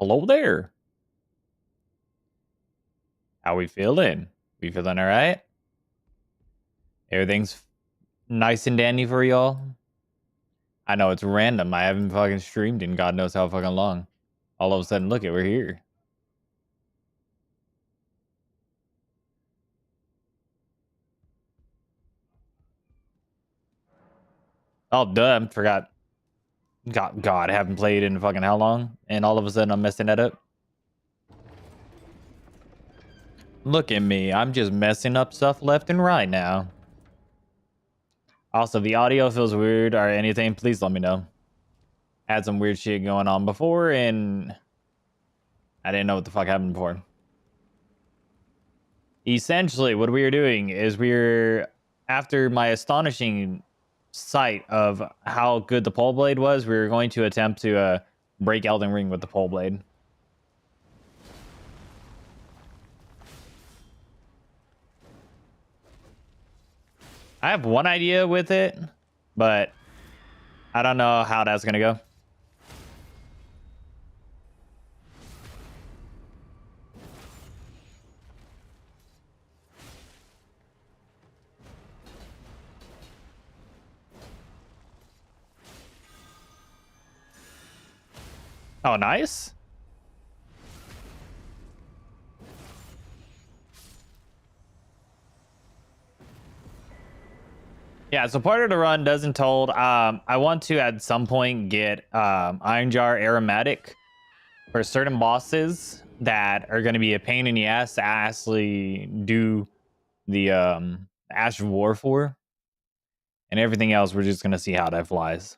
Hello there. How we feeling? We feeling all right? Everything's nice and dandy for y'all? I know it's random. I haven't fucking streamed in God knows how fucking long. All of a sudden, look it, we're here. Oh, duh, I forgot. God, I haven't played in fucking how long? And all of a sudden, I'm messing that up. Look at me. I'm just messing up stuff left and right now. Also, the audio feels weird or anything, please let me know. Had some weird shit going on before, and I didn't know what the fuck happened before. Essentially, what we are doing is after my astonishing sight of how good the Poleblade was, we were going to attempt to break Elden Ring with the Poleblade. I have one idea with it, but I don't know how that's gonna go. Oh, nice. Yeah, so part of the run doesn't told. I want to at some point get Iron Jar Aromatic for certain bosses that are going to be a pain in the ass to actually do the Ash of War for. And everything else, we're just going to see how that flies.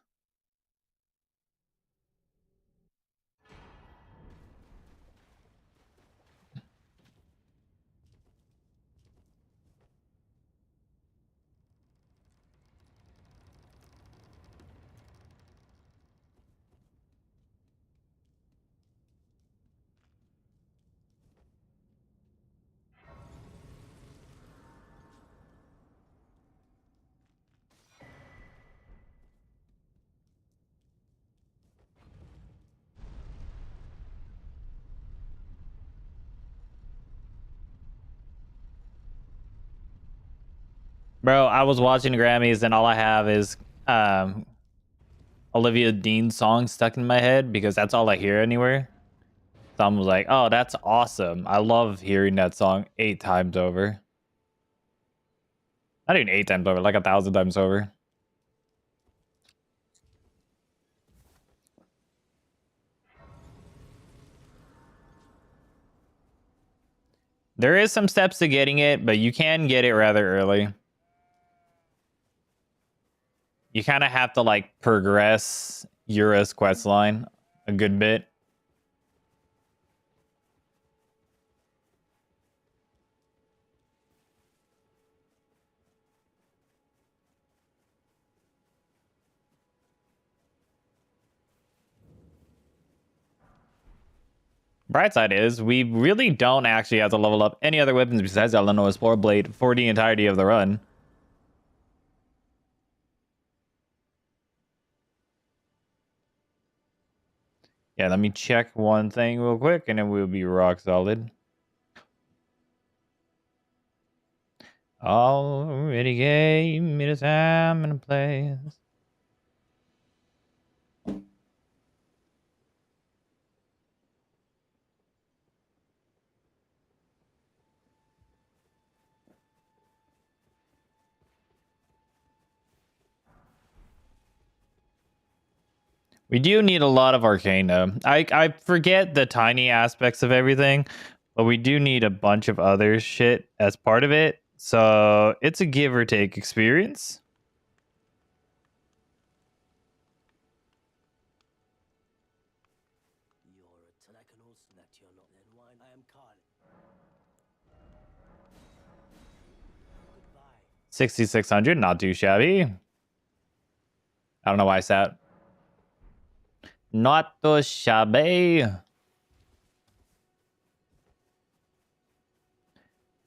Bro, I was watching the Grammys and all I have is Olivia Dean's song stuck in my head because that's all I hear anywhere. So I was like, oh, that's awesome. I love hearing that song 8 times over. Not even 8 times over, like 1,000 times over. There is some steps to getting it, but you can get it rather early. You kind of have to like progress Yura's quest line a good bit. Bright side is we really don't actually have to level up any other weapons besides Elenora's Poleblade for the entirety of the run. Yeah, let me check one thing real quick and then we'll be rock solid. Already gave me the time and the place. We do need a lot of arcane though. I forget the tiny aspects of everything, but we do need a bunch of other shit as part of it. So it's a give or take experience. $6,600, not too shabby. I don't know why I sat. Not too shabby.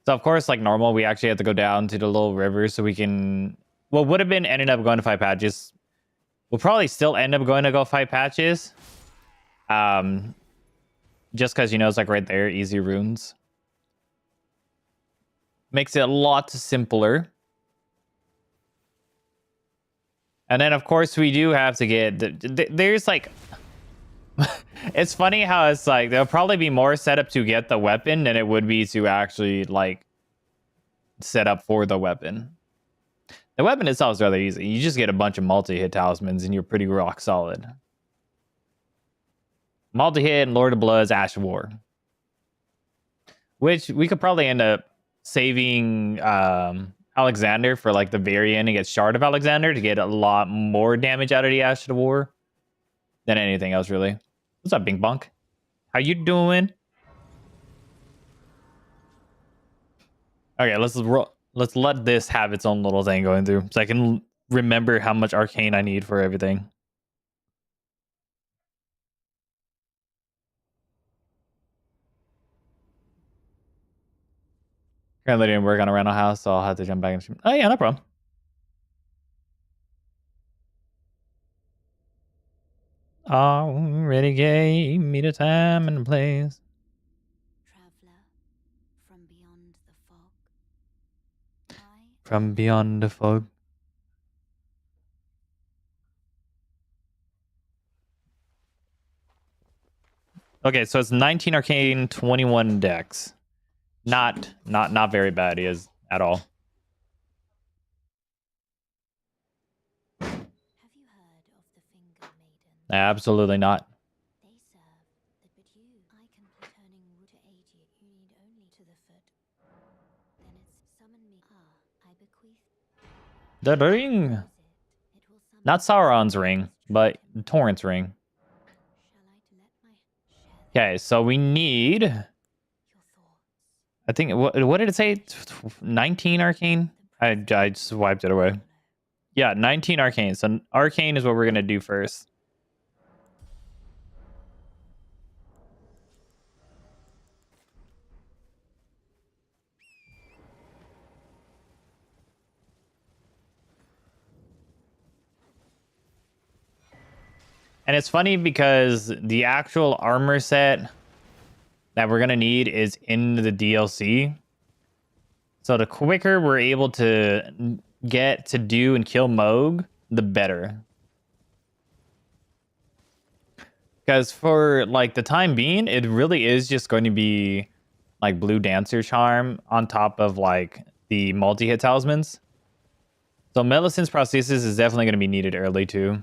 So of course, like normal, we actually have to go down to the little river so we can. Well, would have been ended up going to fight patches. We'll probably still end up going to go fight patches. Just because you know it's like right there, easy runes. Makes it a lot simpler. And then, of course, we do have to get... There's like... It's funny how it's like there'll probably be more setup to get the weapon than it would be to actually like set up for the weapon. The weapon itself is rather easy. You just get a bunch of multi-hit talismans and you're pretty rock solid. Multi-hit and Lord of Bloods, Ash of War. Which we could probably end up saving Alexander for like the very end and get Shard of Alexander to get a lot more damage out of the Ash of War than anything else, really. What's up, Bing Bonk? How you doing? Okay, let's let this have its own little thing going through, so I can remember how much arcane I need for everything. Currently didn't work on a rental house, so I'll have to jump back and... Oh yeah, no problem. Already gave me the time and the place. Traveler from beyond the fog. From beyond the fog. Okay, so it's 19 arcane, 21 dex. Not very bad, he is at all. Have you heard of the Finger Maiden? Absolutely not. They serve but you. I can turning root to aid you. You need only to the foot. Then it's summon me. I bequeath The ring. it. Will summon Not Sauron's ring, but Torrent's ring. Shall I let my share Okay, so we need... your thoughts? I think... What did it say? 19 arcane? I just wiped it away. Yeah, 19 arcane. So arcane is what we're going to do first. And it's funny because the actual armor set that we're going to need is in the DLC. So the quicker we're able to get to do and kill Moog, the better. Because for like the time being, it really is just going to be like Blue Dancer Charm on top of like the multi-hit talismans. So Melisand's Prosthesis is definitely going to be needed early too.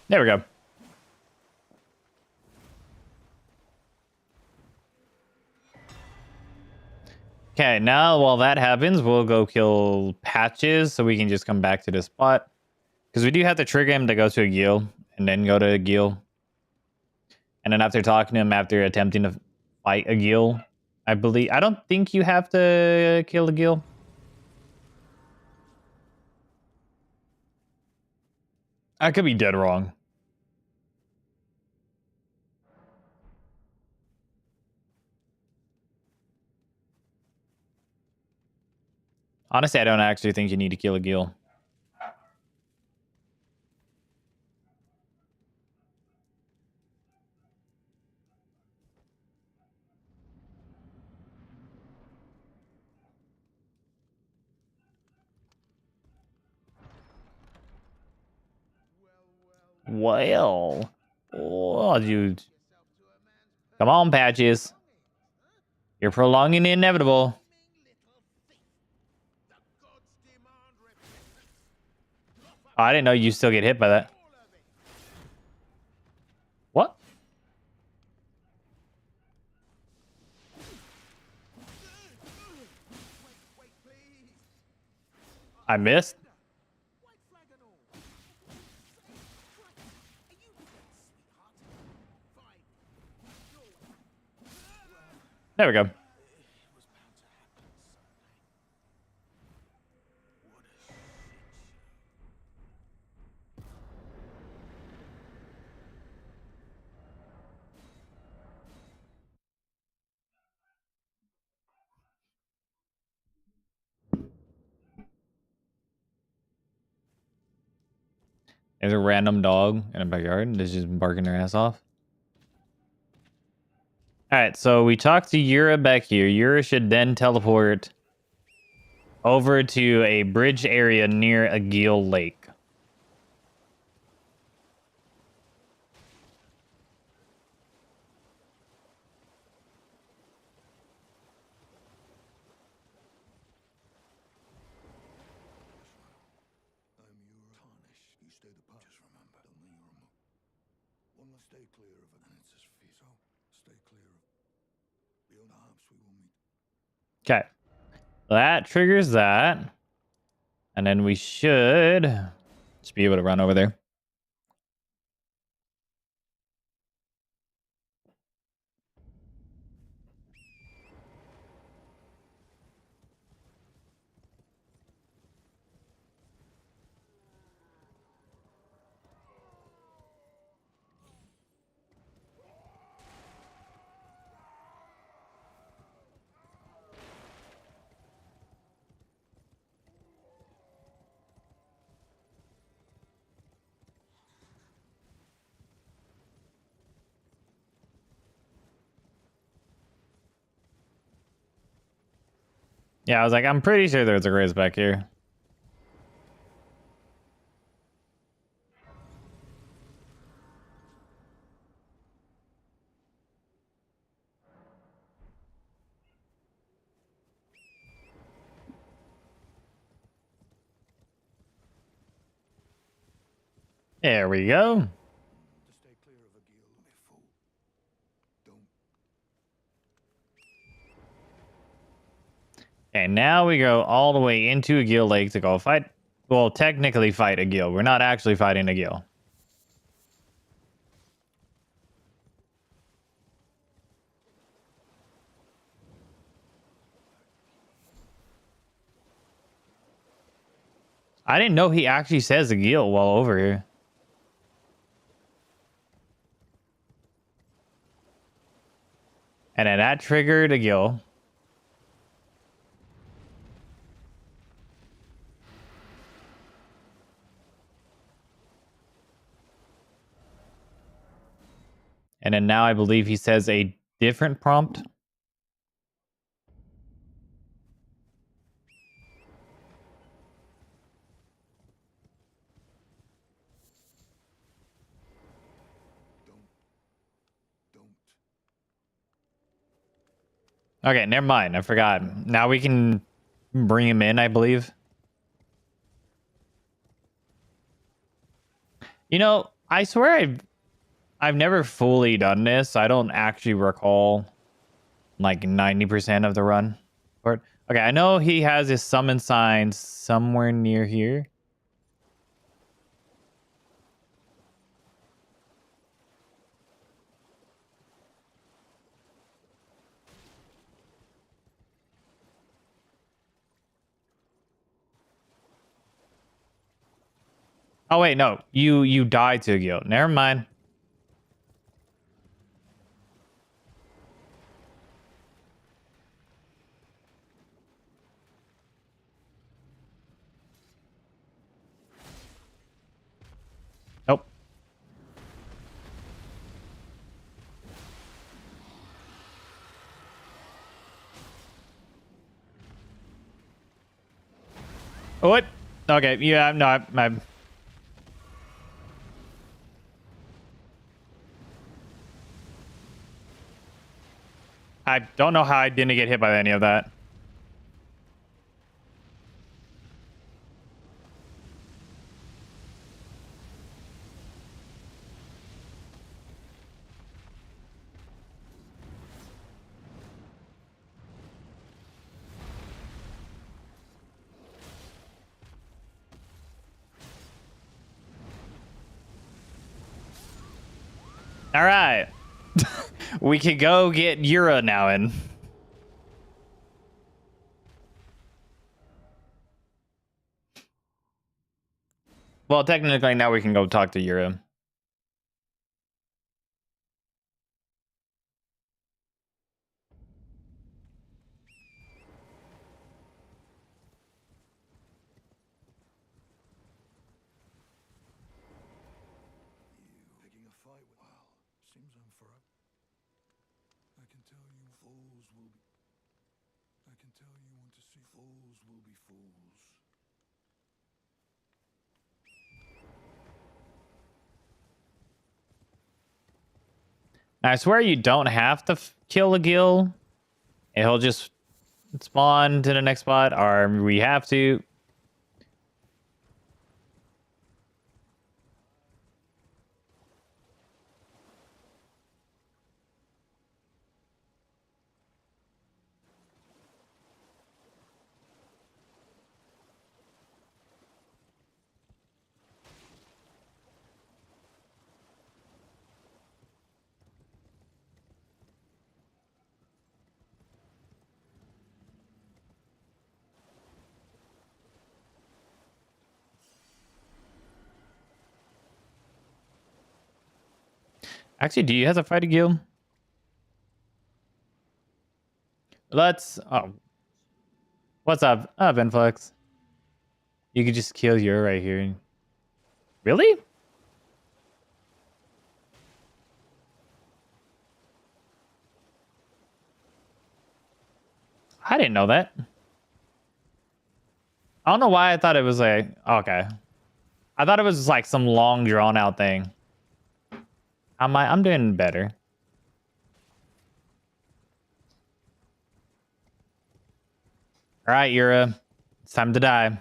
There we go. Okay, now while that happens, we'll go kill Patches so we can just come back to this spot. Because we do have to trigger him to go to a Gil and then go to a Gil. And then after talking to him, after attempting to fight a Gil, I don't think you have to kill a Gil. I could be dead wrong. Honestly, I don't actually think you need to kill a Gil. Well, oh, dude. Come on, Patches. You're prolonging the inevitable. Oh, I didn't know you still get hit by that. What? I missed? There we go. There's a random dog in a backyard that's just barking their ass off. All right, so we talked to Yura back here. Yura should then teleport over to a bridge area near a Gil Lake. Okay. That triggers that. And then we should just be able to run over there. Yeah, I was like, I'm pretty sure there's a raise back here. There we go. And now we go all the way into a Gil Lake to go fight. Well, technically fight a Gil. We're not actually fighting a Gil. I didn't know he actually says a Gil while over here. And then that triggered a Gil. And then now I believe he says a different prompt. Okay, never mind. I forgot. Now we can bring him in, I believe. You know, I swear I've never fully done this. I don't actually recall like 90% of the run. Okay, I know he has his summon sign somewhere near here. Oh wait, no. You died to a Gil. Never mind. What? Okay, yeah, no, I don't know how I didn't get hit by any of that. All right. We can go get Yura now in. Well, technically now we can go talk to Yura. Picking a fight with... Well, seems unfair. I can tell you fools will be... I can tell you want to see fools will be fools. I swear you don't have to kill a Gil. And he'll just spawn to the next spot, or we have to. Actually, do you have to fight a Gil? Let's. Oh, what's up? Up, Influx. You could just kill Yura right here. Really? I didn't know that. I don't know why I thought it was like, okay. I thought it was like some long drawn out thing. I'm doing better. All right, Yura. It's time to die.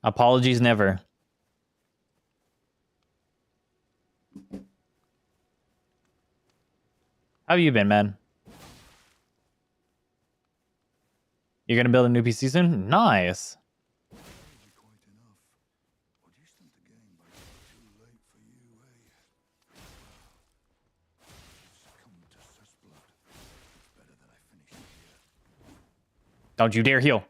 Apologies never. How have you been, man? You're gonna build a new PC soon? Nice. Quite enough. What do you stand to gain by too late for you, eh? You've succumbed to cessblood. It's better that I finish it here. Don't you dare heal.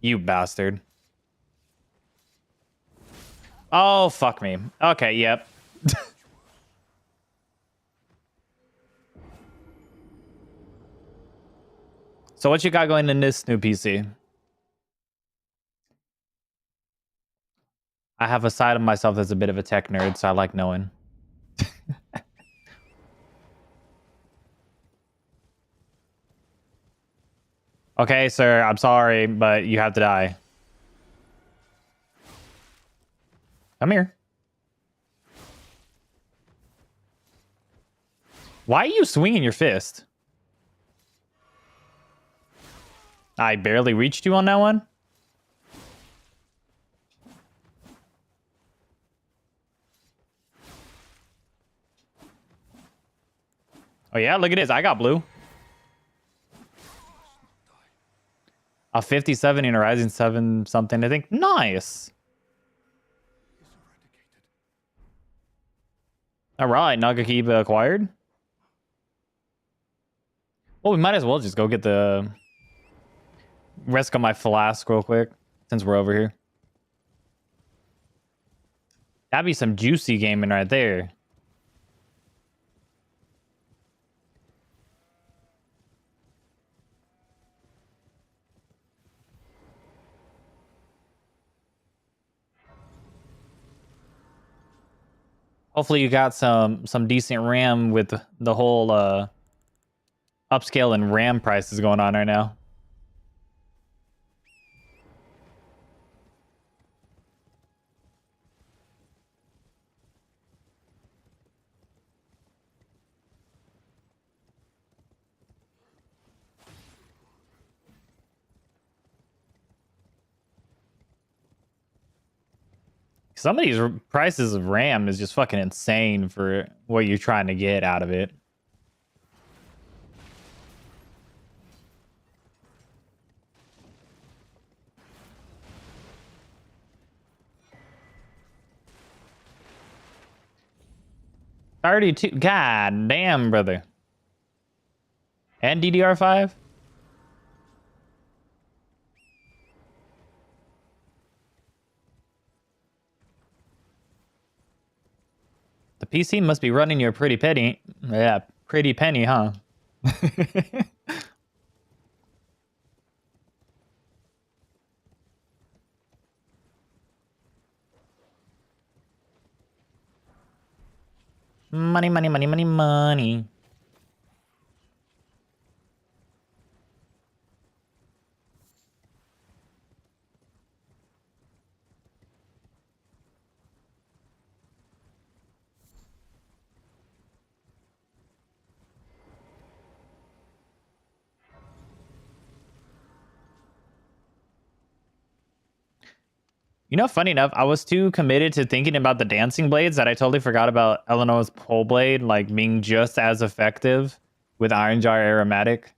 You bastard. Oh, fuck me. Okay, yep. So what you got going in this new PC? I have a side of myself that's a bit of a tech nerd, so I like knowing. Okay, sir, I'm sorry, but you have to die. Come here. Why are you swinging your fist? I barely reached you on that one. Oh yeah, look at this. I got blue. A 57 and a rising 7 something, I think. Nice. All right, Nagakiba acquired. Well, we might as well just go get the rest of my flask real quick since we're over here. That'd be some juicy gaming right there. Hopefully you got some decent RAM with the whole upscale and RAM prices going on right now. Some of these prices of RAM is just fucking insane for what you're trying to get out of it. $32. God damn, brother. And DDR5? The PC must be running you a pretty penny. Yeah, pretty penny, huh? Money, money, money, money, money. You know, funny enough, I was too committed to thinking about the dancing blades that I totally forgot about Eleanor's Poleblade, like being just as effective with Iron Jar Aromatic.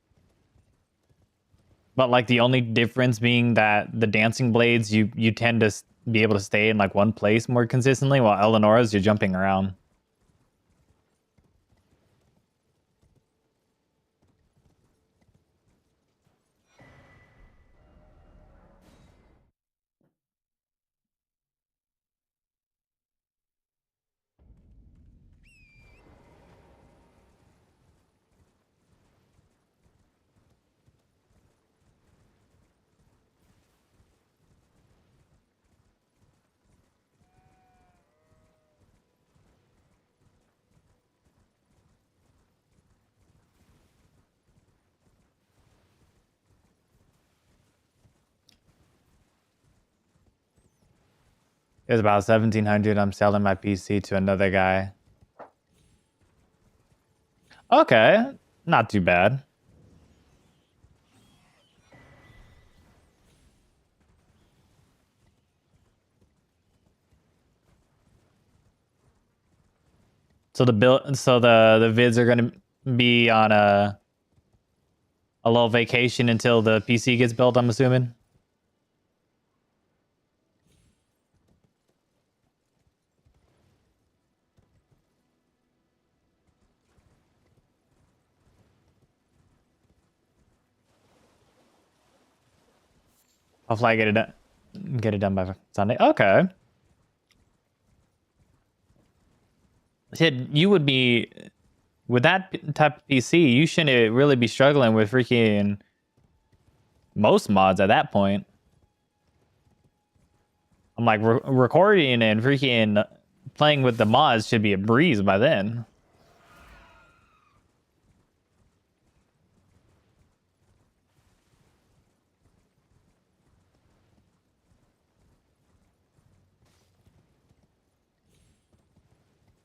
But like the only difference being that the dancing blades, you tend to be able to stay in like one place more consistently, while Eleanor's you're jumping around. It's about 1,700. I'm selling my PC to another guy. Okay, not too bad. So the vids are gonna be on a little vacation until the PC gets built, I'm assuming. Hopefully I get it done by Sunday. Okay. Shit, you would be with that type of PC, you shouldn't really be struggling with freaking most mods at that point. I'm like recording and freaking playing with the mods should be a breeze by then.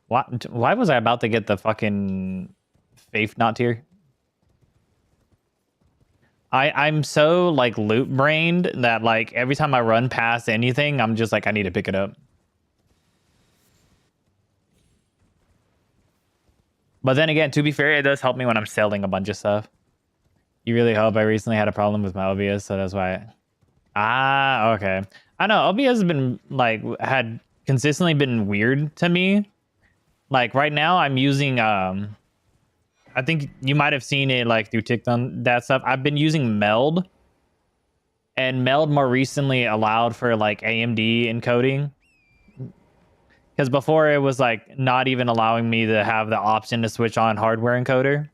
Why was I about to get the fucking Faith Not tier? I'm so like loot brained that like every time I run past anything, I'm just like I need to pick it up. But then again, to be fair, it does help me when I'm selling a bunch of stuff. You really hope. I recently had a problem with my OBS, so that's why. Ah, okay. I know OBS has been like had consistently been weird to me. Like right now, I'm using I think you might have seen it like through TikTok that stuff. I've been using Meld, and Meld more recently allowed for like AMD encoding. Because before it was like not even allowing me to have the option to switch on hardware encoder.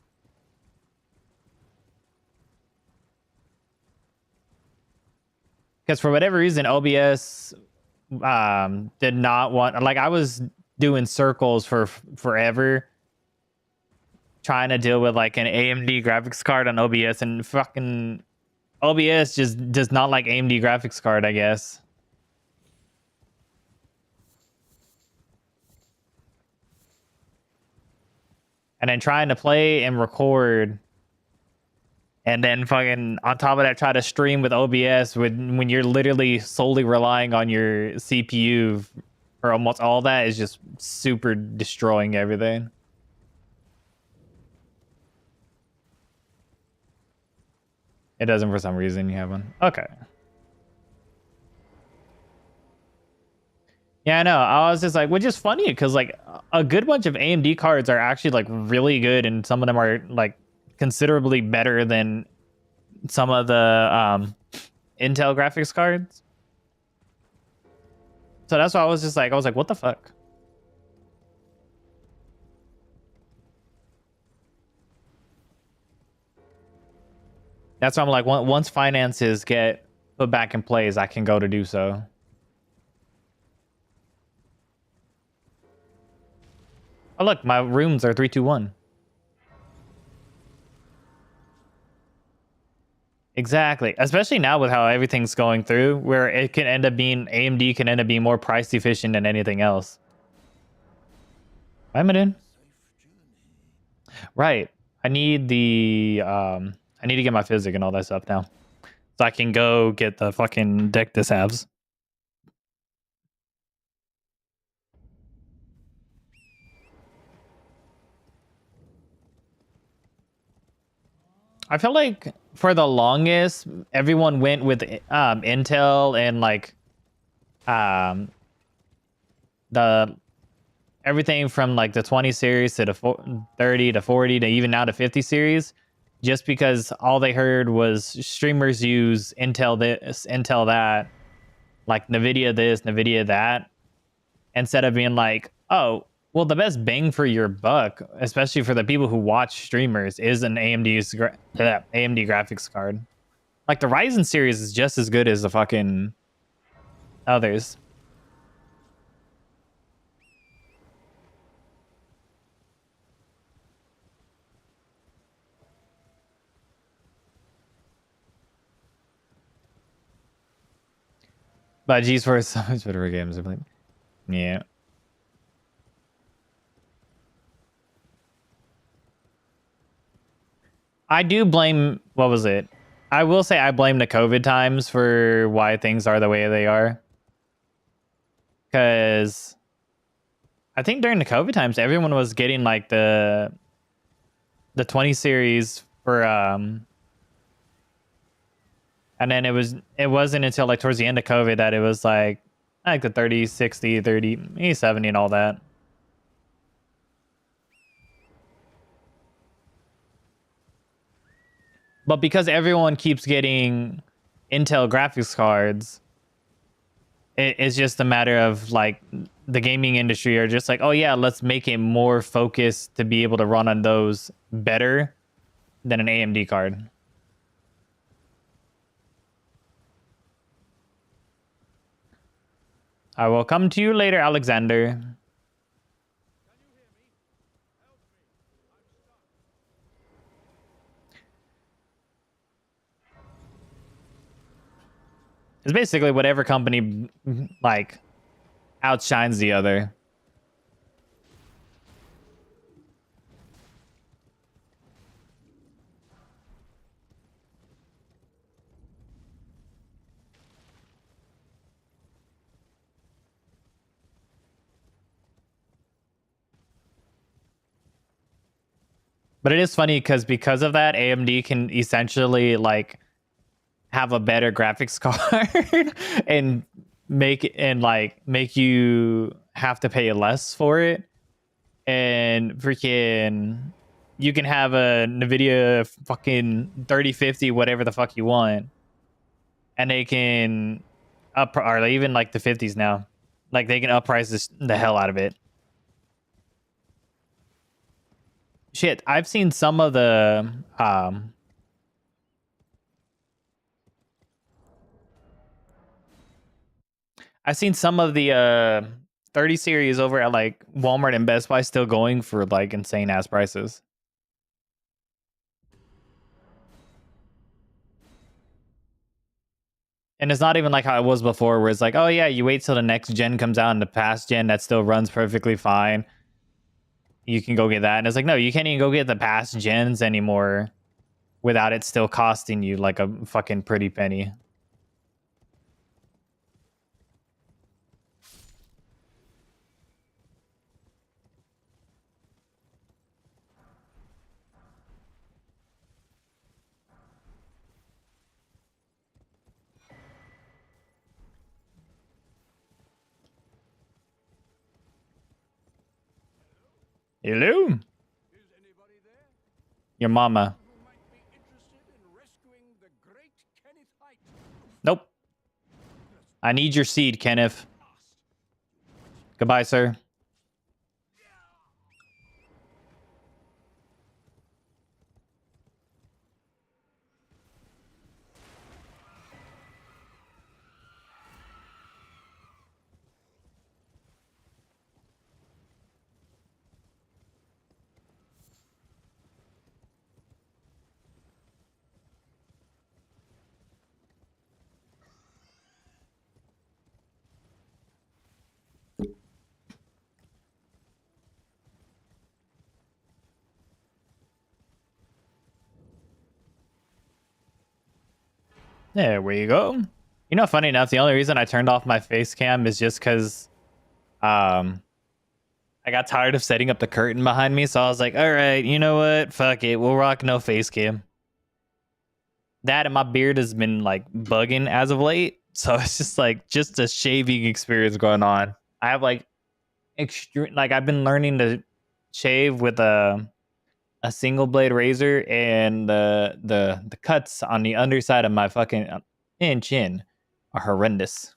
Because for whatever reason, OBS did not want, like I was doing circles for forever trying to deal with like an AMD graphics card on OBS, and fucking OBS just does not like AMD graphics card, I guess. And then trying to play and record, and then fucking on top of that try to stream with OBS when you're literally solely relying on your CPU for almost all that is just super destroying everything. It doesn't for some reason. You have one. Okay. Yeah, I know. I was just like, which is funny because like a good bunch of AMD cards are actually like really good, and some of them are like considerably better than some of the Intel graphics cards. So that's why I was like, what the fuck? That's why I'm like, once finances get put back in place, I can go to do so. Oh, look, my rooms are 321. Exactly. Especially now with how everything's going through, where it can end up being AMD can end up being more price efficient than anything else. I'm in. Right. I need the I need to get my physic and all that stuff now. So I can go get the fucking deck dishalves. I feel like for the longest, everyone went with Intel and like the everything from like the 20 series to the 30 to 40 to even now to 50 series, just because all they heard was streamers use Intel this, Intel that, like NVIDIA this, NVIDIA that, instead of being like, oh, well, the best bang for your buck, especially for the people who watch streamers, is an AMD graphics card. Like the Ryzen series is just as good as the fucking others. But GeForce so much better games are playing. Yeah. I do blame, what was it? I will say I blame the COVID times for why things are the way they are. Because I think during the COVID times, everyone was getting like the 20 series for and then it wasn't until like towards the end of COVID that it was like the 30, 60, 30, 70 and all that. But because everyone keeps getting Intel graphics cards, it's just a matter of like the gaming industry are just like, oh yeah, let's make it more focused to be able to run on those better than an AMD card. I will come to you later, Alexander. It's basically whatever company like outshines the other. But it is funny because of that, AMD can essentially like have a better graphics card and make you have to pay less for it. And freaking you can have a NVIDIA fucking 3050, whatever the fuck you want. And they can or even like the 50s now. Like they can upprice the hell out of it. Shit, I've seen some of the I've seen some of the 30 series over at like Walmart and Best Buy still going for like insane ass prices. And it's not even like how it was before, where it's like, oh yeah, you wait till the next gen comes out and the past gen that still runs perfectly fine, you can go get that. And it's like, no, you can't even go get the past gens anymore without it still costing you like a fucking pretty penny. Hello? Is anybody there Your mama. who might be interested in rescuing the great Kenneth Height? Nope. I need your seed, Kenneth. Goodbye, sir. There we go. You know, funny enough, the only reason I turned off my face cam is just because I got tired of setting up the curtain behind me. So I was like, all right, you know what? Fuck it. We'll rock no face cam. That and my beard has been like bugging as of late. So it's just like just a shaving experience going on. I have like extreme, like I've been learning to shave with a single blade razor, and the cuts on the underside of my fucking chin are horrendous.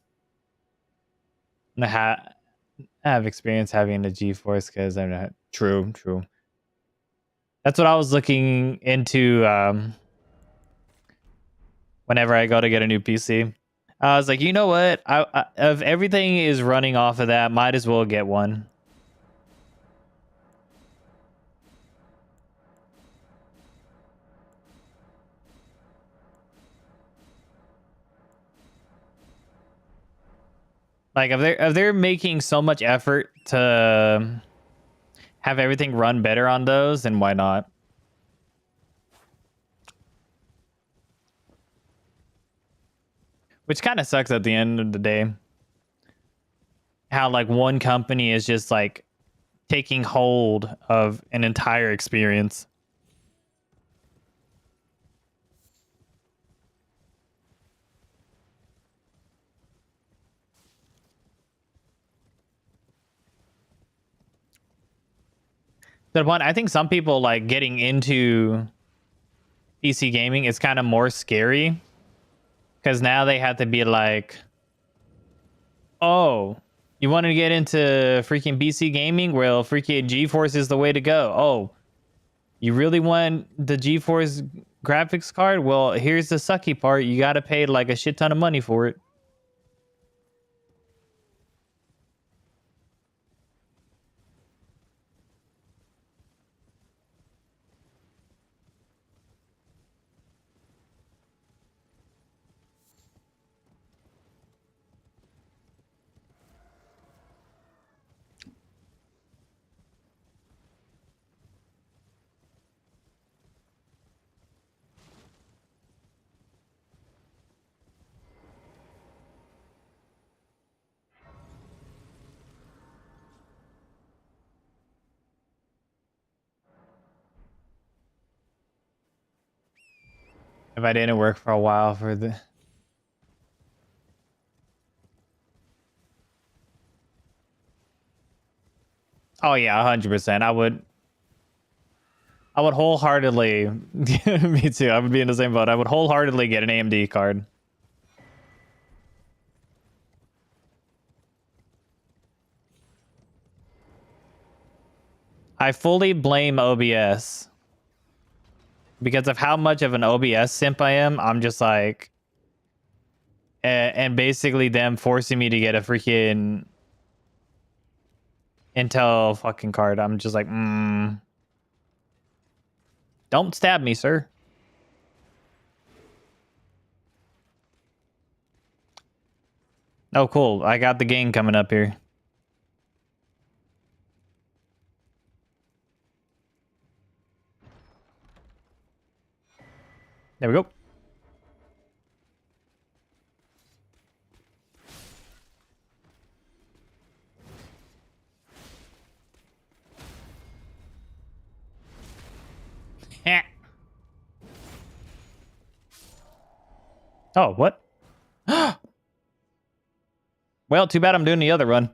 And I have experience having the G-force because I'm not true. That's what I was looking into whenever I go to get a new PC. I was like, you know what? I if everything is running off of that, might as well get one. Like if they're making so much effort to have everything run better on those, then why not? Which kind of sucks at the end of the day. How like one company is just like taking hold of an entire experience. The one, I think some people like getting into PC gaming is kind of more scary because now they have to be like, oh, you want to get into freaking PC gaming? Well, freaking GeForce is the way to go. Oh, you really want the GeForce graphics card? Well, here's the sucky part. You got to pay like a shit ton of money for it. If I didn't work for a while for the... Oh yeah, 100%. I would wholeheartedly... Me too. I would be in the same boat. I would wholeheartedly get an AMD card. I fully blame OBS. Because of how much of an OBS simp I am, I'm just like... And basically them forcing me to get a freaking Intel fucking card. I'm just like, don't stab me, sir. Oh, cool. I got the game coming up here. There we go. Eh. Oh, what? Well, too bad I'm doing the other run.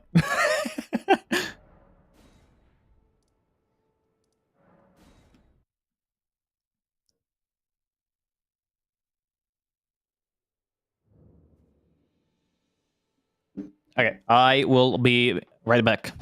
Okay, I will be right back.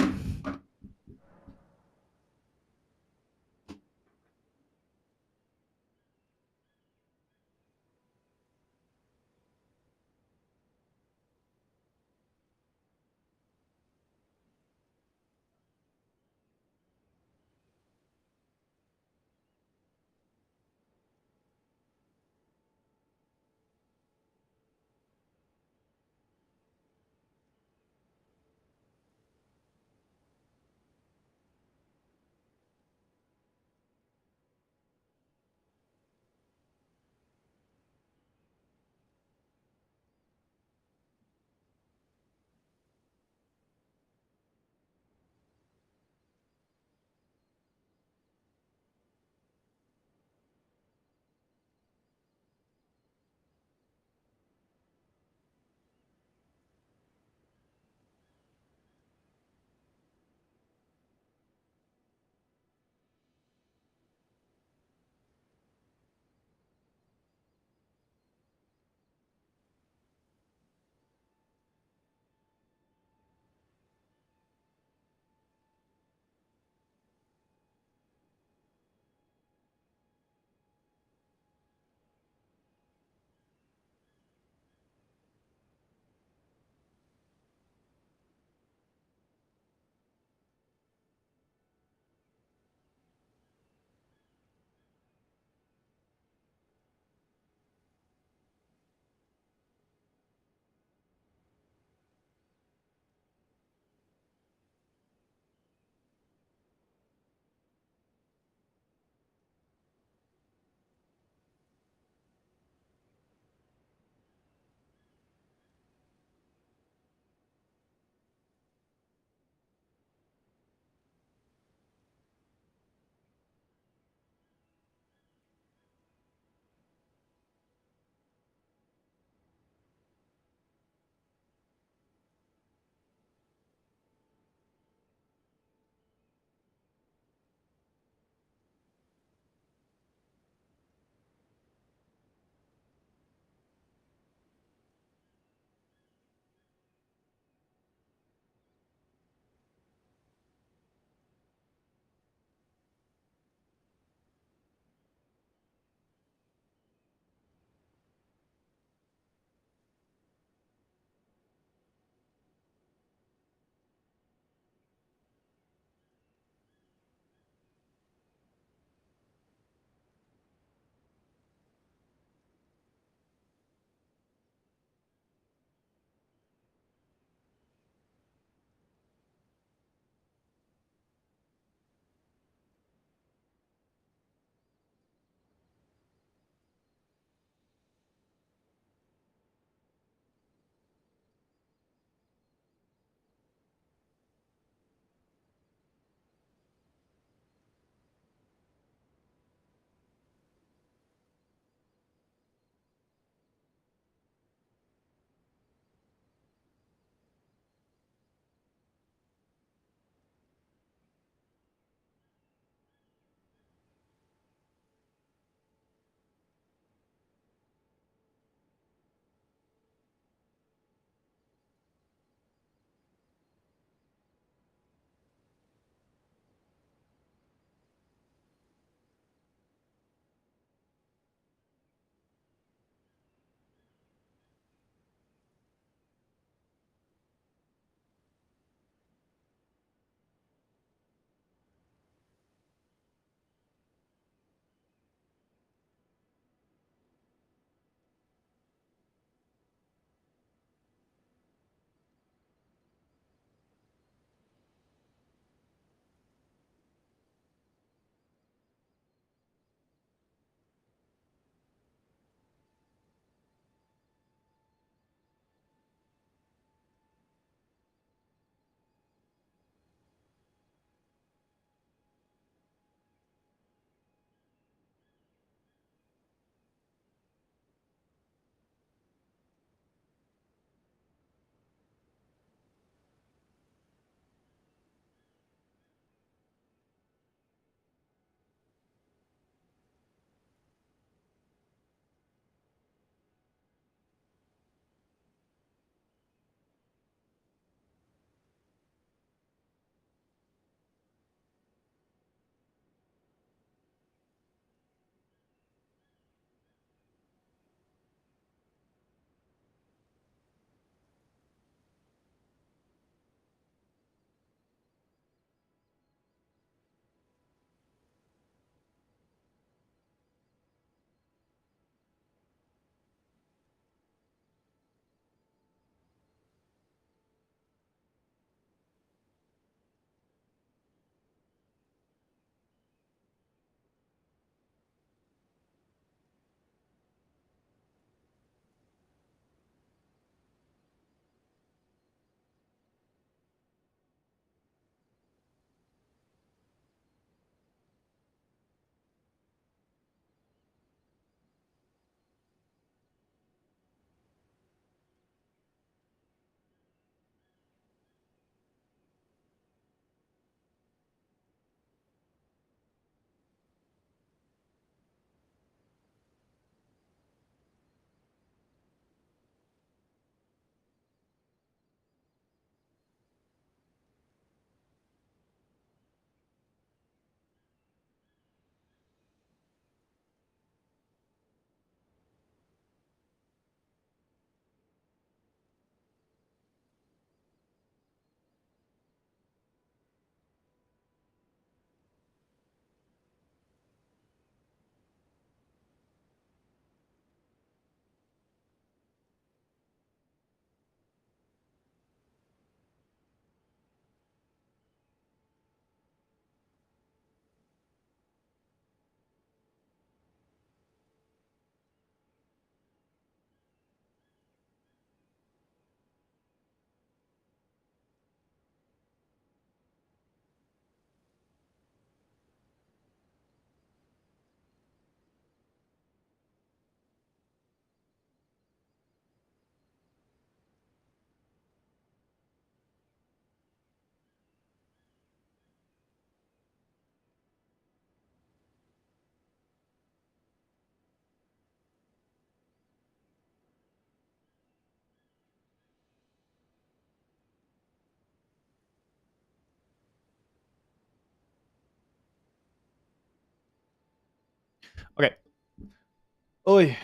Oi.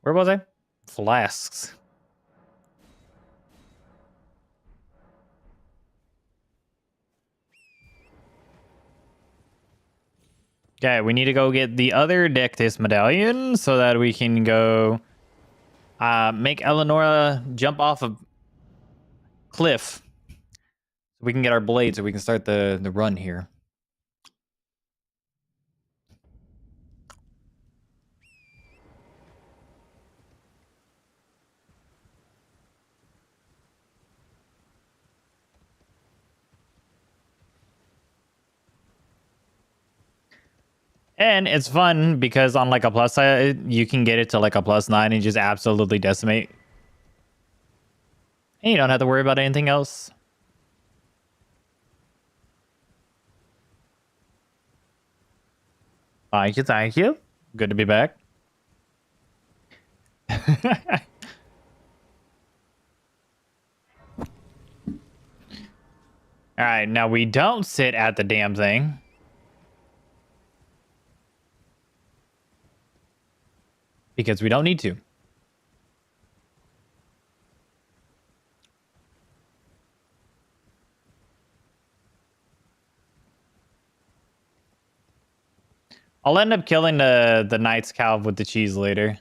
Where was I? Flasks. Okay, we need to go get the other Dectus medallion so that we can go make Elenora jump off a cliff. So we can get our blade so we can start the run here. And it's fun because on like a plus side, you can get it to like a +9 and just absolutely decimate. And you don't have to worry about anything else. Thank you, thank you. Good to be back. All right, now we don't sit at the damn thing. Because we don't need to. I'll end up killing the Knight's Calf with the cheese later.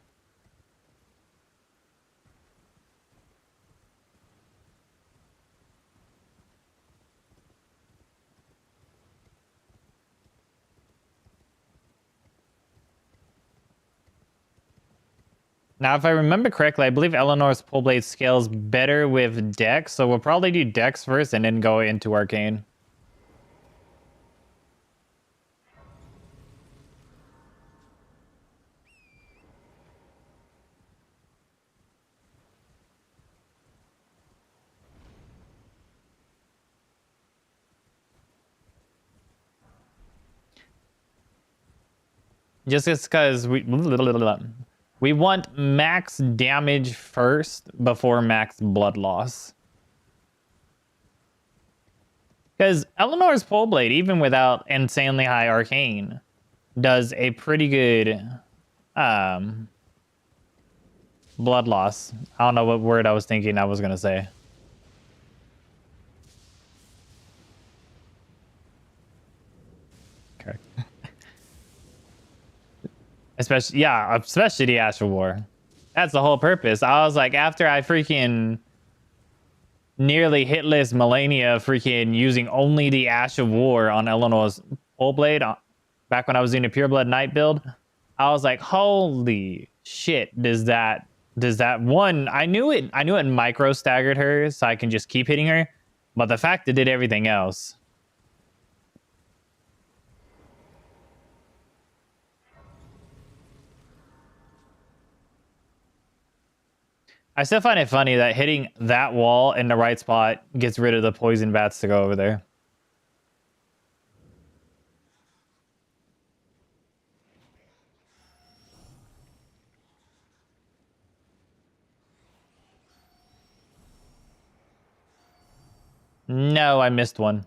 Now, if I remember correctly, I believe Eleanor's Poleblade scales better with Dex, so we'll probably do Dex first and then go into Arcane. Just because we want max damage first before max blood loss. Because Eleanor's Poleblade, even without insanely high Arcane, does a pretty good blood loss. I don't know what word I was thinking I was going to say. Okay. especially the Ash of War. That's the whole purpose. I was like, after I freaking nearly hitless Melania freaking using only the Ash of War on Eleanor's Poleblade back when I was doing a Pureblood Knight build, I was like, holy shit, does that one, I knew it micro staggered her so I can just keep hitting her, but the fact it did everything else. I still find it funny that hitting that wall in the right spot gets rid of the poison bats to go over there. No, I missed one.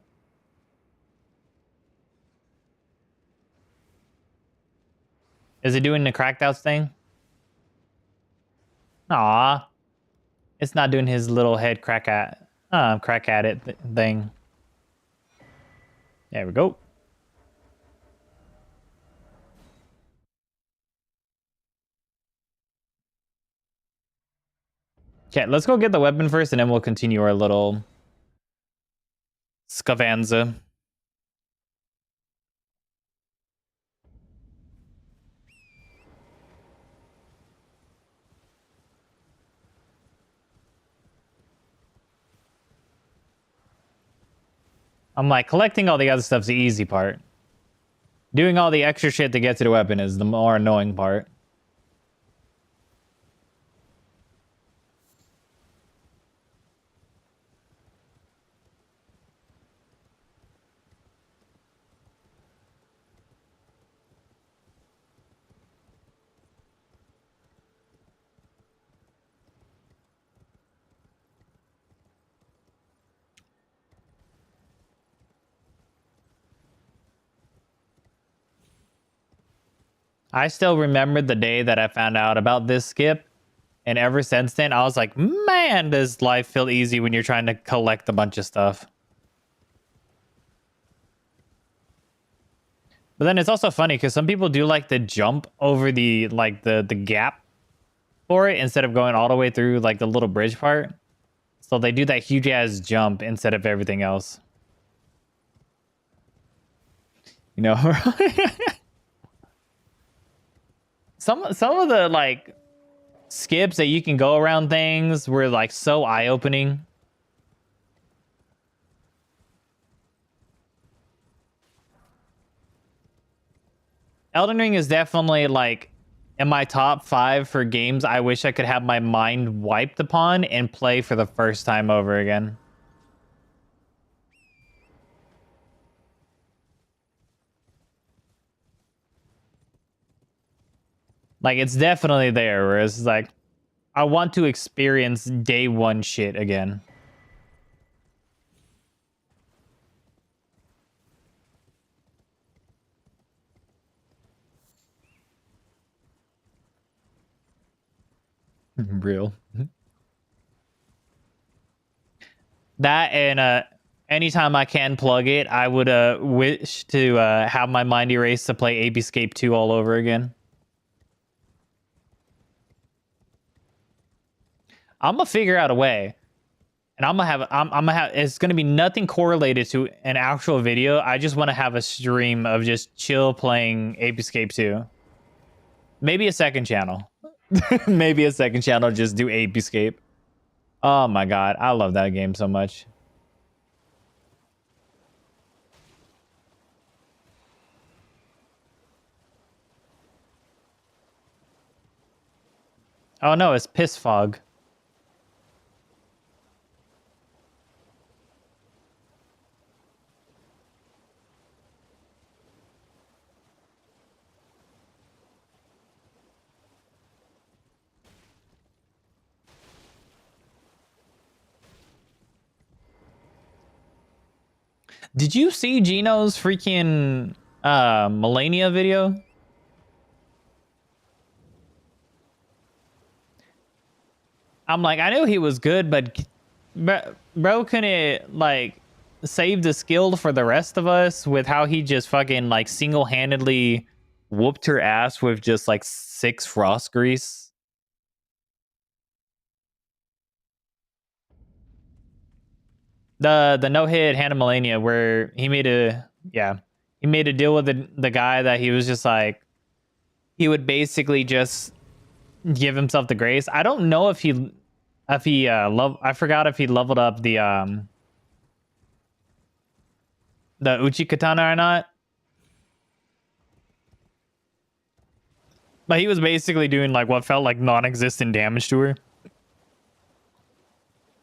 Is it doing the cracked outs thing? Aw. It's not doing his little head crack at it thing. There we go. Okay, let's go get the weapon first and then we'll continue our little scavanza. I'm like, collecting all the other stuff's the easy part. Doing all the extra shit to get to the weapon is the more annoying part. I still remember the day that I found out about this skip. And ever since then, I was like, man, does life feel easy when you're trying to collect a bunch of stuff. But then it's also funny because some people do like the jump over the the gap for it instead of going all the way through like the little bridge part. So they do that huge ass jump instead of everything else. You know, some of the like skips that you can go around things were like so eye opening. Elden Ring is definitely like in my top 5 for games I wish I could have my mind wiped upon and play for the first time over again. Like it's definitely there where it's like I want to experience day one shit again. Real. That and anytime I can plug it, I would wish to have my mind erased to play Ape Escape 2 all over again. I'm gonna figure out a way. And I'm gonna have it's gonna be nothing correlated to an actual video. I just want to have a stream of just chill playing Ape Escape 2. Maybe a second channel. Maybe a second channel just do Ape Escape. Oh my god, I love that game so much. Oh no, it's Piss Fog. Did you see Gino's freaking Melania video? I'm like, I knew he was good, but bro couldn't like save the skill for the rest of us with how he just fucking like single-handedly whooped her ass with just like 6 frost grease. The no hit Hannah Melania where he made a deal with the guy that he was just like he would basically just give himself the grace. I don't know if he I forgot if he leveled up the Uchi Katana or not. But he was basically doing like what felt like non-existent damage to her.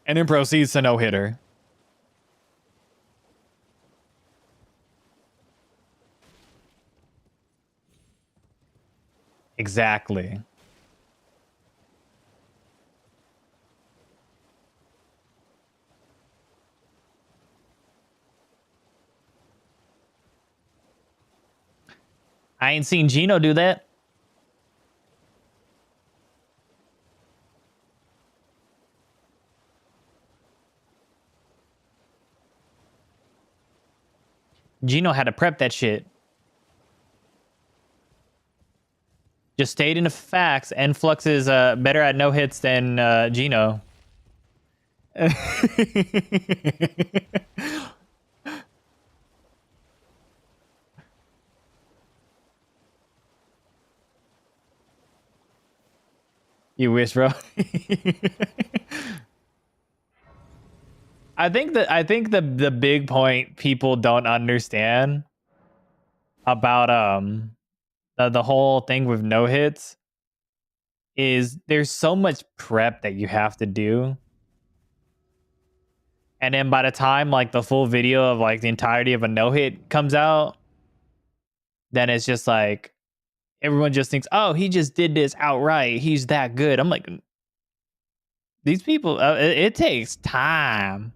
And then proceeds to no-hit her. Exactly. I ain't seen Gino do that. Gino had to prep that shit. Just stating the facts. Enflux is better at no hits than Gino. You wish, bro. I think the big point people don't understand about the whole thing with no hits is there's so much prep that you have to do. And then by the time like the full video of like the entirety of a no hit comes out, then it's just like everyone just thinks, oh, he just did this outright. He's that good. I'm like, these people, it takes time.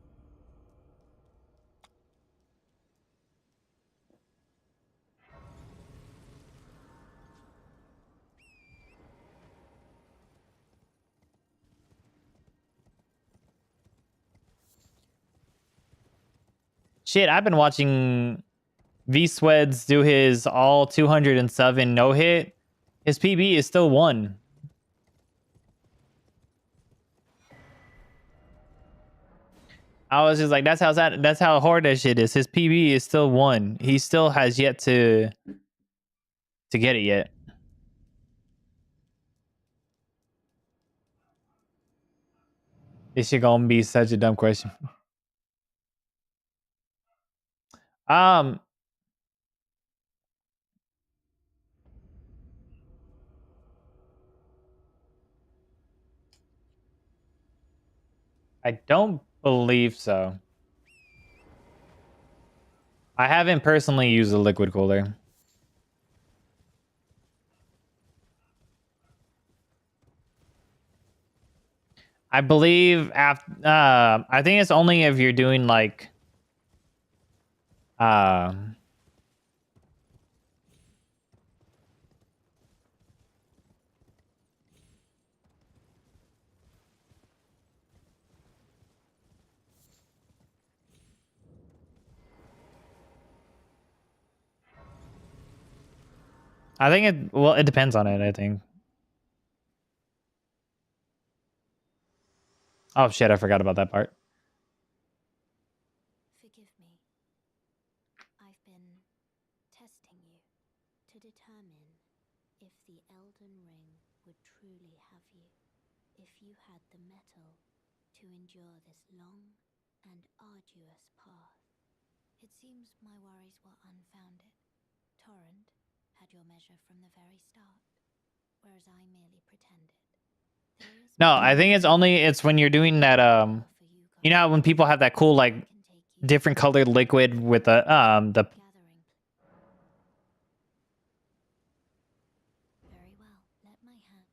Shit, I've been watching V-Sweds do his all 207 no hit. His PB is still 1. I was just like, that's how hard that shit is. His PB is still 1. He still has yet to get it yet. This shit gonna be such a dumb question. I don't believe so. I haven't personally used a liquid cooler. I believe after I think it's only if you're doing like I think it depends on it, I think. Oh shit, I forgot about that part. Forgive me. I've been testing you to determine if the Elden Ring would truly have you. If you had the mettle to endure this long and arduous path. It seems my worries were unfounded. Torrent had your measure from the very start, whereas I merely pretended. No, I think it's when you're doing that you know how when people have that cool like different colored liquid with the Very well. Let my hand.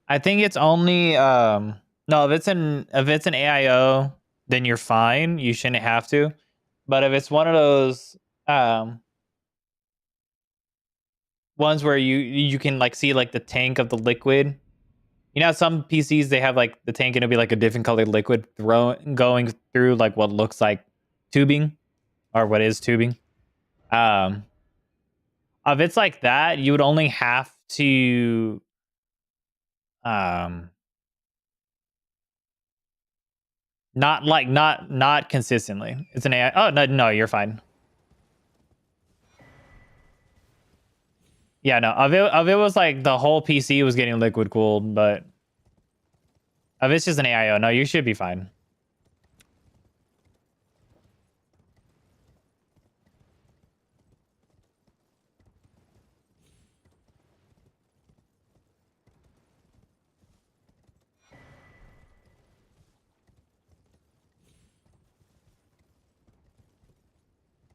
I think it's only no, if it's an AIO, then you're fine. You shouldn't have to. But if it's one of those ones where you can like see like the tank of the liquid. You know, some PCs they have like the tank and it'll be like a different colored liquid going through like what looks like tubing or what is tubing. If it's like that, you would only have to not consistently. It's an AI. Oh no, you're fine. Yeah, no. If it was like the whole PC was getting liquid cooled, but if it's just an AIO, no, you should be fine.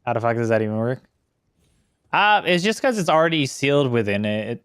How the fuck does that even work? It's just because it's already sealed within it.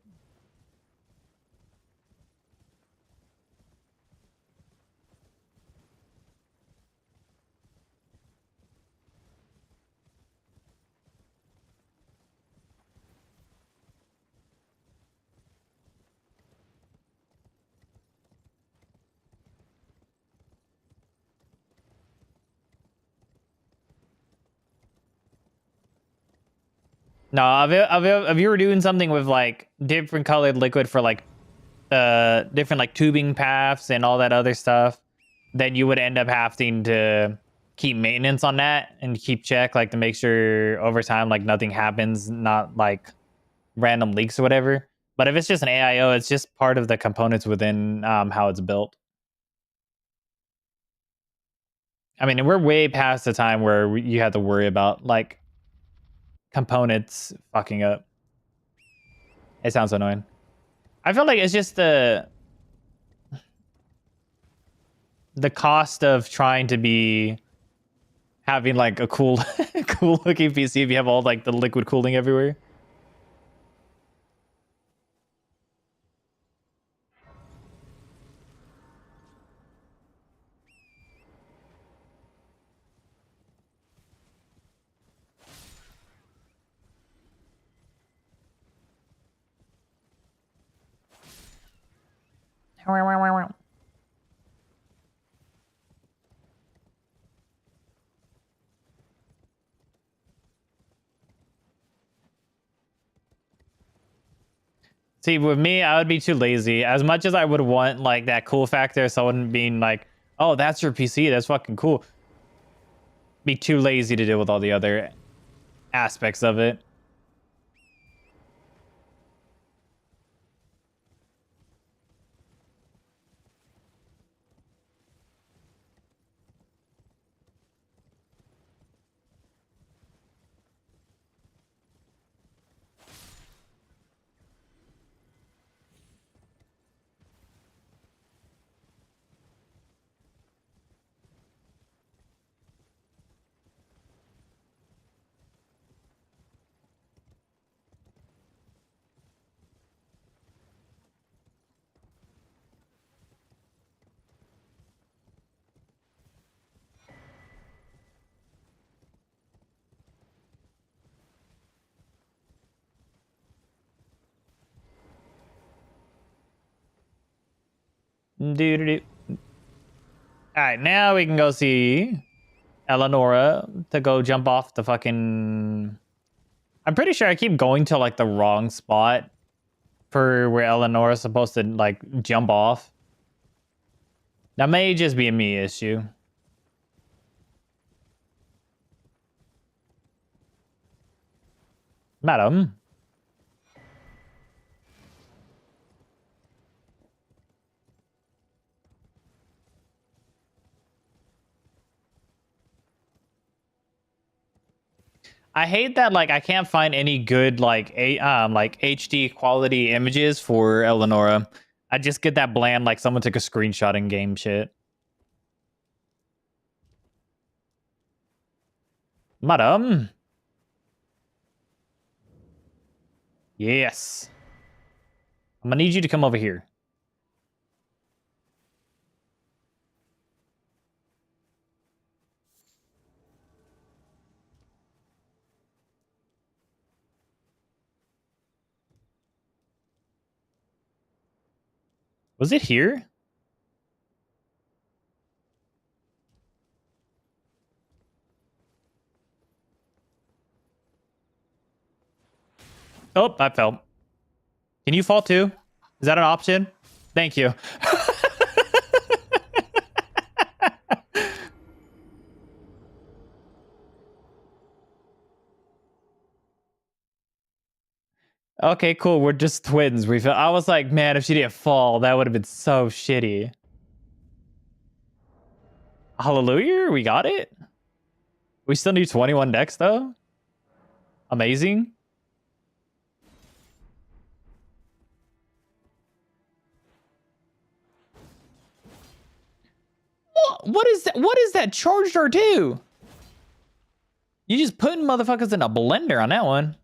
No, if you were doing something with like different colored liquid for like different like tubing paths and all that other stuff, then you would end up having to keep maintenance on that and keep check like to make sure over time like nothing happens, not like random leaks or whatever. But if it's just an AIO, it's just part of the components within how it's built. I mean, we're way past the time where you have to worry about like components fucking up. It sounds annoying. I feel like it's just the cost of trying to be having like a cool cool looking PC if you have all like the liquid cooling everywhere. See, with me, I would be too lazy. As much as I would want like that cool factor, someone being like, "Oh, that's your PC. That's fucking cool." Be too lazy to deal with all the other aspects of it. Doo-doo-doo. All right, now we can go see Elenora to go jump off the fucking. I'm pretty sure I keep going to like the wrong spot for where Elenora is supposed to like jump off. That may just be a me issue. Madam. I hate that like I can't find any good like HD quality images for Elenora. I just get that bland like someone took a screenshot in game shit. Madam. Yes. I'm gonna need you to come over here. Was it here? Oh, I fell. Can you fall too? Is that an option? Thank you. Okay, cool. We're just twins. We feel. I was like, man, if she didn't fall, that would have been so shitty. Hallelujah, we got it. We still need 21 decks though. Amazing. What is that? What is that charged R2? You just putting motherfuckers in a blender on that one.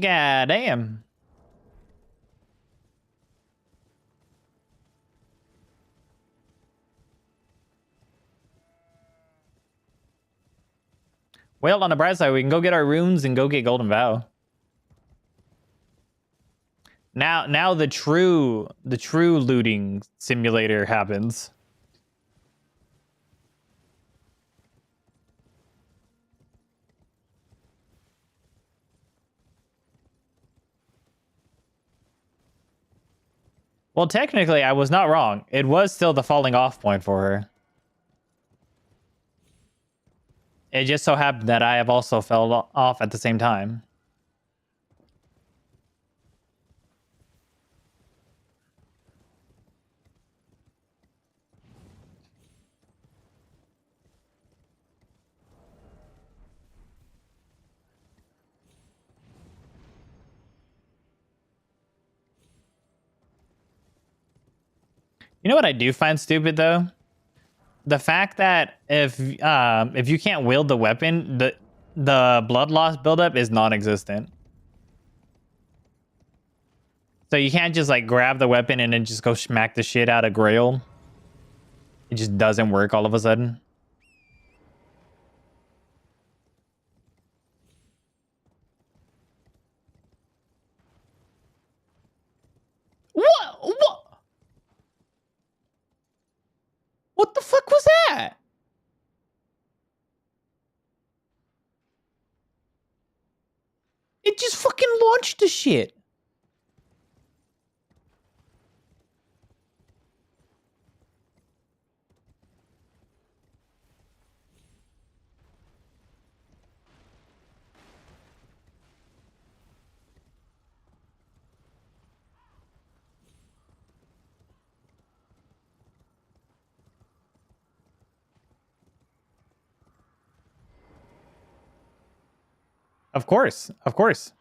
God damn. Well, on the bright side, we can go get our runes and go get Golden Vow. Now the true looting simulator happens. Well, technically, I was not wrong. It was still the falling off point for her. It just so happened that I have also fell off at the same time. You know what I do find stupid though? The fact that if you can't wield the weapon, the blood loss buildup is non-existent. So you can't just like grab the weapon and then just go smack the shit out of Grail. It just doesn't work all of a sudden. What? What the fuck was that? It just fucking launched the shit. Of course. Of course.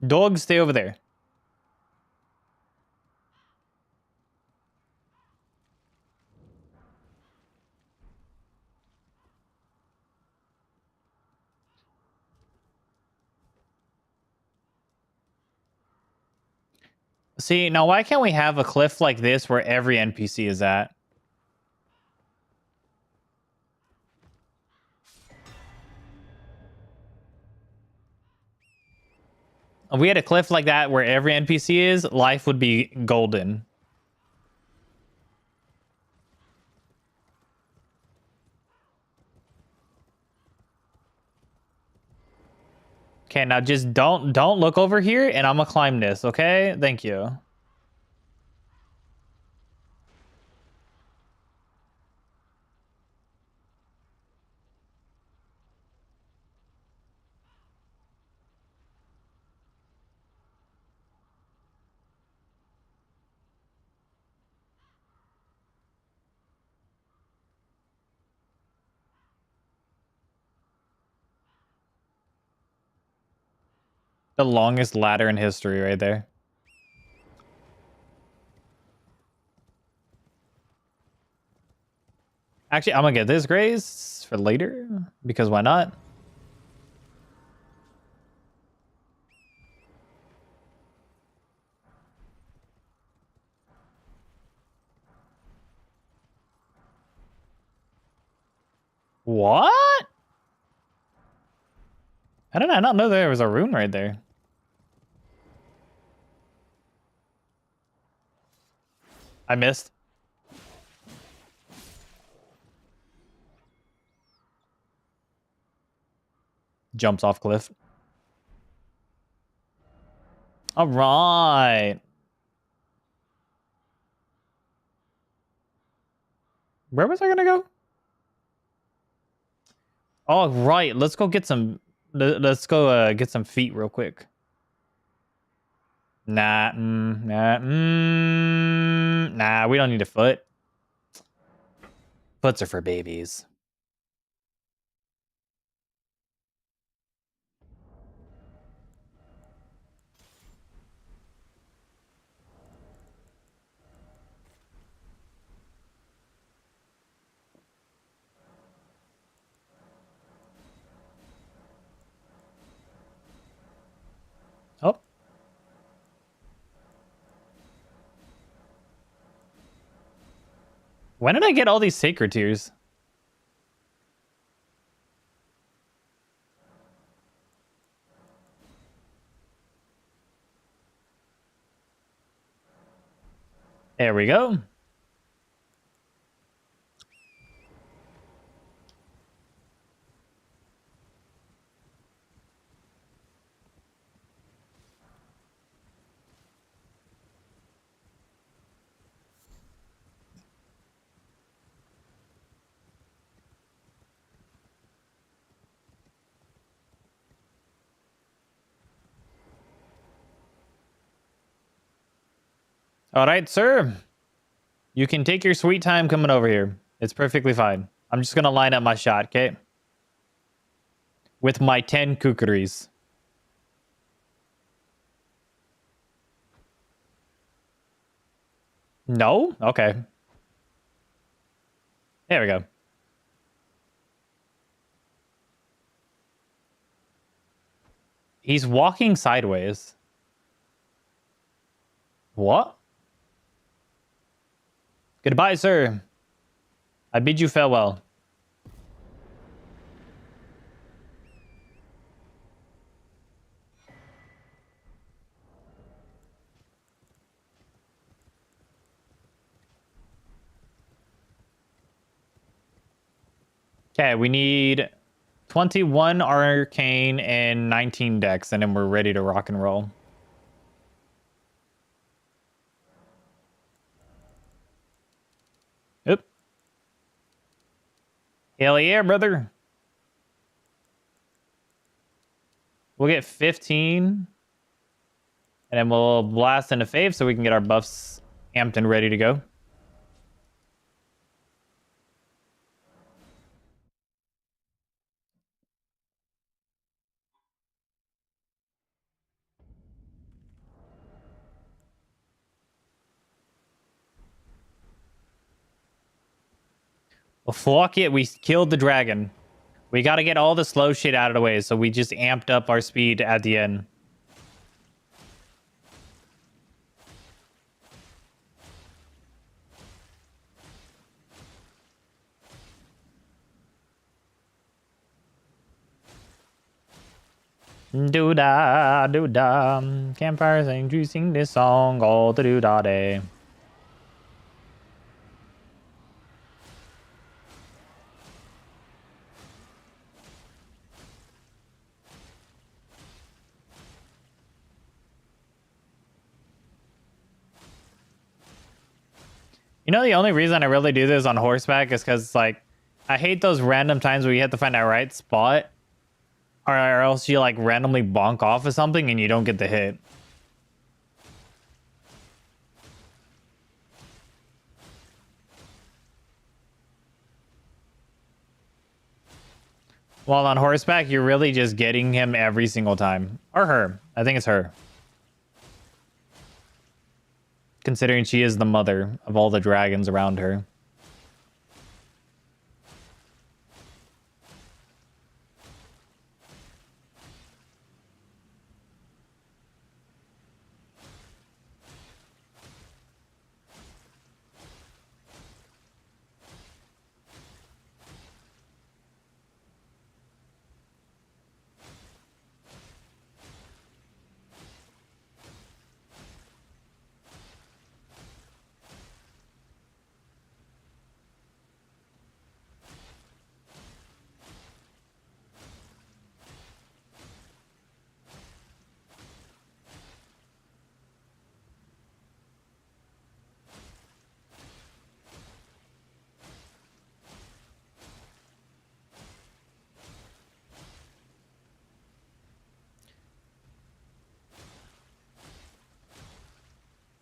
Dogs, stay over there. See, now why can't we have a cliff like this where every NPC is at? If we had a cliff like that where every NPC is, life would be golden. Okay, now just don't look over here and I'm gonna climb this, okay? Thank you. The longest ladder in history right there. Actually, I'm gonna get this grace for later because why not? What? I don't know there was a rune right there. I missed. Jumps off cliff. All right. Where was I gonna go? All right, let's go get some. Let's go get some feet real quick. Nah, nah. We don't need a foot. Foots are for babies. Oh. When did I get all these sacred tears? There we go. All right, sir. You can take your sweet time coming over here. It's perfectly fine. I'm just gonna line up my shot, okay? With my 10 kukris. No? Okay. There we go. He's walking sideways. What? Goodbye, sir. I bid you farewell. Okay, we need 21 arcane and 19 dex, and then we're ready to rock and roll. Oop. Hell yeah, brother. We'll get 15. And then we'll blast into Fave so we can get our buffs amped and ready to go. Well, fuck it. We killed the dragon. We got to get all the slow shit out of the way. So we just amped up our speed at the end. Do-da, do-da. Campfire sing, you sing this song all the do-da day. You know, the only reason I really do this on horseback is because, like, I hate those random times where you have to find that right spot, or else you, like, randomly bonk off of something and you don't get the hit. While on horseback, you're really just getting him every single time. Or her. I think it's her. Considering she is the mother of all the dragons around her.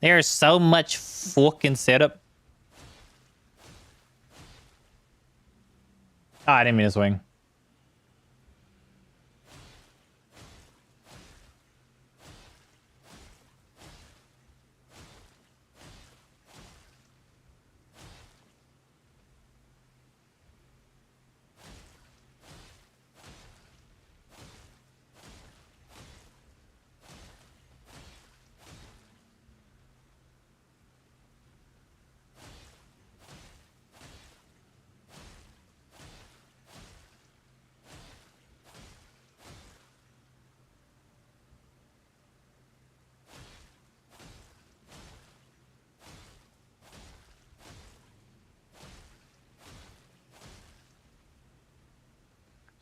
There's so much fucking setup. Ah, I didn't mean to swing.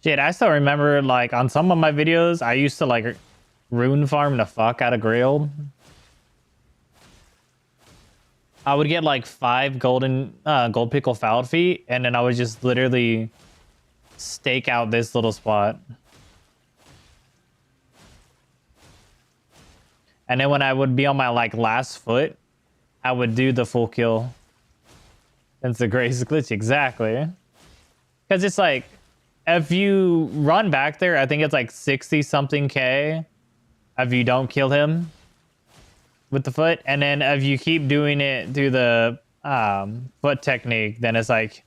Shit, I still remember, like, on some of my videos, I used to, like, rune farm the fuck out of Grail. I would get, like, 5 gold pickle foul feet, and then I would just literally stake out this little spot. And then when I would be on my, like, last foot, I would do the full kill. That's the greatest glitch, exactly. Because it's like, if you run back there, I think it's like 60 something K if you don't kill him with the foot. And then if you keep doing it through the foot technique, then it's like,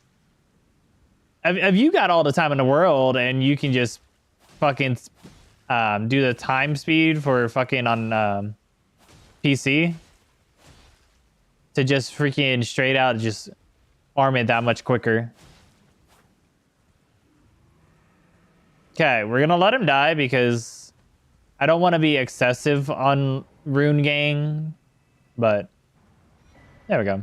if you got all the time in the world and you can just fucking do the time speed for fucking on PC to just freaking straight out just farm it that much quicker. Okay, we're gonna let him die because I don't want to be excessive on Rune Gang, but there we go.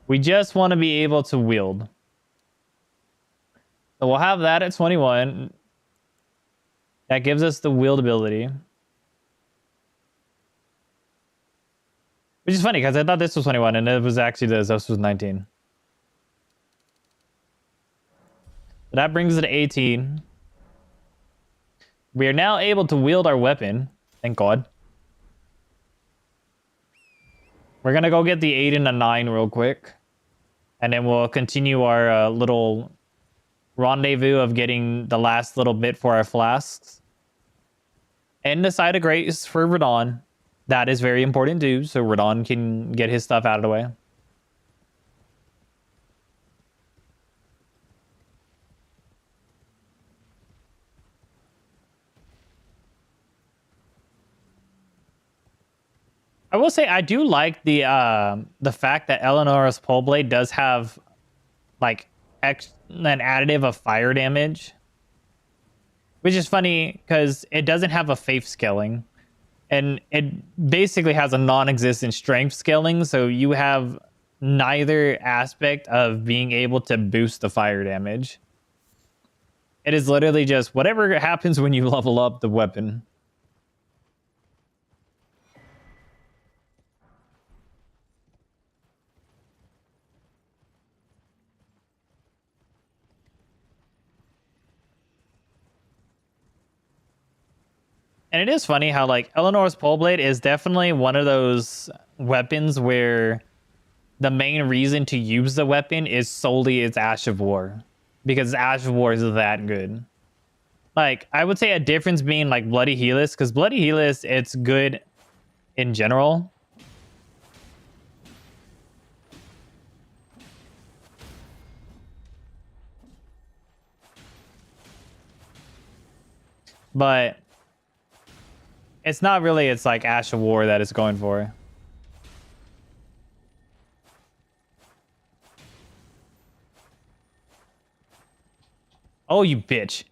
We just want to be able to wield. So we'll have that at 21. That gives us the wield ability. Which is funny because I thought this was 21 and it was actually this was 19. So that brings it to 18. We are now able to wield our weapon. Thank God. We're going to go get the 8 and a 9 real quick. And then we'll continue our little rendezvous of getting the last little bit for our flasks. And the side of grace for Radon. That is very important too, so Radon can get his stuff out of the way. I will say I do like the fact that Eleonora's Poleblade does have like an additive of fire damage, which is funny because it doesn't have a faith scaling, and it basically has a non-existent strength scaling. So you have neither aspect of being able to boost the fire damage. It is literally just whatever happens when you level up the weapon. And it is funny how like Eleanor's Poleblade is definitely one of those weapons where the main reason to use the weapon is solely its Ash of War, because Ash of War is that good. Like I would say a difference being like Bloody Helix, because Bloody Helix it's good in general. But it's not really its like Ash of War that it's going for. Oh, you bitch.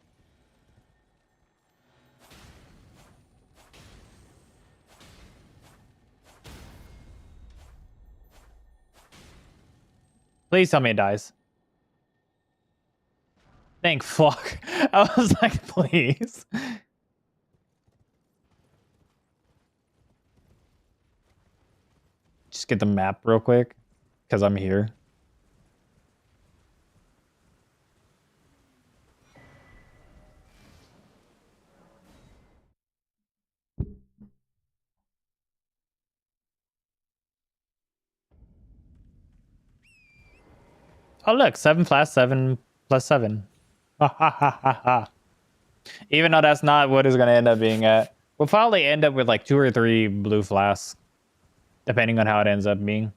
Please tell me it dies. Thank fuck. I was like, please. Just get the map real quick, because I'm here. Oh look, 7 plus 7 plus 7. Ha ha ha ha ha. Even though that's not what it's gonna end up being at. We'll probably end up with like 2 or 3 blue flasks, depending on how it ends up being.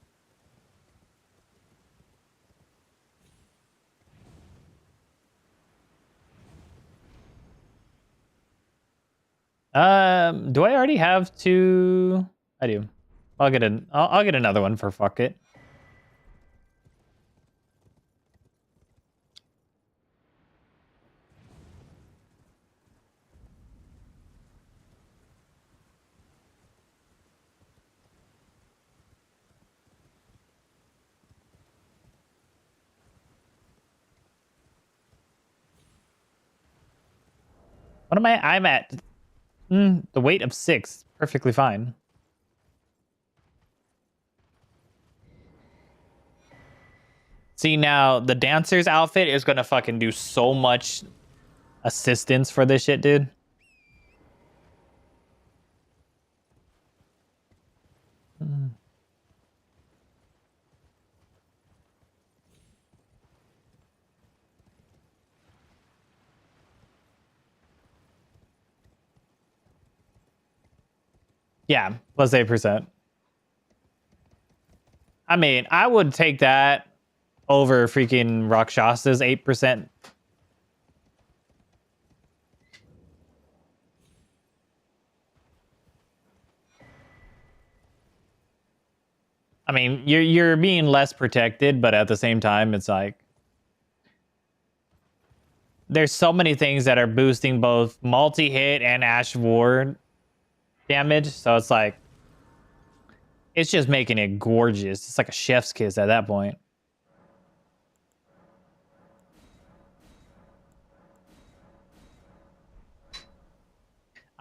Do I already have 2? I do. I'll get another one for fuck it. What am I? I'm at the weight of 6. Perfectly fine. See, now the dancer's outfit is gonna fucking do so much assistance for this shit, dude. Yeah, plus 8%. I mean, I would take that over freaking Rakshasa's 8%. I mean, you're being less protected, but at the same time, it's like there's so many things that are boosting both multi-hit and Ash of War damage, so it's like it's just making it gorgeous. It's like a chef's kiss at that point.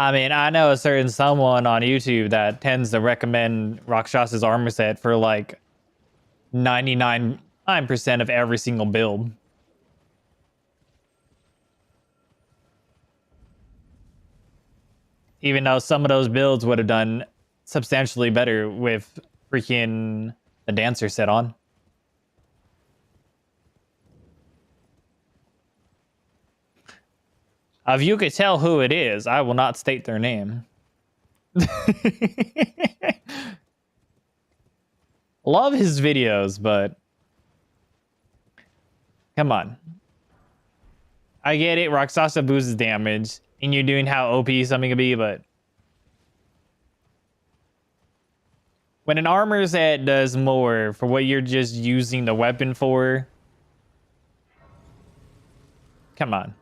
I mean, I know a certain someone on YouTube that tends to recommend Rakshas's armor set for like 99% of every single build. Even though some of those builds would have done substantially better with freaking the dancer set on. If you could tell who it is, I will not state their name. Love his videos, but come on. I get it, Rakshasa boosts damage, and you're doing how OP something could be, but when an armor set does more for what you're just using the weapon for, come on.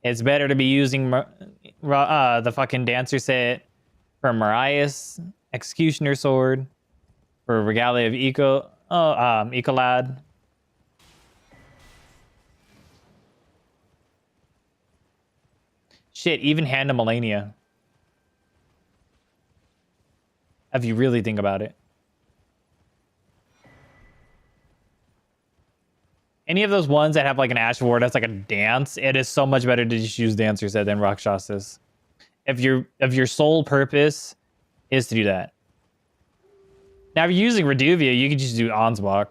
It's better to be using the fucking dancer set for Mariah's Executioner Sword, for Regalia of Ecolad. Shit, even Hand of Melania. If you really think about it. Any of those ones that have like an Ash Ward that's like a dance, it is so much better to just use Dancer set than Rakshasas. If your sole purpose is to do that. Now, if you're using Reduvia, you can just do Ansbach.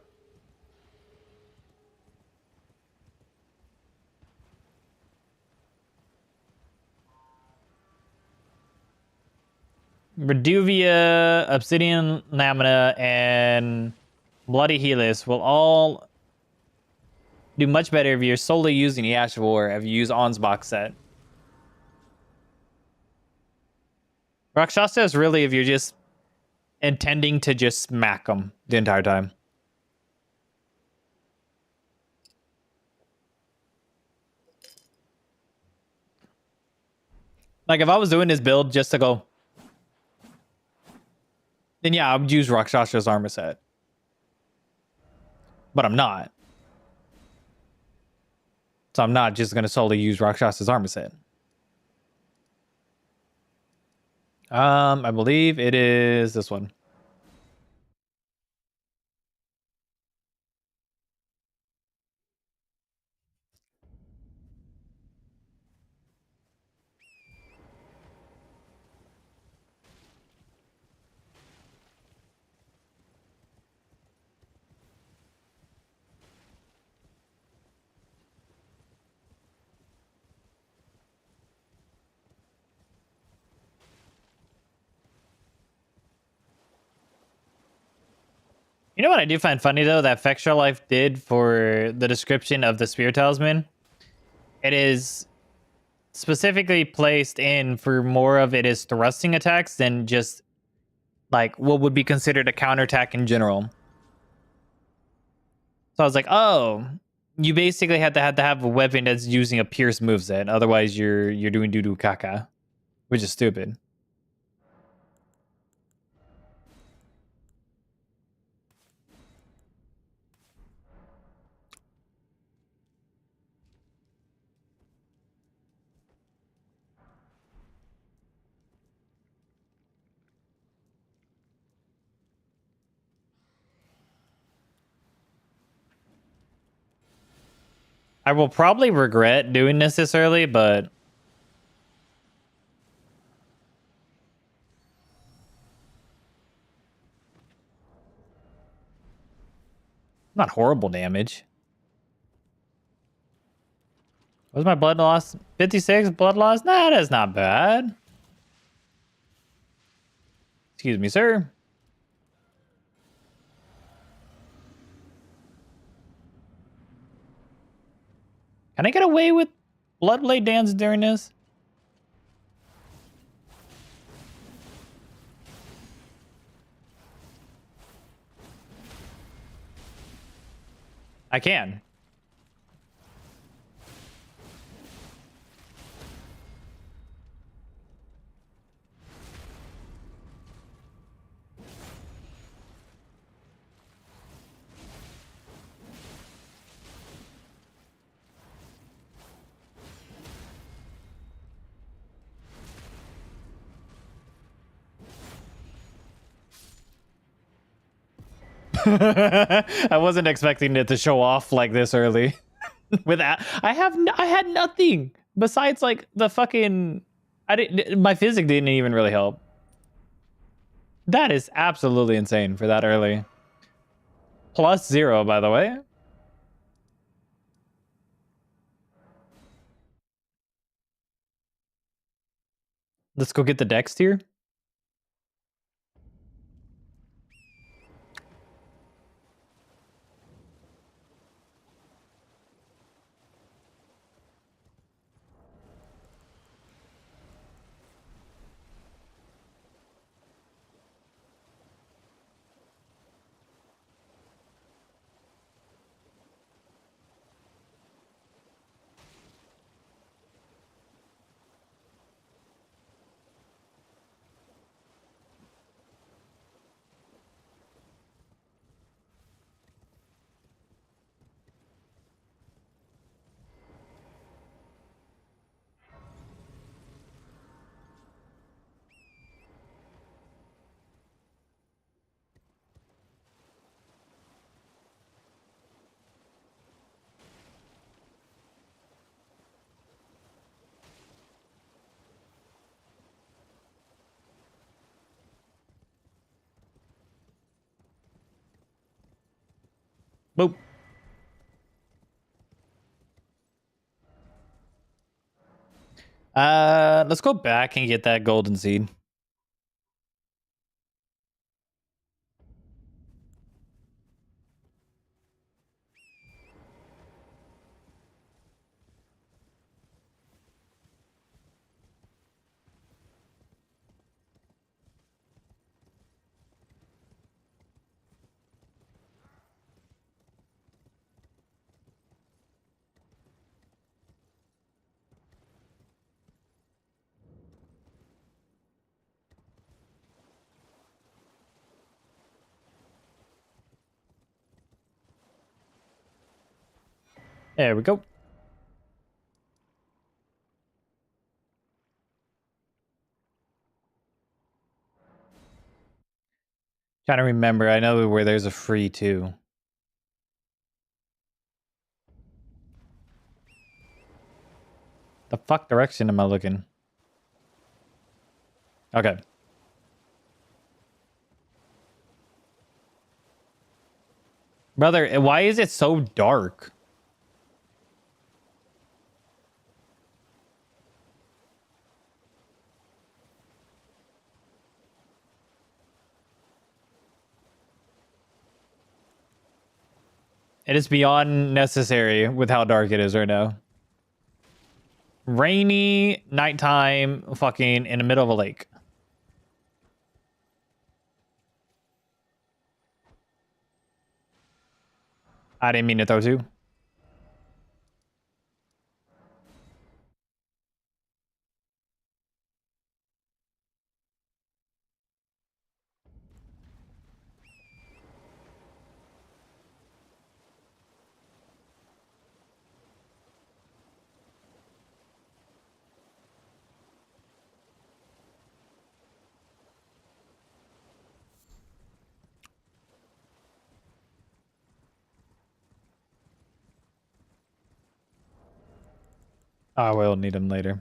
Reduvia, Obsidian Lamina, and Bloody Helix will all do much better if you're solely using the Ash War if you use Ansbach set. Rakshasa is really if you're just intending to just smack them the entire time. Like if I was doing this build just to go, then yeah, I would use Rakshas's armor set. But I'm not. So I'm not just going to solely use Rakshas's armor set. I believe it is this one. You know what I do find funny though that Fextra Life did for the description of the Spear Talisman? It is specifically placed in for more of it is thrusting attacks than just like what would be considered a counterattack in general. So I was like, oh, you basically have to have a weapon that's using a pierce moveset. Otherwise, you're doing doo doo caca, which is stupid. I will probably regret doing this early, but not horrible damage. What's my blood loss? 56 blood loss? Nah, that's not bad. Excuse me, sir. Can I get away with Bloodblade dance during this? I can. I wasn't expecting it to show off like this early. With that, I had nothing besides like the fucking. My physics didn't even really help. That is absolutely insane for that early. +0, by the way. Let's go get the dex tier. Boop. Let's go back and get that golden seed. There we go. Trying to remember. I know where there's a free too. The fuck direction am I looking? Okay. Brother, why is it so dark? It is beyond necessary with how dark it is right now. Rainy, nighttime, fucking in the middle of a lake. I didn't mean to throw two. I will need them later.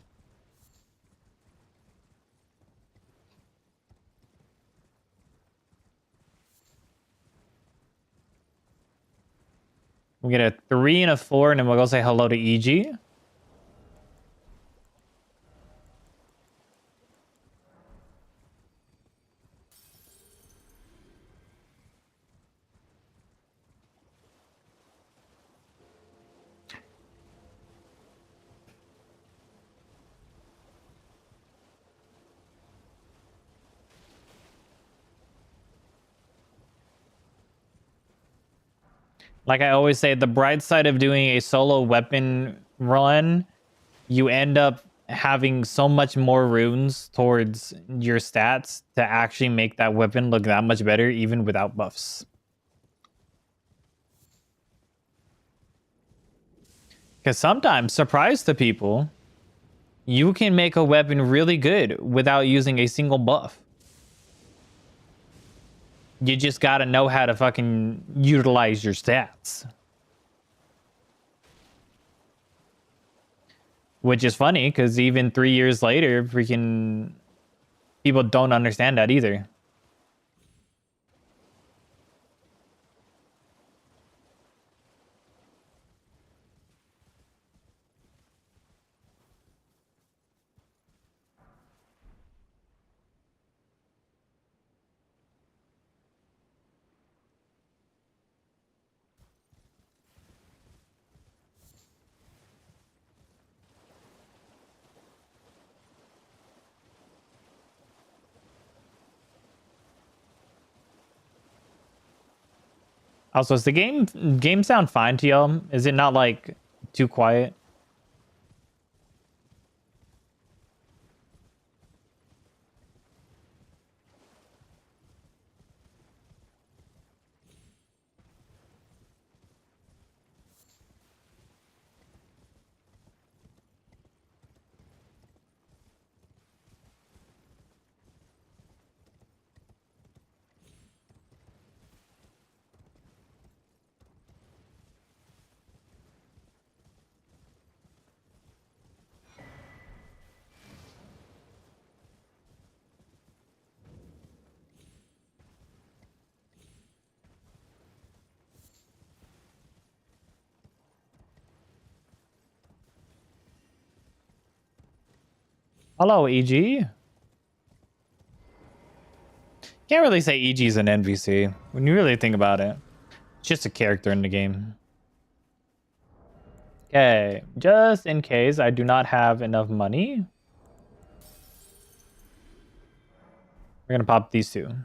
We'll get a 3 and a 4, and then we'll go say hello to EG. Like I always say, the bright side of doing a solo weapon run, you end up having so much more runes towards your stats to actually make that weapon look that much better, even without buffs. Because sometimes, surprise to people, you can make a weapon really good without using a single buff. You just gotta know how to fucking utilize your stats. Which is funny, because even 3 years later, freaking people don't understand that either. Also, is the game sound fine to y'all? Is it not like too quiet? Hello, EG. Can't really say EG's an NPC when you really think about it. It's just a character in the game. Okay, just in case I do not have enough money, we're gonna pop these two. Well,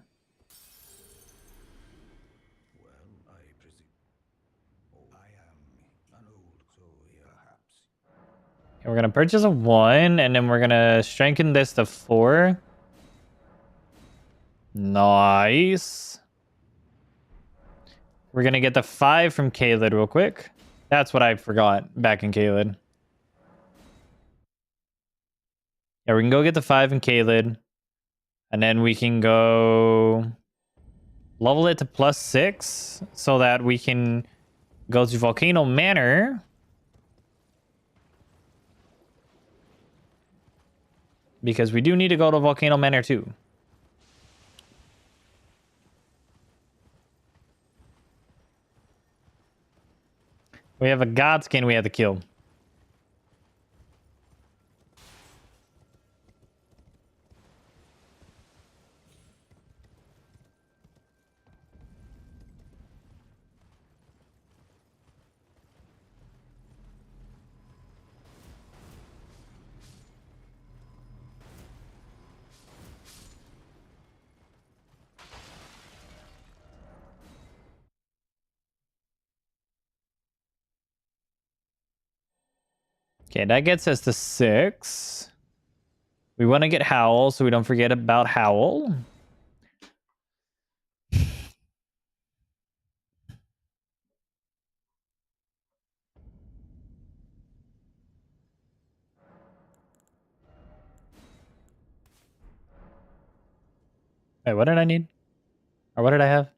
I presume. Oh, I am an old, so perhaps. Okay, we're gonna purchase a 1, and then we're gonna strengthen this to 4. Nice. We're gonna get the 5 from Kaled real quick. That's what I forgot back in Kaled. Yeah, we can go get the 5 in Kaled, and then we can go level it to +6 so that we can go to Volcano Manor. Because we do need to go to Volcano Manor too. We have a Godskin we have to kill. Okay, that gets us to 6. We want to get Howl, so we don't forget about Howl. Wait, what did I need? Or what did I have?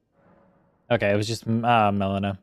Okay, it was just Melina.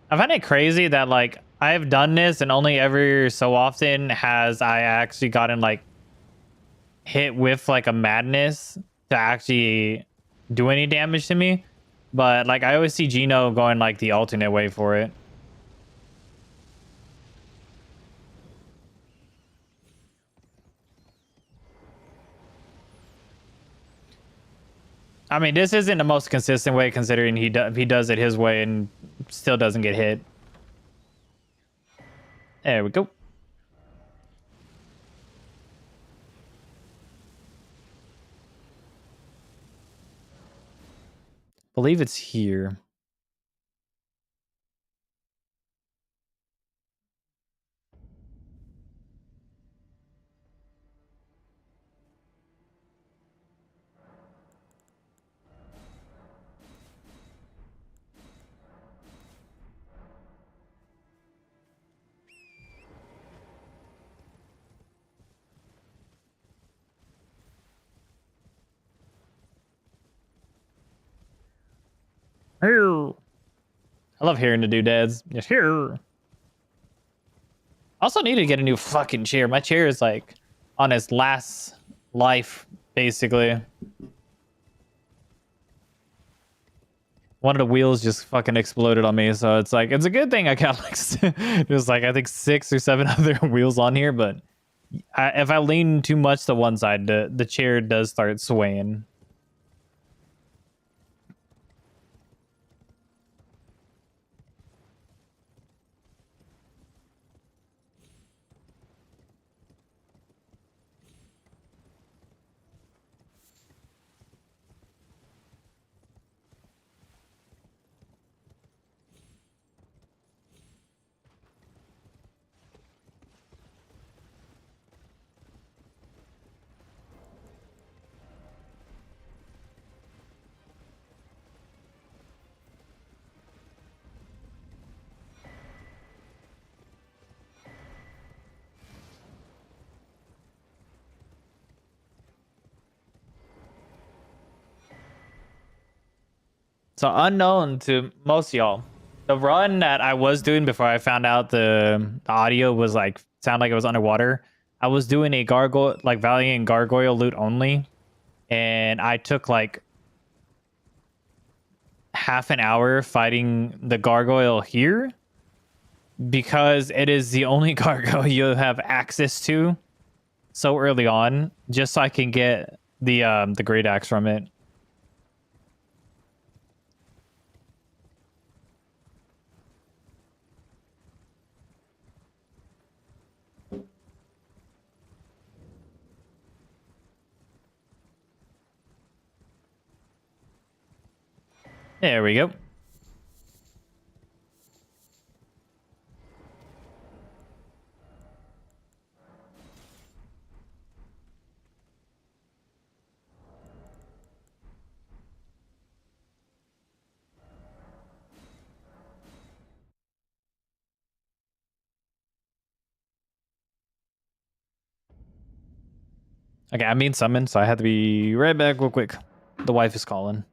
I find it crazy that like I've done this and only every so often has I actually gotten like hit with like a madness to actually do any damage to me. But like I always see Gino going like the alternate way for it. I mean, this isn't the most consistent way considering he does it his way and still doesn't get hit. There we go. believe it's here. Here. I love hearing the doodads. Yes, here. Also need to get a new fucking chair. My chair is like on its last life, basically. One of the wheels just fucking exploded on me, so it's like it's a good thing I got like there's like I think 6 or 7 other wheels on here, but if I lean too much to one side, the chair does start swaying. So unknown to most of y'all, the run that I was doing before I found out the audio was like sound like it was underwater. I was doing a gargoyle like Valiant gargoyle loot only, and I took like half an hour fighting the gargoyle here because it is the only gargoyle you have access to so early on, just so I can get the great axe from it. There we go. Okay, I'm being summoned, so I had to be right back real quick. The wife is calling.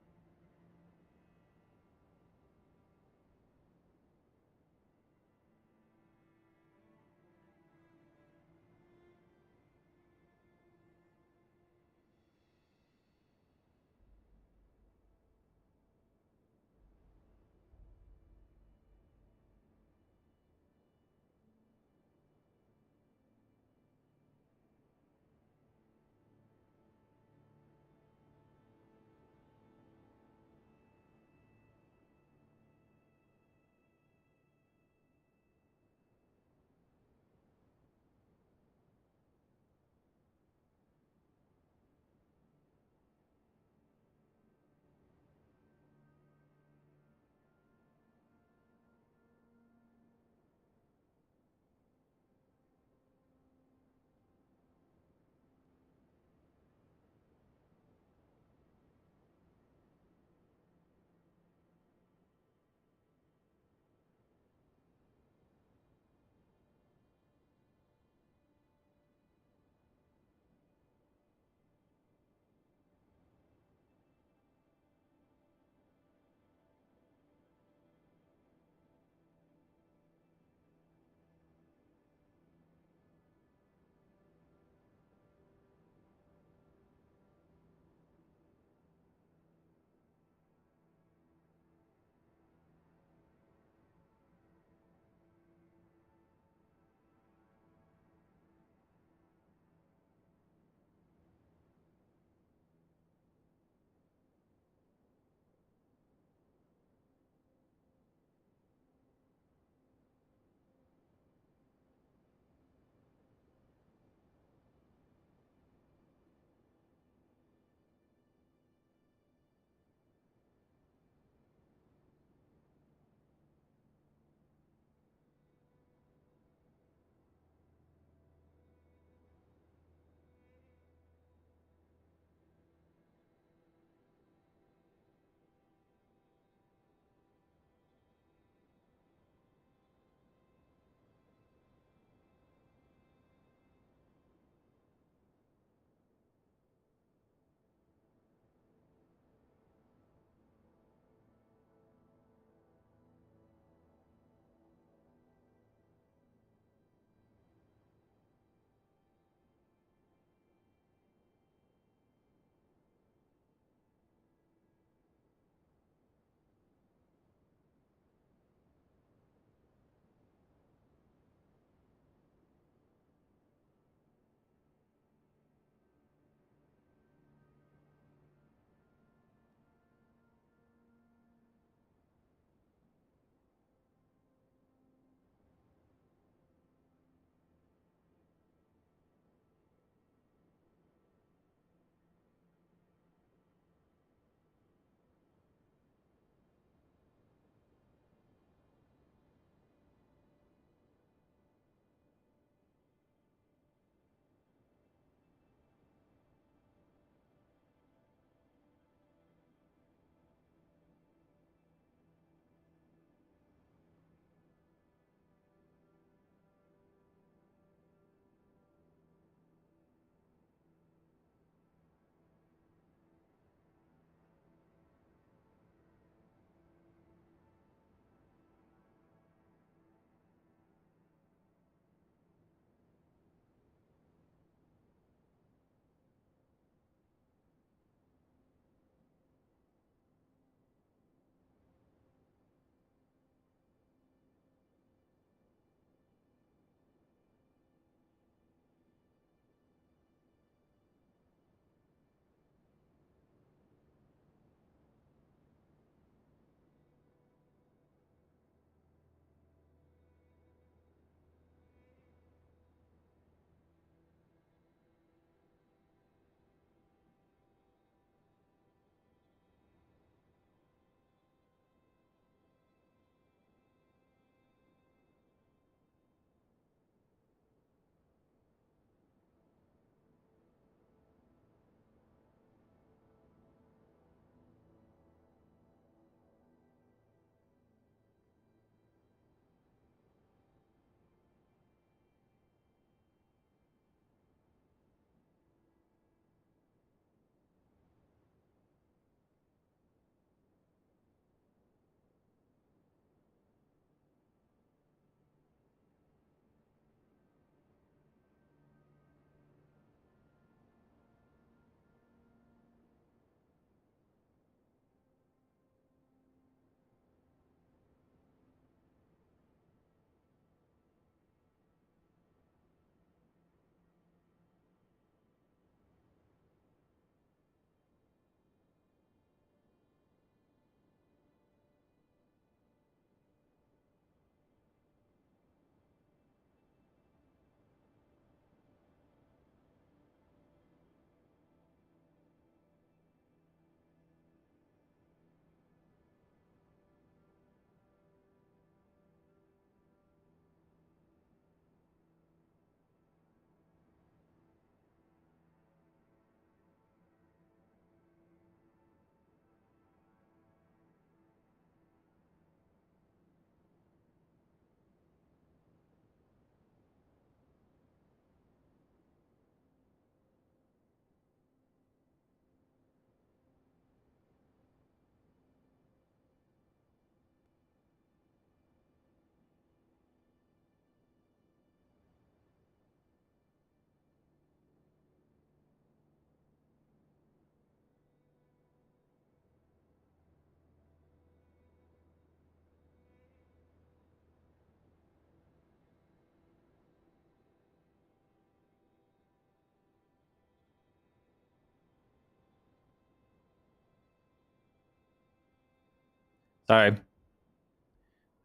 Sorry.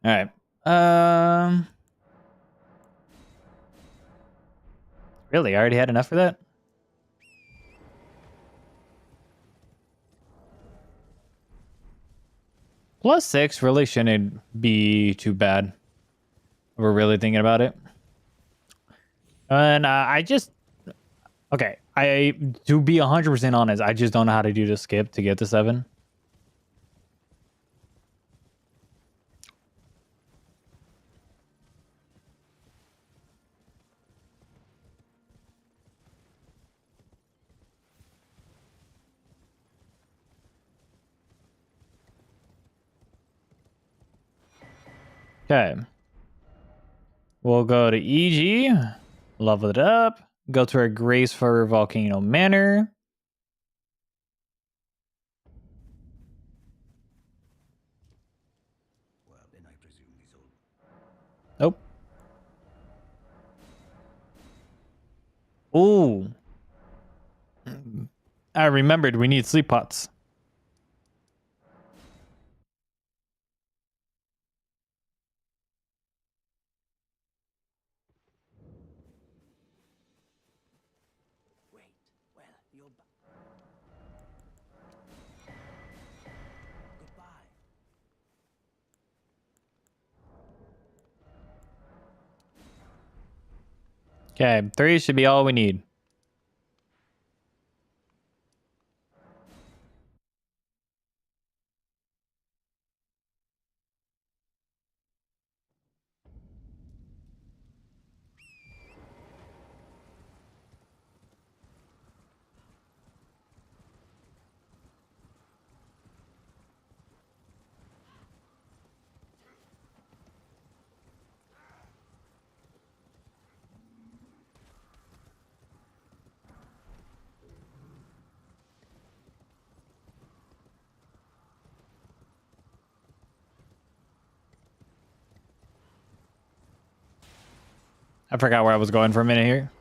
All right. Really? I already had enough for that? +6 really shouldn't be too bad. If we're really thinking about it. And okay. To be 100% honest, I just don't know how to do the skip to get to 7. Okay. We'll go to EG, level it up, go to our Grace for Volcano Manor. Well, then I presume these old. Nope. Ooh. I remembered we need sleep pots. Wait, well, you're goodbye. Okay, 3 should be all we need. I forgot where I was going for a minute here.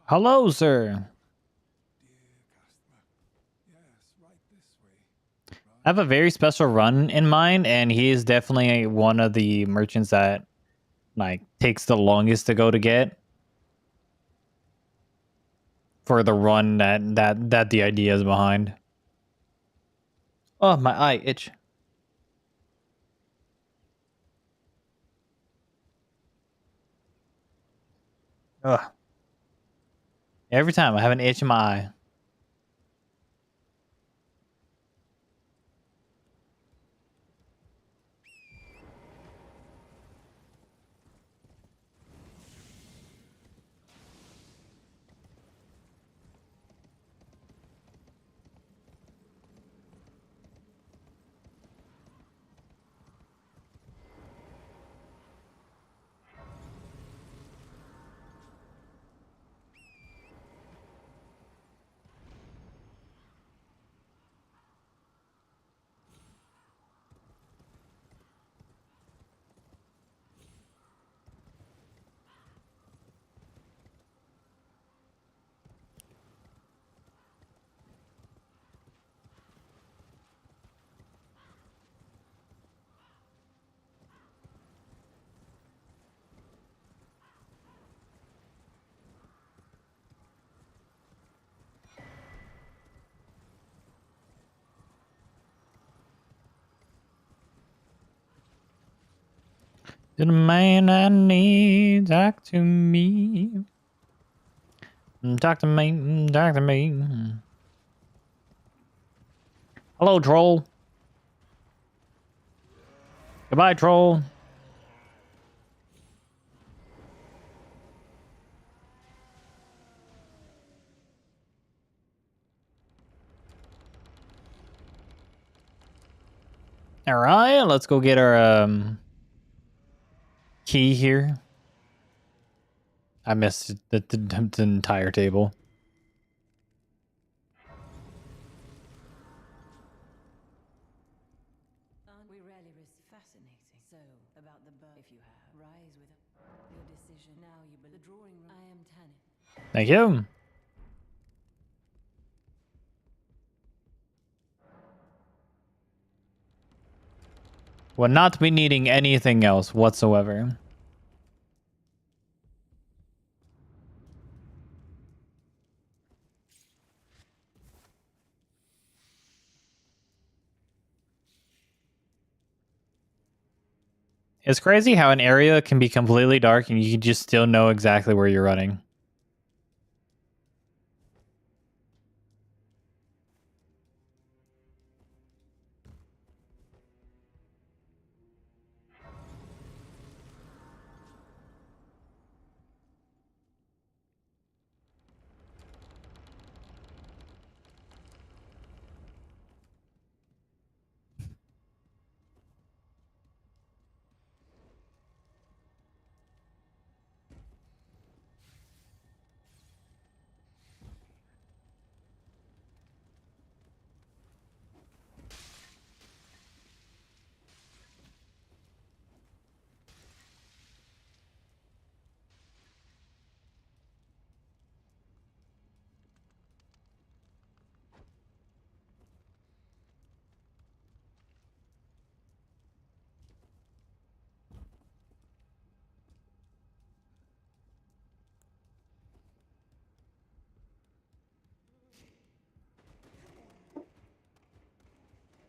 Hello, sir. Dear customer. Yes, right this way. I have a very special run in mind, and he is definitely one of the merchants that like takes the longest to go to get for the run that the idea is behind. Oh, my eye itch. Ugh. Every time I have an itch in my eye. To the man I need, talk to me. Talk to me, talk to me. Hello, troll. Goodbye, troll. All right, let's go get our key here. I missed the entire table. We rarely risk fascinating. So, about the birth, if you have, rise with your decision. Now you believe the drawing room. I am Tanit. Thank you. Will not be needing anything else whatsoever. It's crazy how an area can be completely dark and you can just still know exactly where you're running.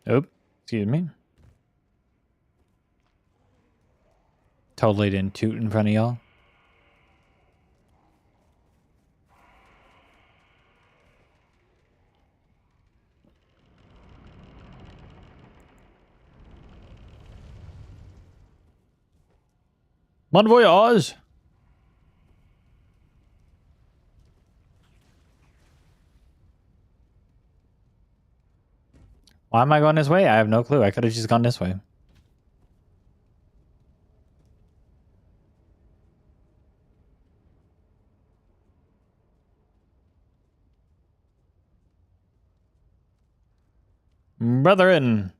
Oh, excuse me. Totally didn't toot in front of y'all. Bon voyage! Why am I going this way? I have no clue. I could have just gone this way. Brethren.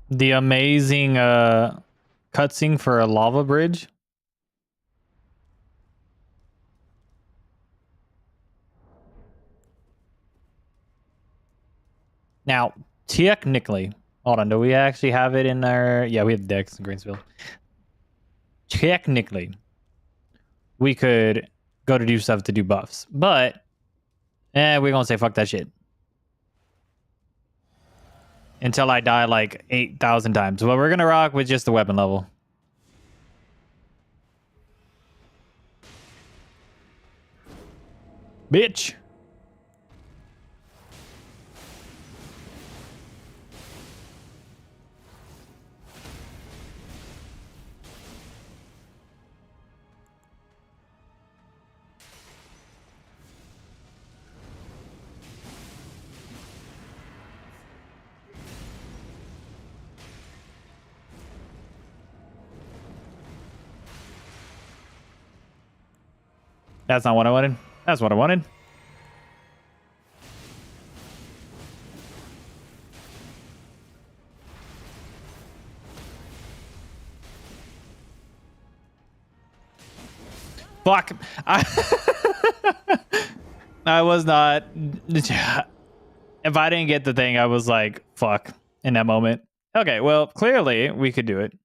The amazing cutscene for a lava bridge. Now, technically, hold on, do we actually have it in our... Yeah, we have Dex in Greensville. Technically, we could go to do stuff to do buffs, but we're gonna say fuck that shit. Until I die like 8,000 times. But we're gonna rock with just the weapon level. Bitch! That's not what I wanted. That's what I wanted. Fuck. I was not. If I didn't get the thing, I was like, fuck, in that moment. Okay, well, clearly we could do it.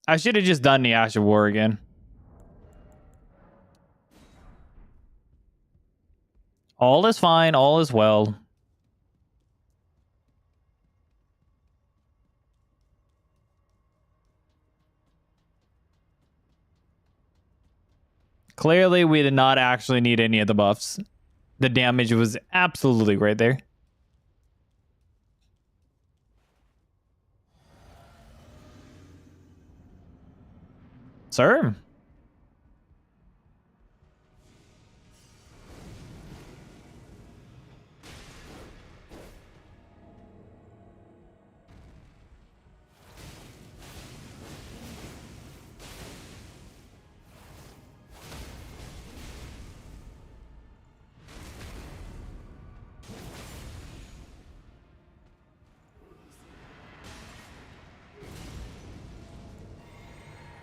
I should have just done the Ash of War again. All is fine. All is well. Clearly, we did not actually need any of the buffs. The damage was absolutely right there. Sir?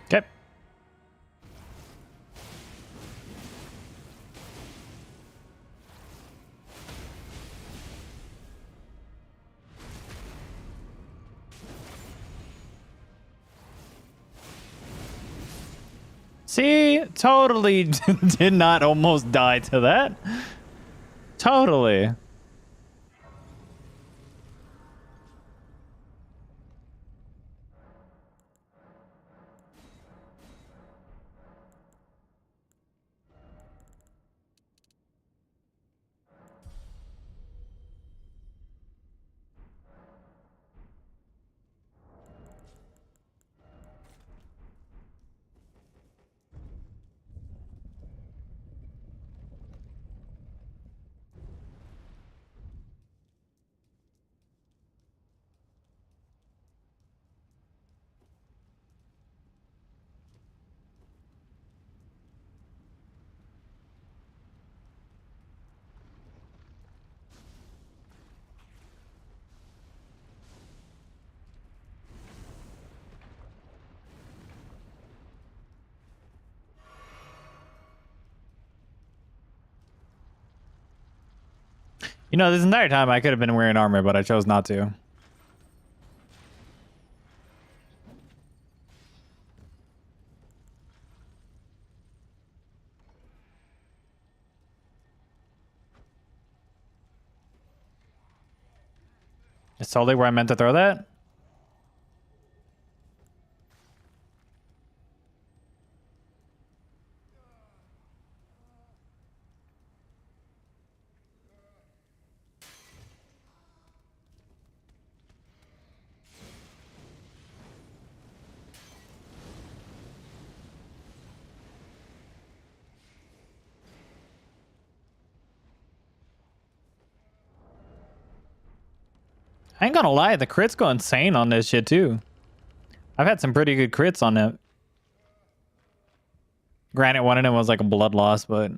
Okay. See, totally did not almost die to that. Totally. You know, this entire time I could have been wearing armor, but I chose not to. It's totally where I meant to throw that. I ain't gonna lie, the crits go insane on this shit too. I've had some pretty good crits on it. Granted, one of them was like a blood loss, but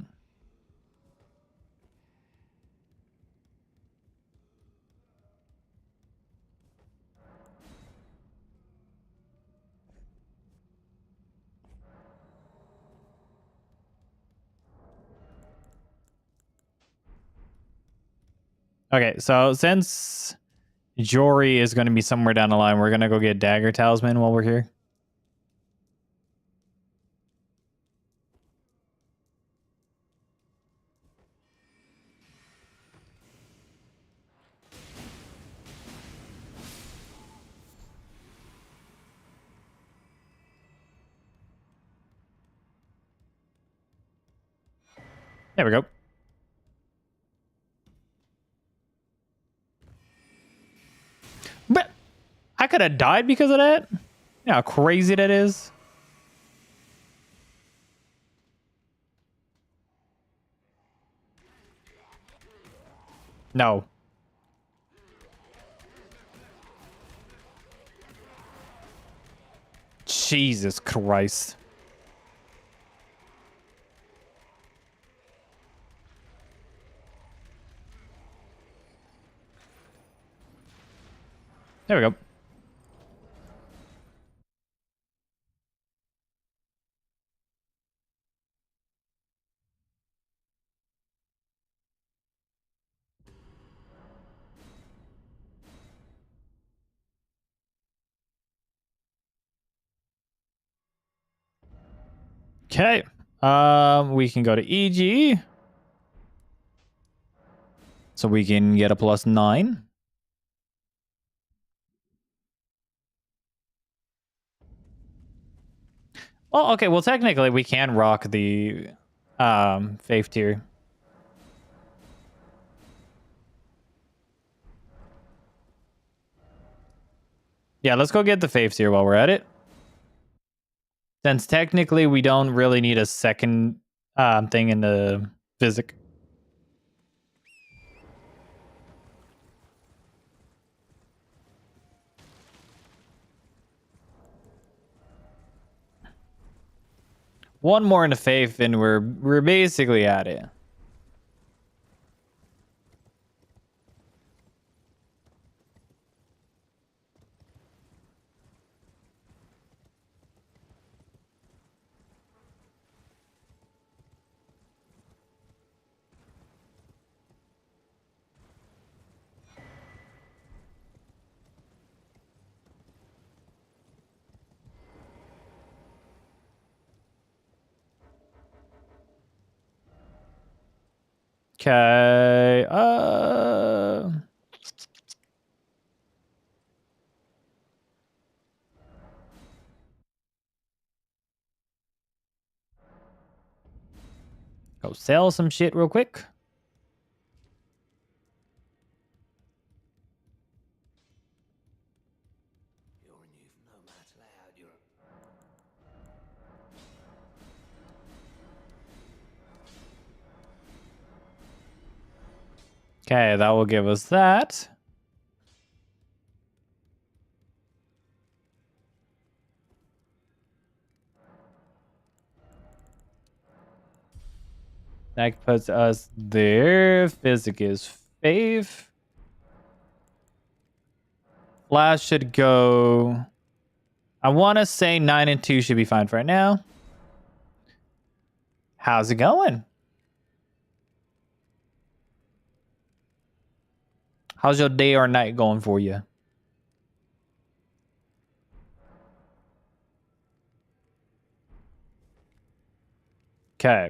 okay. So since Jory is going to be somewhere down the line, we're gonna go get Dagger Talisman while we're here. There we go. But I could have died because of that. You know how crazy that is? No. Jesus Christ. There we go. Okay. We can go to EG. So we can get a +9. Well, okay. Well, technically, we can rock the faith tier. Yeah, let's go get the faith tier while we're at it. Since technically we don't really need a second thing in the physic. One more in the faith and we're basically at it. Okay. Go sell some shit real quick. Okay, that will give us that. That puts us there. Physic is faith. Flash should go. I want to say 9 and 2 should be fine for right now. How's it going? How's your day or night going for you? Okay.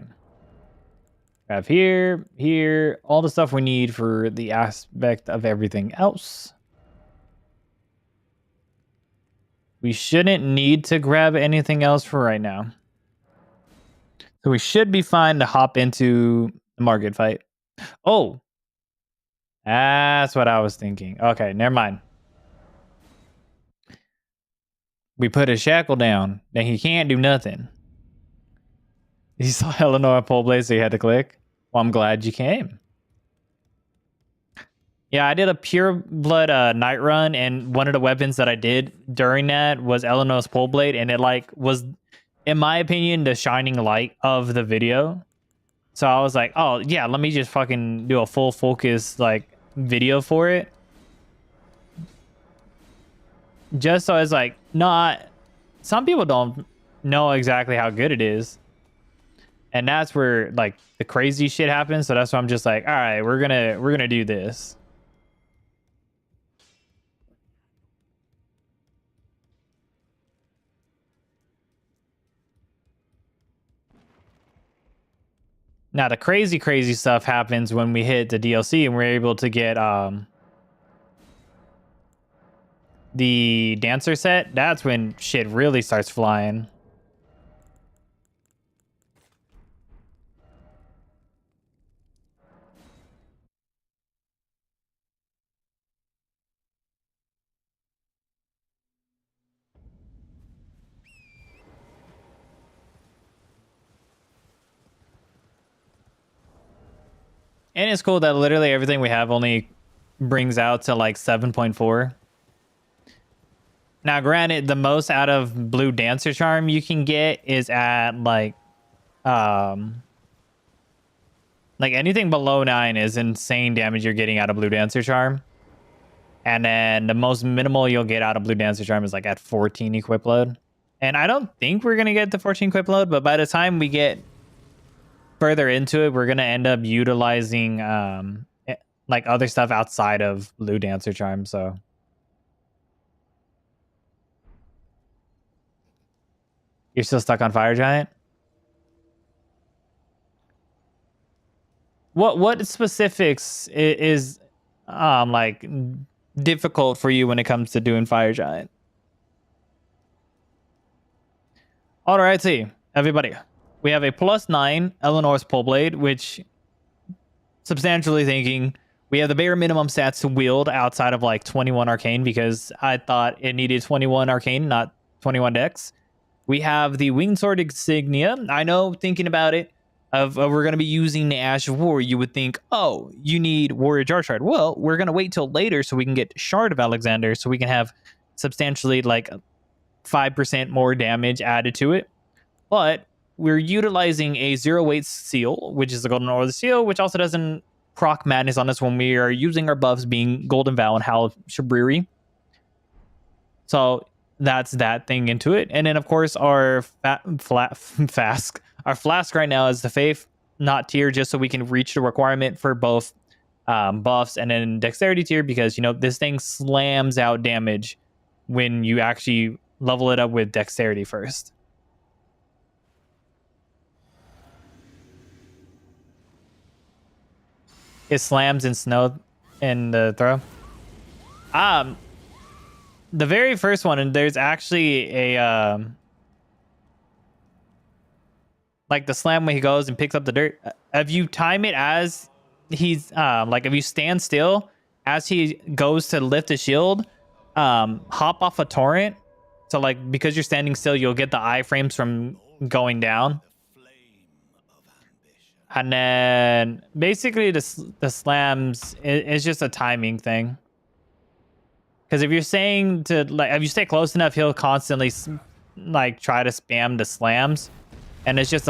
Have here, all the stuff we need for the aspect of everything else. We shouldn't need to grab anything else for right now. So we should be fine to hop into the market fight. Oh, that's what I was thinking. Okay, never mind. We put a shackle down, then he can't do nothing. You saw Elenora Poleblade, so you had to click. Well, I'm glad you came. Yeah, I did a pure blood night run, and one of the weapons that I did during that was Eleanor's Poleblade, and it like was, in my opinion, the shining light of the video. So I was like, oh yeah, let me just fucking do a full focus like video for it. Just so it's like not, some people don't know exactly how good it is. And that's where like the crazy shit happens. So that's why I'm just like, all right, we're gonna do this. Now the crazy stuff happens when we hit the DLC and we're able to get the dancer set. That's when shit really starts flying. And it's cool that literally everything we have only brings out to like 7.4. Now, granted, the most out of Blue Dancer Charm you can get is at like anything below 9 is insane damage you're getting out of Blue Dancer Charm. And then the most minimal you'll get out of Blue Dancer Charm is like at 14 equip load. And I don't think we're going to get the 14 equip load, but by the time we get further into it, we're going to end up utilizing like other stuff outside of Blue Dancer Charm. So you're still stuck on Fire Giant? What specifics is like difficult for you when it comes to doing Fire Giant? Alrighty, everybody. We have a +9 Eleanor's Poleblade, which substantially thinking we have the bare minimum stats to wield outside of like 21 Arcane because I thought it needed 21 Arcane, not 21 Dex. We have the Winged Sword Insignia. I know, thinking about it, of we're going to be using the Ash of War, you would think, oh, you need Warrior Jar Shard. Well, we're going to wait till later so we can get Shard of Alexander so we can have substantially like 5% more damage added to it. But we're utilizing a 0-weight seal, which is the Golden Ore of the Seal, which also doesn't proc madness on us when we are using our buffs being Golden Vow and Howl of Shabriri. So that's that thing into it. And then, of course, our flask. Our flask right now is the Faith, not tier, just so we can reach the requirement for both buffs and then dexterity tier because, you know, this thing slams out damage when you actually level it up with dexterity first. It slams in snow in the throw. The very first one, and there's actually a like the slam when he goes and picks up the dirt. If you time it as he's like if you stand still as he goes to lift his shield, hop off a torrent. So like because you're standing still, you'll get the iframes from going down. And then basically the slams is just a timing thing. Because if you're saying to like if you stay close enough, he'll constantly like try to spam the slams. And it's just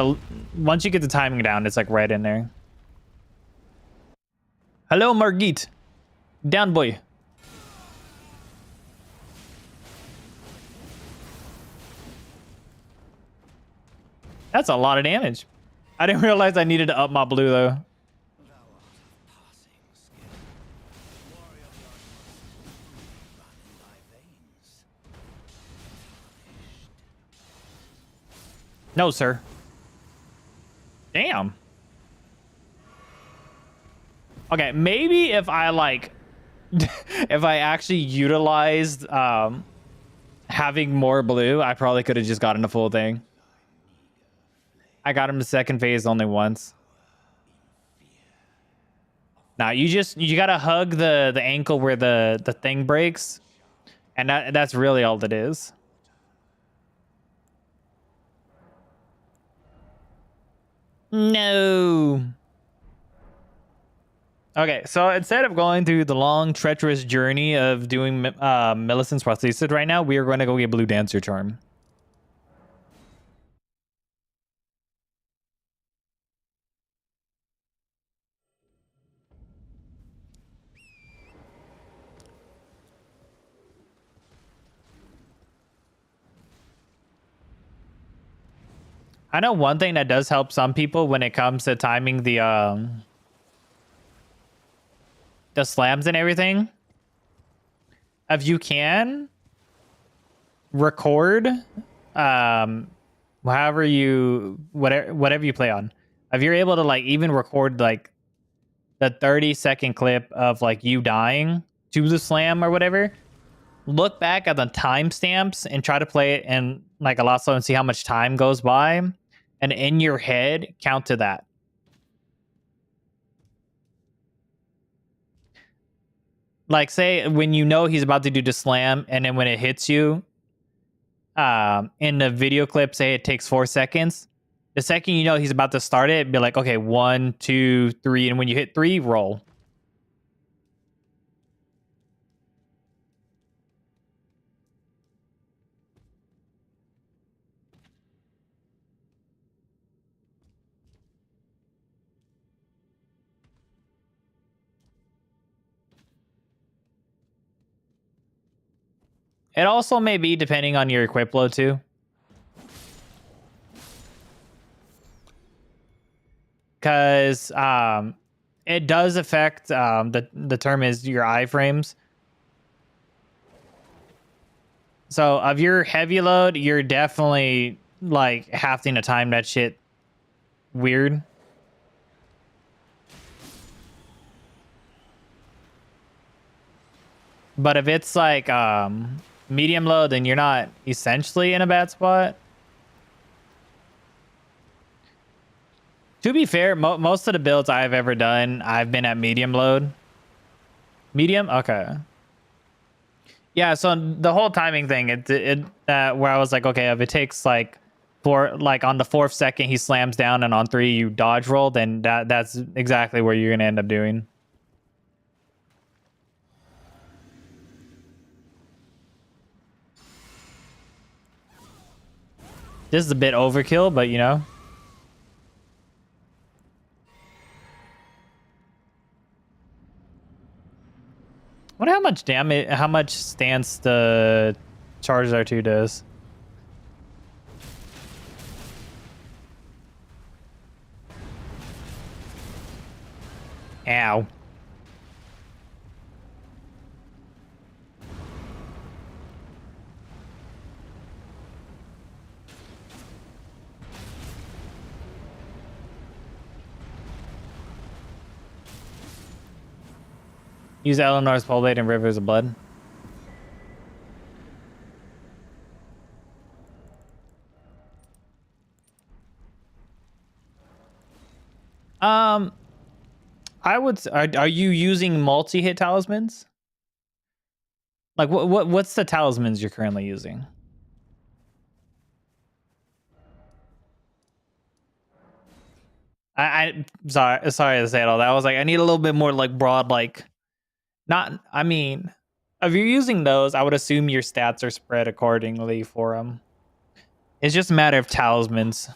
once you get the timing down, it's like right in there. Hello, Margit. Down, boy. That's a lot of damage. I didn't realize I needed to up my blue, though. No, sir. Damn. Okay, maybe if I like if I actually utilized having more blue, I probably could have just gotten the full thing. I got him to second phase only once. Now you gotta hug the ankle where the thing breaks, and that's really all it is. No. Okay, so instead of going through the long, treacherous journey of doing Millicent's prosthesis right now, we are going to go get Blue Dancer Charm. I know one thing that does help some people when it comes to timing the slams and everything. If you can record however you whatever you play on, if you're able to like even record like the 30-second clip of like you dying to the slam or whatever, look back at the timestamps and try to play it in like a lot slow and see how much time goes by, and in your head count to that. Like say when you know he's about to do the slam, and then when it hits you, in the video clip, say it takes 4 seconds. The second you know he's about to start it, be like, okay, 1, 2, 3, and when you hit 3, roll. It also may be depending on your equip load too. Because it does affect the term is your iframes. So of your heavy load, you're definitely like having to time that shit weird. But if it's like medium load, then you're not essentially in a bad spot. To be fair, most of the builds I've ever done, I've been at medium load. Medium? Okay. Yeah, so the whole timing thing, where I was like, okay, if it takes like on the 4th second he slams down and on 3 you dodge roll, then that's exactly where you're gonna end up doing. This is a bit overkill, but you know. Wonder how much damage, how much stance the Charizard 2 does. Ow. Use Eleanor's Poleblade and Rivers of Blood. I would. Are you using multi-hit talismans? Like what's the talismans you're currently using? I sorry to say it all that. I was like, I need a little bit more like broad, like not. I mean, if you're using those, I would assume your stats are spread accordingly for them. It's just a matter of talismans.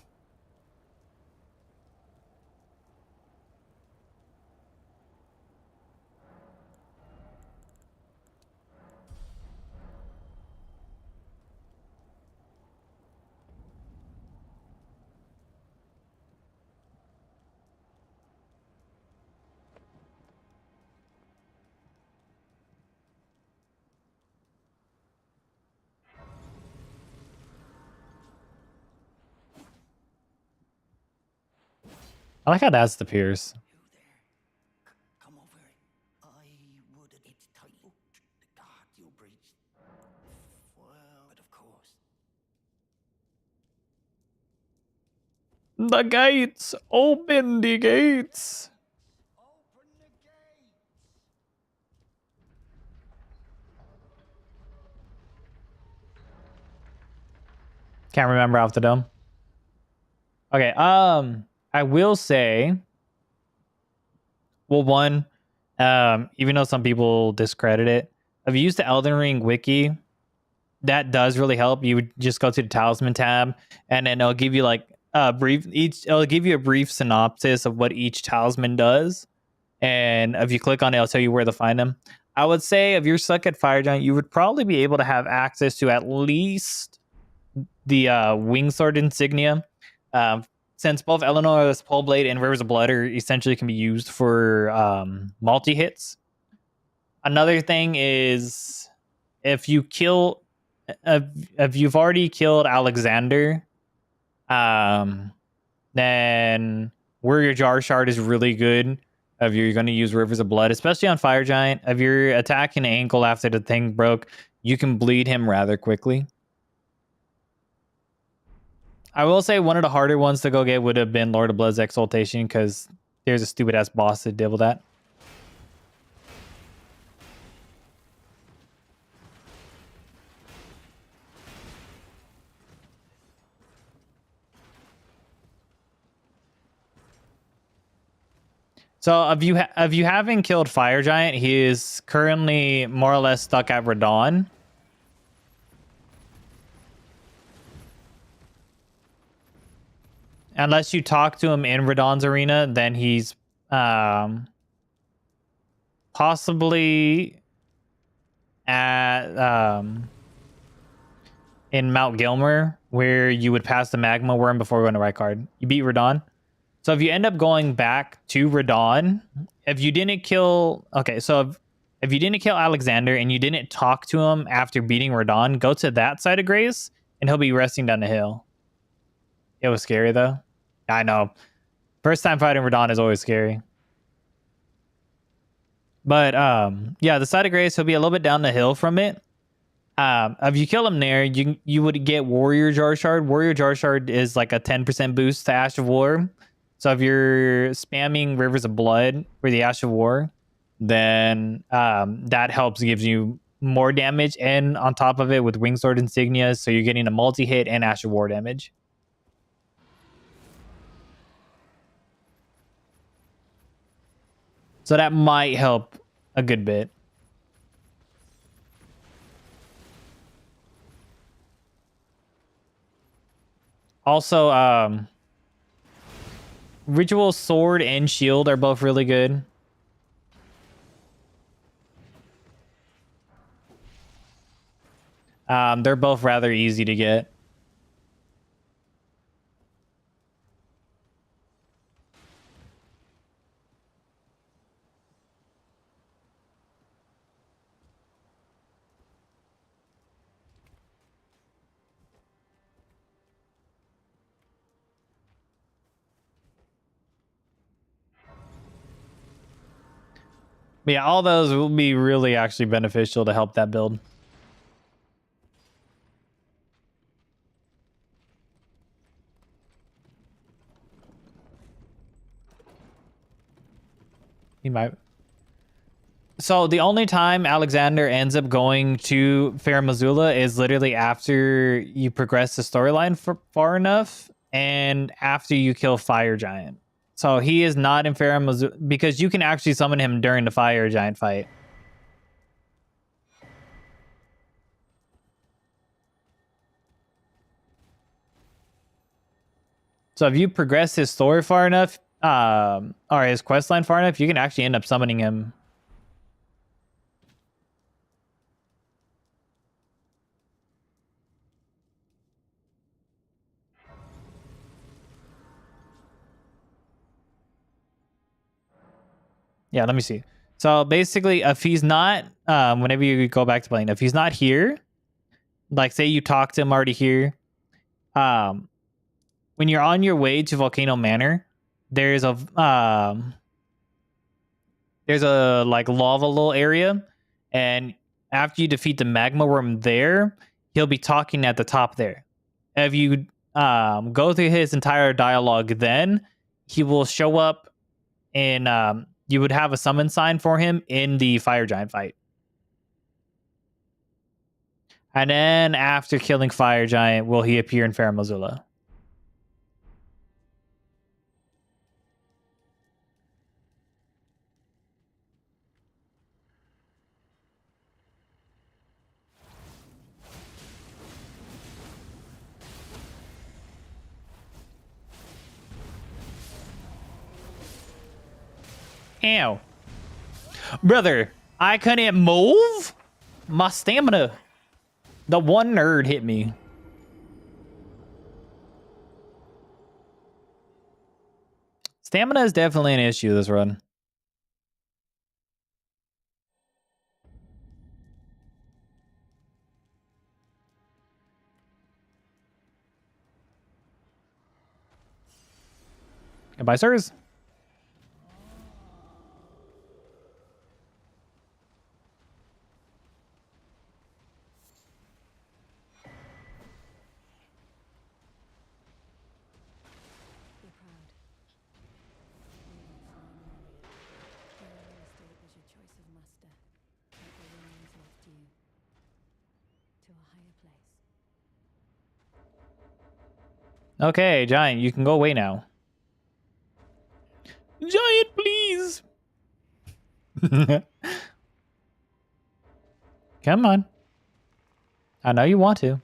I like how that's the Pierce. You there? Come over. I would. It's tight. The guard you breached. Well, but of course. The gates! Open the gates! Open the gate. Can't remember off the dome. Okay, I will say, well, one, even though some people discredit it, if you use the Elden Ring wiki, that does really help. You would just go to the talisman tab, and then it'll give you like it'll give you a brief synopsis of what each talisman does. And if you click on it, it'll tell you where to find them. I would say if you're stuck at Fire Giant, you would probably be able to have access to at least the Wing Sword insignia. Since both Eleanor's Poleblade and Rivers of Blood are essentially can be used for multi-hits. Another thing is if you've already killed Alexander, then Warrior Jar Shard is really good if you're going to use Rivers of Blood, especially on Fire Giant. If you're attacking an ankle after the thing broke, you can bleed him rather quickly. I will say one of the harder ones to go get would have been Lord of Blood's Exaltation, because there's a stupid ass boss to deal with that. So if you haven't killed Fire Giant, he is currently more or less stuck at Radon. Unless you talk to him in Radon's arena, then he's possibly at in Mount Gilmer, where you would pass the magma worm before going to Rykard. You beat Radon. So if you end up going back to Radon, if you didn't kill... Okay, so if you didn't kill Alexander and you didn't talk to him after beating Radon, go to that side of Grace, and he'll be resting down the hill. It was scary, though. I know. First time fighting Radon is always scary. But, yeah, the side of Grace, he'll be a little bit down the hill from it. If you kill him there, you would get Warrior Jar Shard. Warrior Jar Shard is like a 10% boost to Ash of War. So if you're spamming Rivers of Blood for the Ash of War, then that helps, gives you more damage, and on top of it with Wingsword Insignia, so you're getting a multi-hit and Ash of War damage. So that might help a good bit. Also, Ritual Sword and Shield are both really good. They're both rather easy to get. But yeah, all those will be really actually beneficial to help that build. He might. So the only time Alexander ends up going to Farum Azula is literally after you progress the storyline far enough and after you kill Fire Giant. So he is not in Farum Azula because you can actually summon him during the Fire Giant fight. So if you progress his story far enough, or his quest line far enough, you can actually end up summoning him. Yeah, let me see. So basically, if he's not, whenever you go back to playing, if he's not here, like say you talk to him already here, when you're on your way to Volcano Manor, there's a like lava little area, and after you defeat the magma worm there, he'll be talking at the top there. If you go through his entire dialogue, then he will show up and you would have a summon sign for him in the Fire Giant fight. And then after killing Fire Giant, will he appear in Farum Azula? Ow. Brother, I couldn't move? My stamina. The one nerd hit me. Stamina is definitely an issue this run. Goodbye, sirs. Be proud. You are fine warrior. Your real estate was your choice of master. Take the remains left you to a higher place. Okay, Giant, you can go away now. Giant, please. Come on. I know you want to.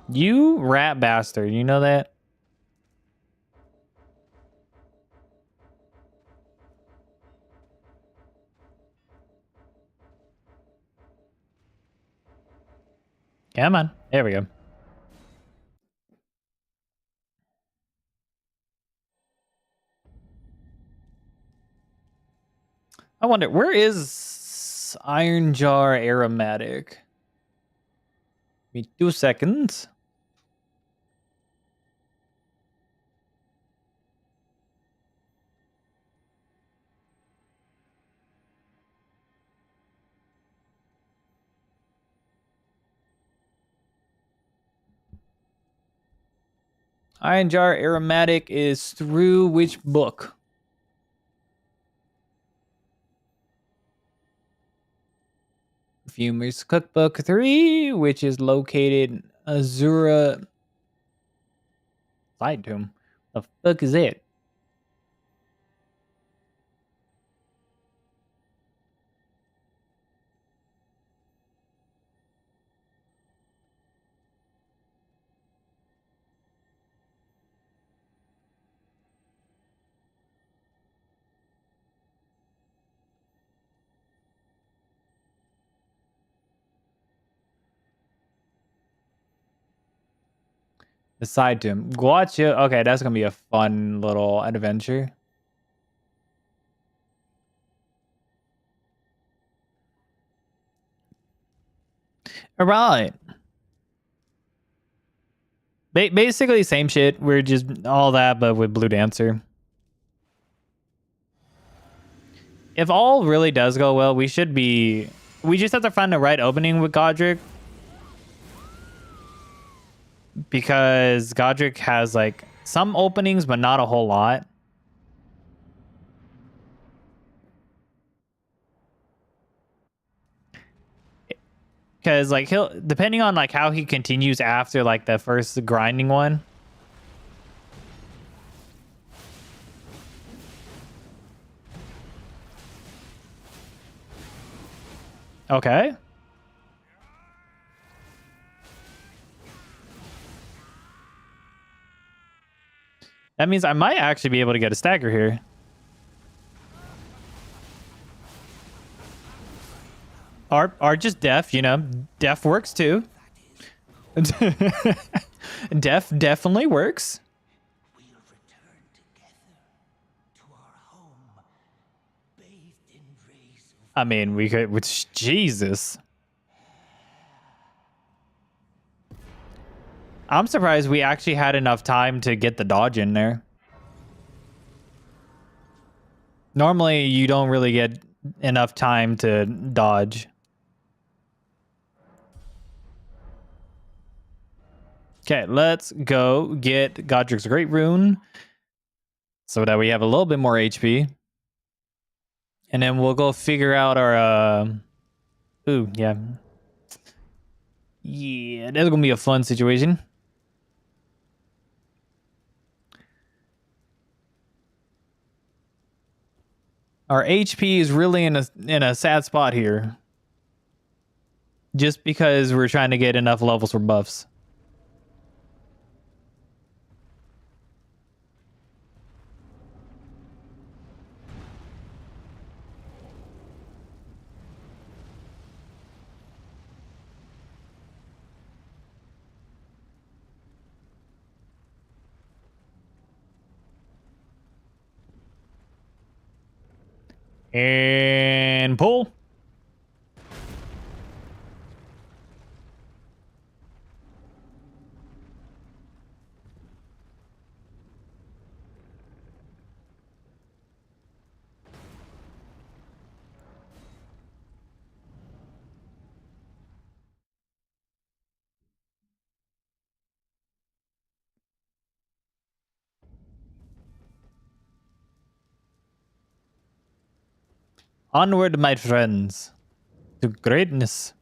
You rat bastard. You know that? Come on. There we go. I wonder, where is Iron Jar Aromatic? Give me 2 seconds. Iron Jar Aromatic is through which book? Perfumer's Cookbook 3, which is located Azura Side Tomb. The fuck is it? The Side Tomb. Gotcha. Okay, that's gonna be a fun little adventure. All right. Basically, same shit. We're just all that, but with Blue Dancer. If all really does go well, we should be... We just have to find the right opening with Godric. Because Godric has, like, some openings, but not a whole lot. Because, like, he'll... Depending on, like, how he continues after, like, the first grinding one. Okay. That means I might actually be able to get a stagger here. Or just def, you know. Def works too. Def definitely works. We'll return together to our home, bathed in rays of I mean, we could... Which, Jesus. I'm surprised we actually had enough time to get the dodge in there. Normally, you don't really get enough time to dodge. Okay, let's go get Godric's Great Rune so that we have a little bit more HP. And then we'll go figure out our... Ooh, yeah. Yeah, that's going to be a fun situation. Our HP is really in a sad spot here. Just because we're trying to get enough levels for buffs. And pull. Onward, my friends, to greatness.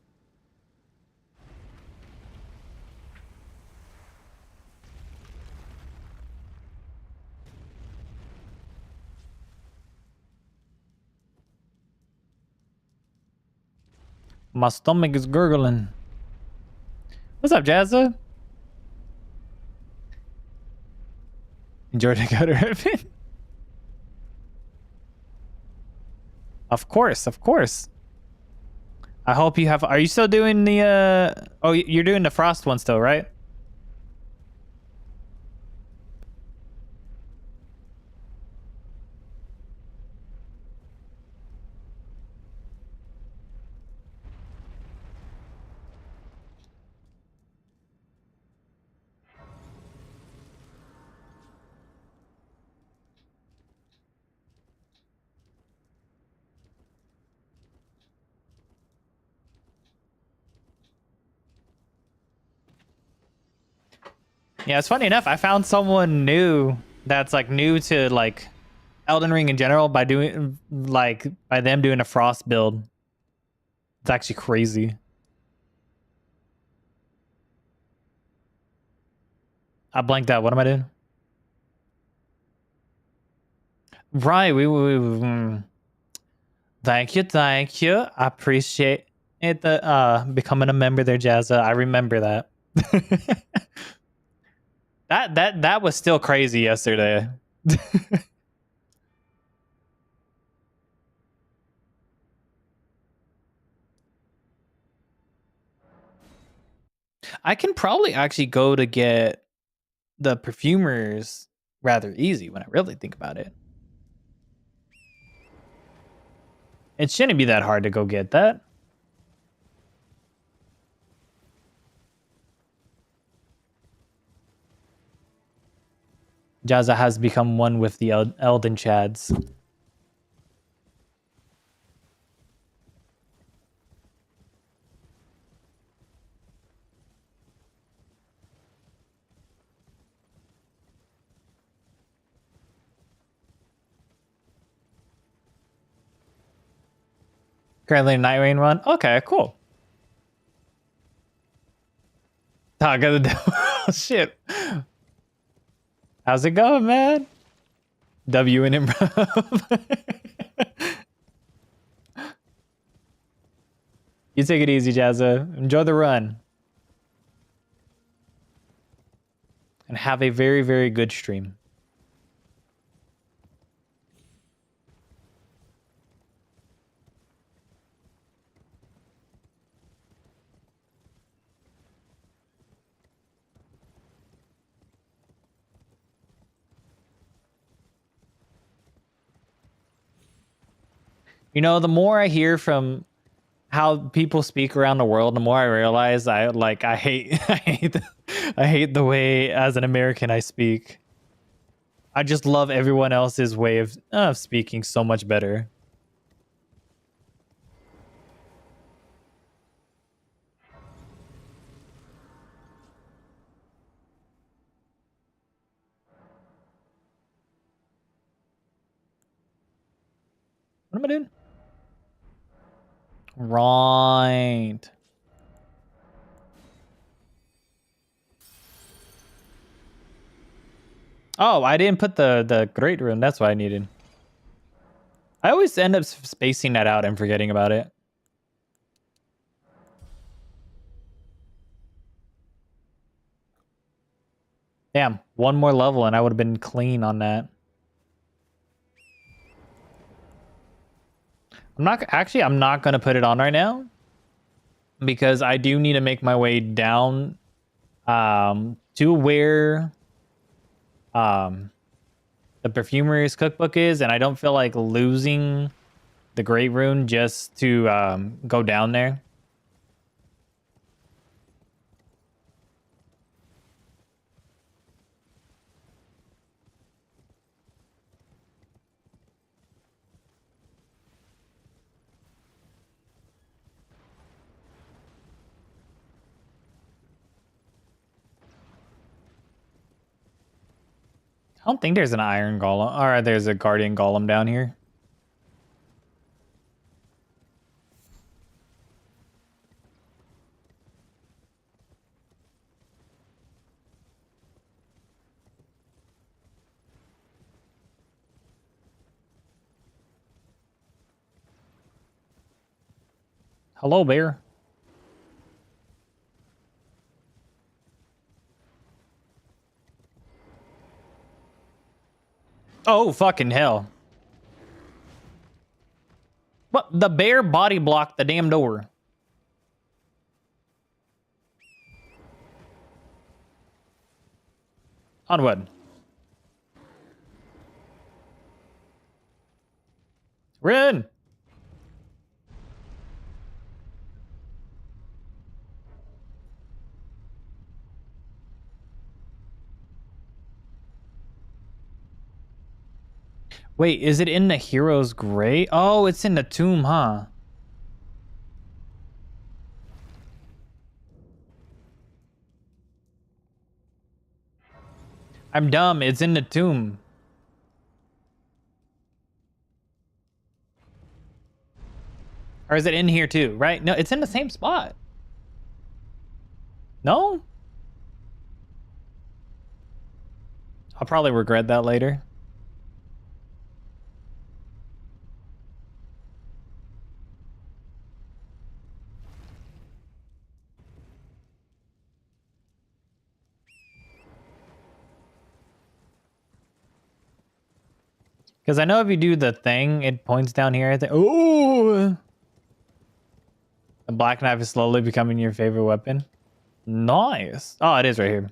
My stomach is gurgling. What's up, Jazza? Enjoy the gutter ribbon? Of course, of course. I hope you have. Are you still doing the? Oh, you're doing the frost one still, right? Yeah, it's funny enough. I found someone new that's like new to like Elden Ring in general by doing like by them doing a frost build. It's actually crazy. I blanked out. What am I doing? Right. Thank you, thank you. I appreciate it. The becoming a member there, Jazza. I remember that. that was still crazy yesterday. I can probably actually go to get the perfumers rather easy when I really think about it. It shouldn't be that hard to go get that. Jazza has become one with the Elden Chads. Currently Night Rain one. Okay, cool. Talk of the devil. Shit. How's it going, man? W and improv. You take it easy, Jazza. Enjoy the run. And have a very, very good stream. You know, the more I hear from how people speak around the world, the more I realize I hate I hate the way as an American I speak. I just love everyone else's way of speaking so much better. What am I doing? Right. Oh, I didn't put the great room. That's what I needed. I always end up spacing that out and forgetting about it. Damn, one more level and I would have been clean on that. I'm not going to put it on right now because I do need to make my way down to where the perfumer's cookbook is, and I don't feel like losing the great rune just to go down there. I don't think there's an iron golem. Or there's a guardian golem down here. Hello, bear. Oh, fucking hell. What? The bear body blocked the damn door. Onward. Run! Wait, is it in the hero's grave? Oh, it's in the tomb, huh? I'm dumb. It's in the tomb. Or is it in here too, right? No, it's in the same spot. No? I'll probably regret that later. Because I know if you do the thing, it points down here. I think. Oh! The black knife is slowly becoming your favorite weapon. Nice. Oh, it is right here.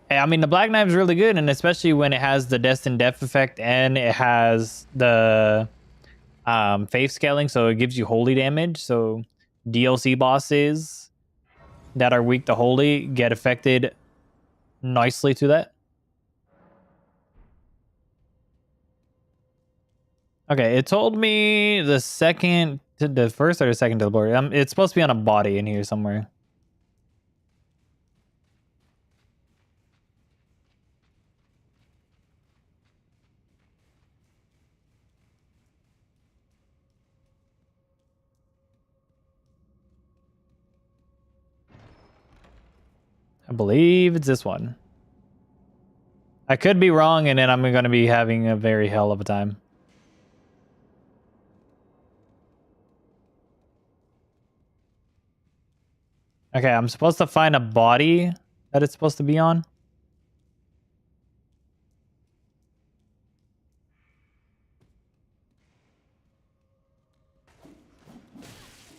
Hey, I mean, the black knife is really good, and especially when it has the destined death effect and it has the faith scaling, so it gives you holy damage. So DLC bosses that are weak to holy get affected nicely to that. Okay, it told me the second to the first or the second to the board. It's supposed to be on a body in here somewhere. I believe it's this one. I could be wrong, and then I'm going to be having a very hell of a time. Okay, I'm supposed to find a body that it's supposed to be on.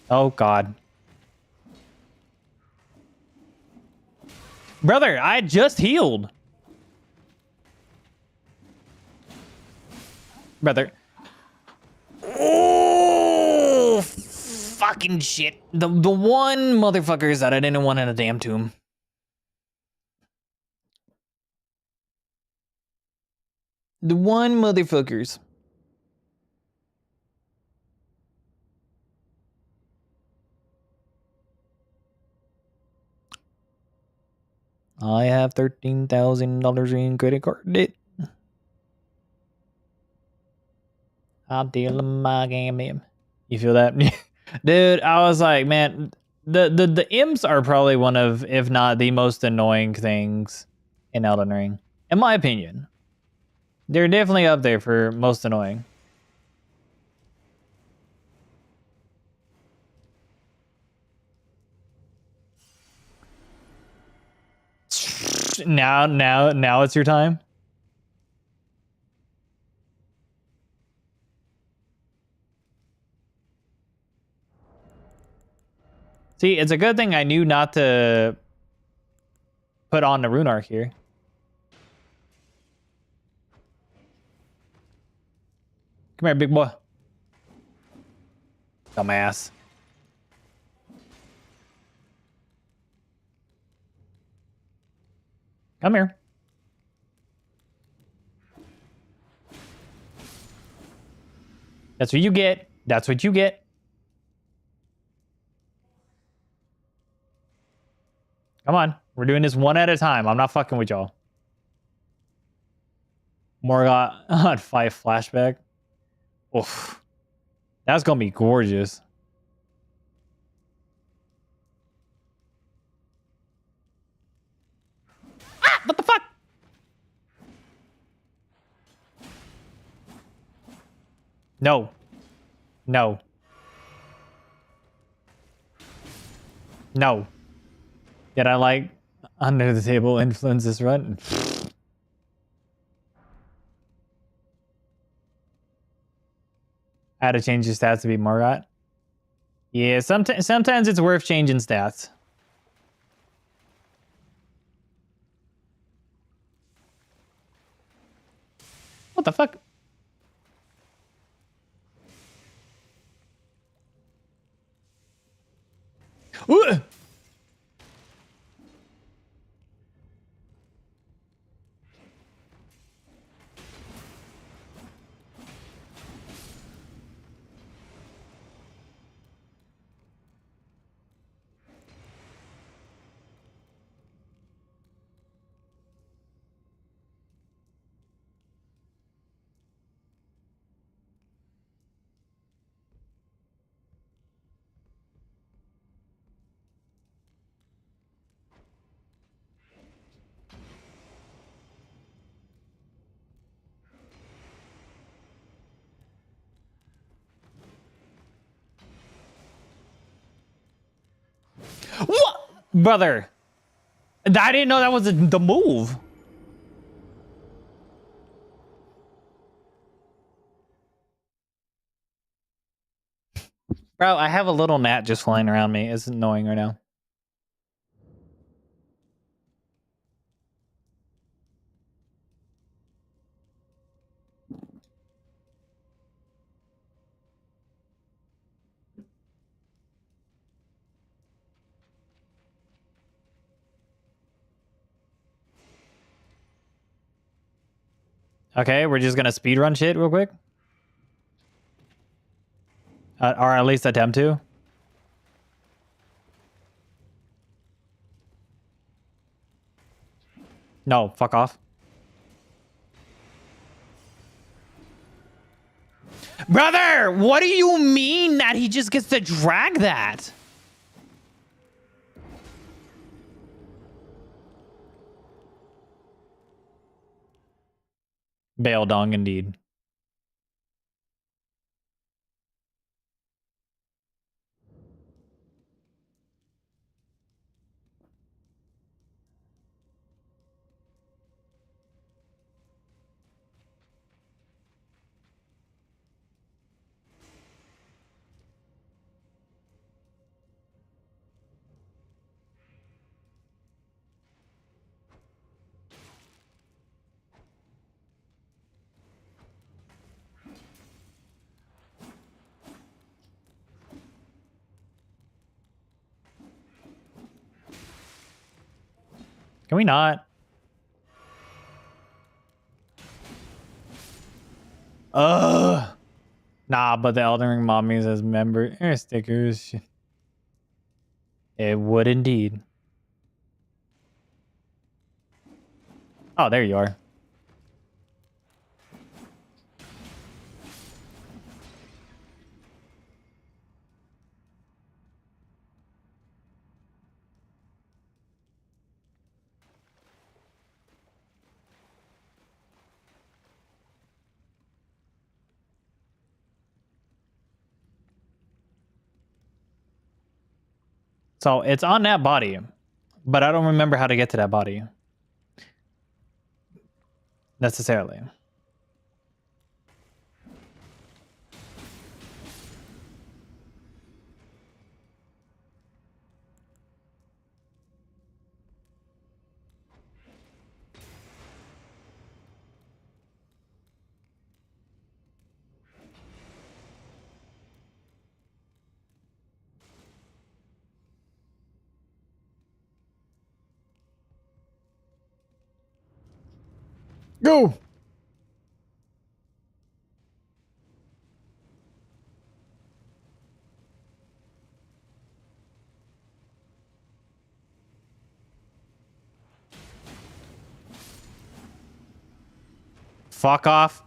Oh, God. Brother, I just healed. Brother. Oh, fucking shit. The one motherfuckers that I didn't want in a damn tomb. The one motherfuckers. I have $13,000 in credit card debt. I'll deal in my game. You feel that? Dude, I was like, man, the imps are probably one of, if not the most annoying things in Elden Ring. In my opinion. They're definitely up there for most annoying. Now it's your time. See, it's a good thing I knew not to put on the rune arc here. Come here, big boy. Dumbass. Come here. That's what you get. That's what you get. Come on. We're doing this one at a time. I'm not fucking with y'all. Morgoth on 5 flashback. Oof. That's gonna be gorgeous. Ah! What the fuck? No. No. No. Did I like under the table influence this run? I had to change his stats to be Morgoth. Yeah, sometimes it's worth changing stats. What the fuck? Ooh! What? Brother. I didn't know that was the move. Bro, I have a little gnat just flying around me. It's annoying right now. Okay, we're just gonna speedrun shit real quick. Or at least attempt to. No, fuck off. Brother, what do you mean that he just gets to drag that? Bail dong indeed. Can we not? Nah, but the Elden Ring mommies as member stickers. It would indeed. Oh, there you are. So it's on that body, but I don't remember how to get to that body necessarily. Go. Fuck off.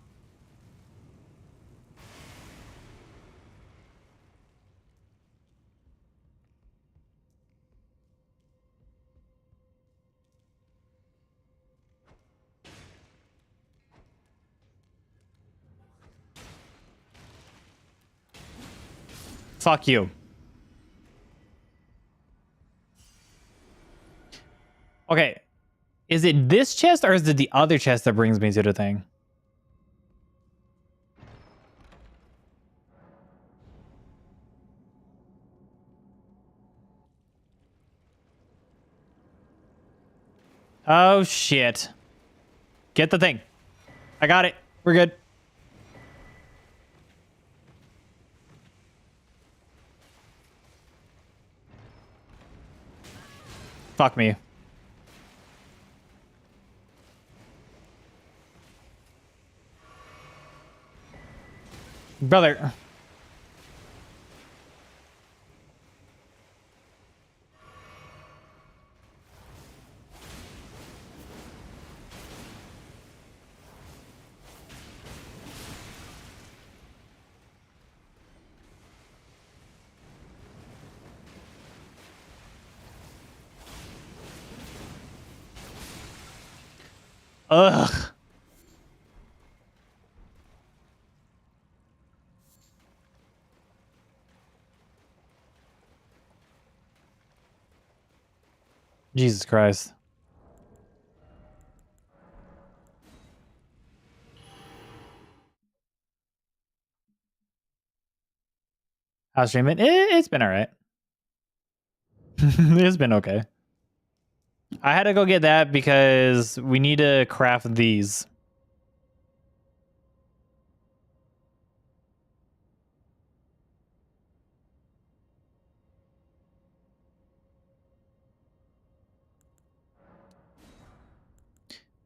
Fuck you. Okay. Is it this chest or is it the other chest that brings me to the thing? Oh, shit. Get the thing. I got it. We're good. Fuck me. Brother. Ugh. Jesus Christ. How's streaming? It's been all right. It's been okay. I had to go get that because we need to craft these.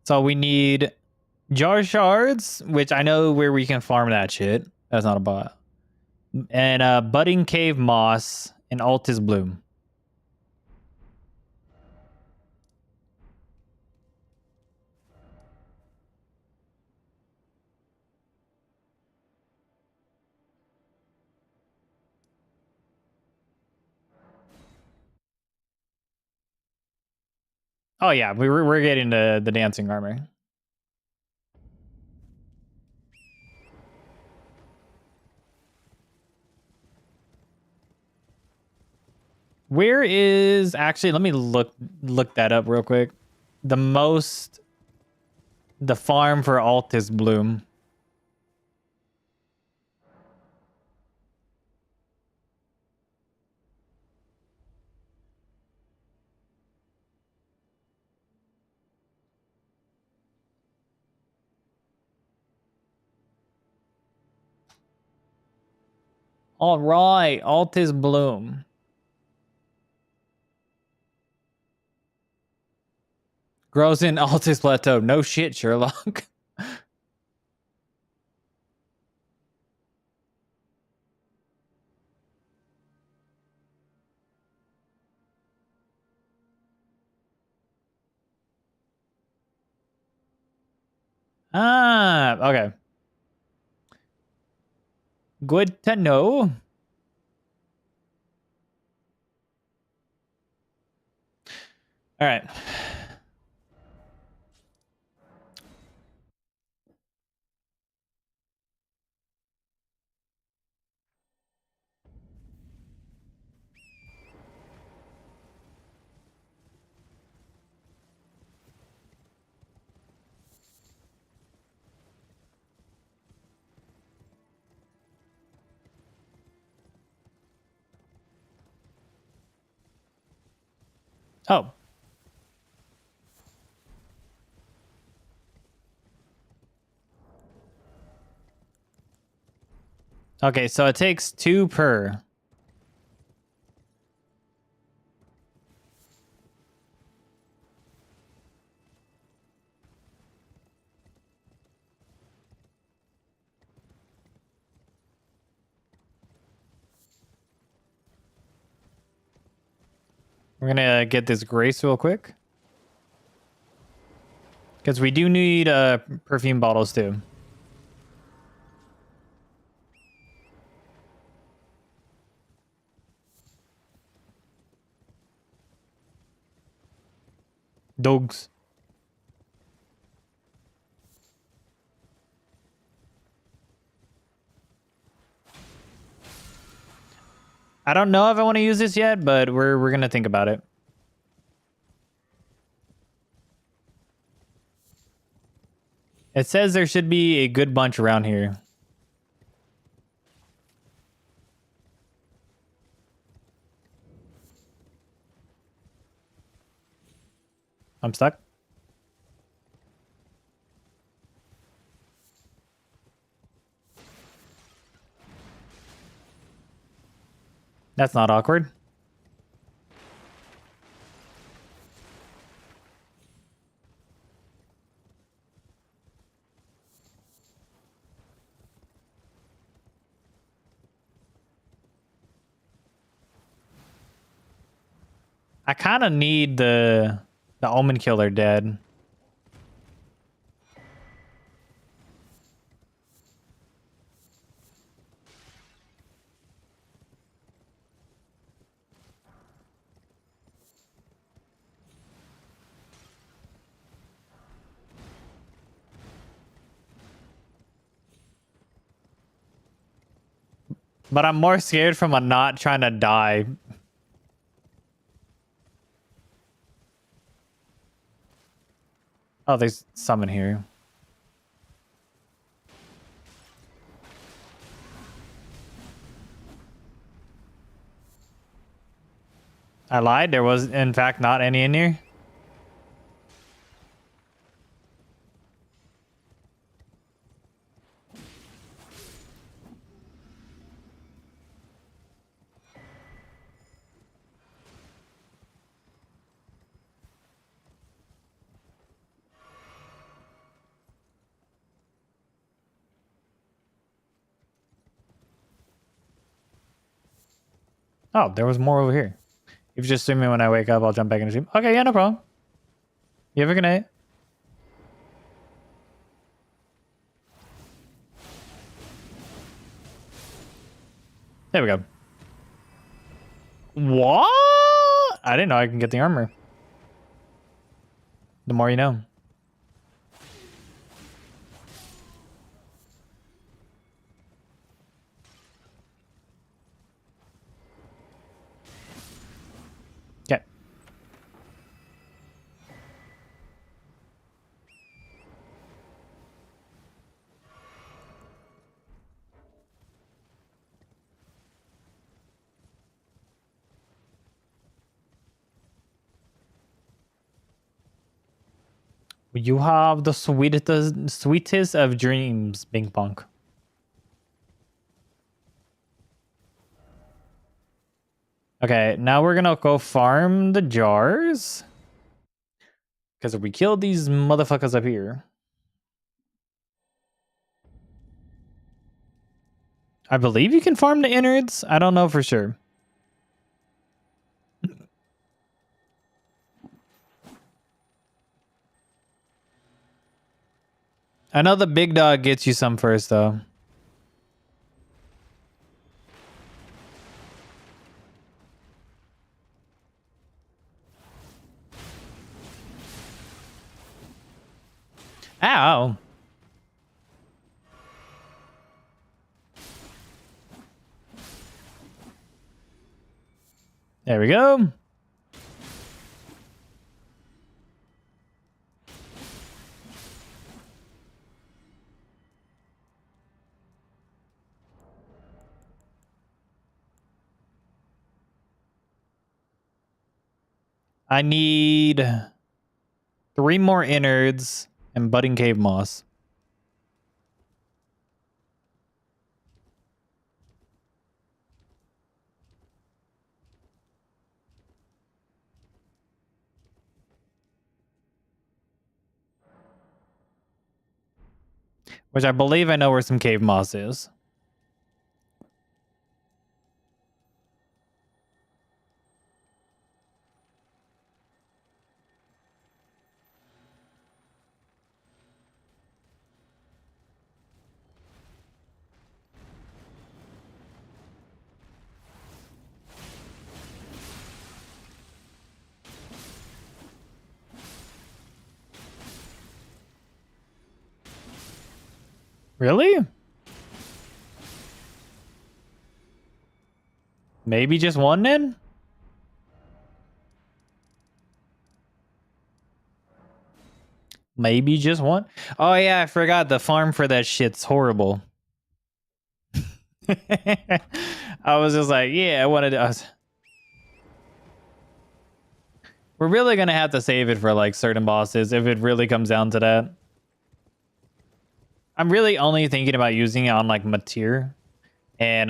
So we need jar shards, which I know where we can farm that shit. That's not a bot. And budding cave moss and altis bloom. Oh yeah, we're getting the dancing armor. Where is actually? Let me look that up real quick. The farm for altis bloom. All right, altis bloom. Grows in altis plateau. No shit, Sherlock. Ah, okay. Good to know. All right. Oh. Okay, so it takes 2 per. We're gonna get this grace real quick. Because we do need perfume bottles too. Dogs. I don't know if I want to use this yet, but we're gonna think about it. It says there should be a good bunch around here. I'm stuck. That's not awkward. I kind of need the Omen Killer dead. But I'm more scared from a not trying to die. Oh, there's summon here. I lied. There was, in fact, not any in here. Oh, there was more over here. If you just stream me when I wake up, I'll jump back into stream. Okay, yeah, no problem. You have a good night. There we go. What? I didn't know I can get the armor. The more you know. Okay. You have the sweetest of dreams, Bing Bong. Okay, now we're gonna go farm the jars. Because if we kill these motherfuckers up here. I believe you can farm the innards. I don't know for sure. I know the big dog gets you some first, though. Ow. There we go. I need 3 more innards and budding cave moss. Which I believe I know where some cave moss is. Really? Maybe just one then? Maybe just one? Oh yeah, I forgot the farm for that shit's horrible. I was just like, yeah, I wanted to... We're really gonna have to save it for like certain bosses if it really comes down to that. I'm really only thinking about using it on like Matir and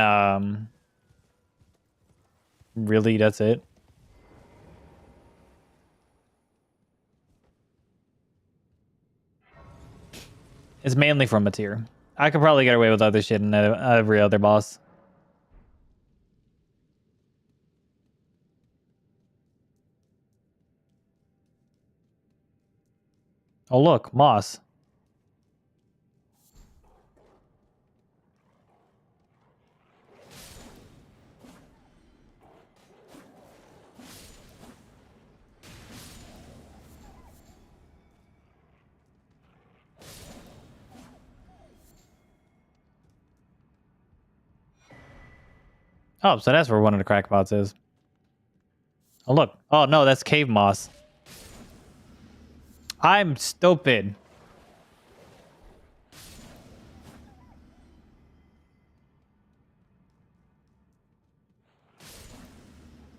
Really, that's it. It's mainly from a tier. I could probably get away with other shit in every other boss. Oh look, moss. Oh, so that's where one of the crackpots is. Oh look. Oh no, that's cave moss. I'm stupid.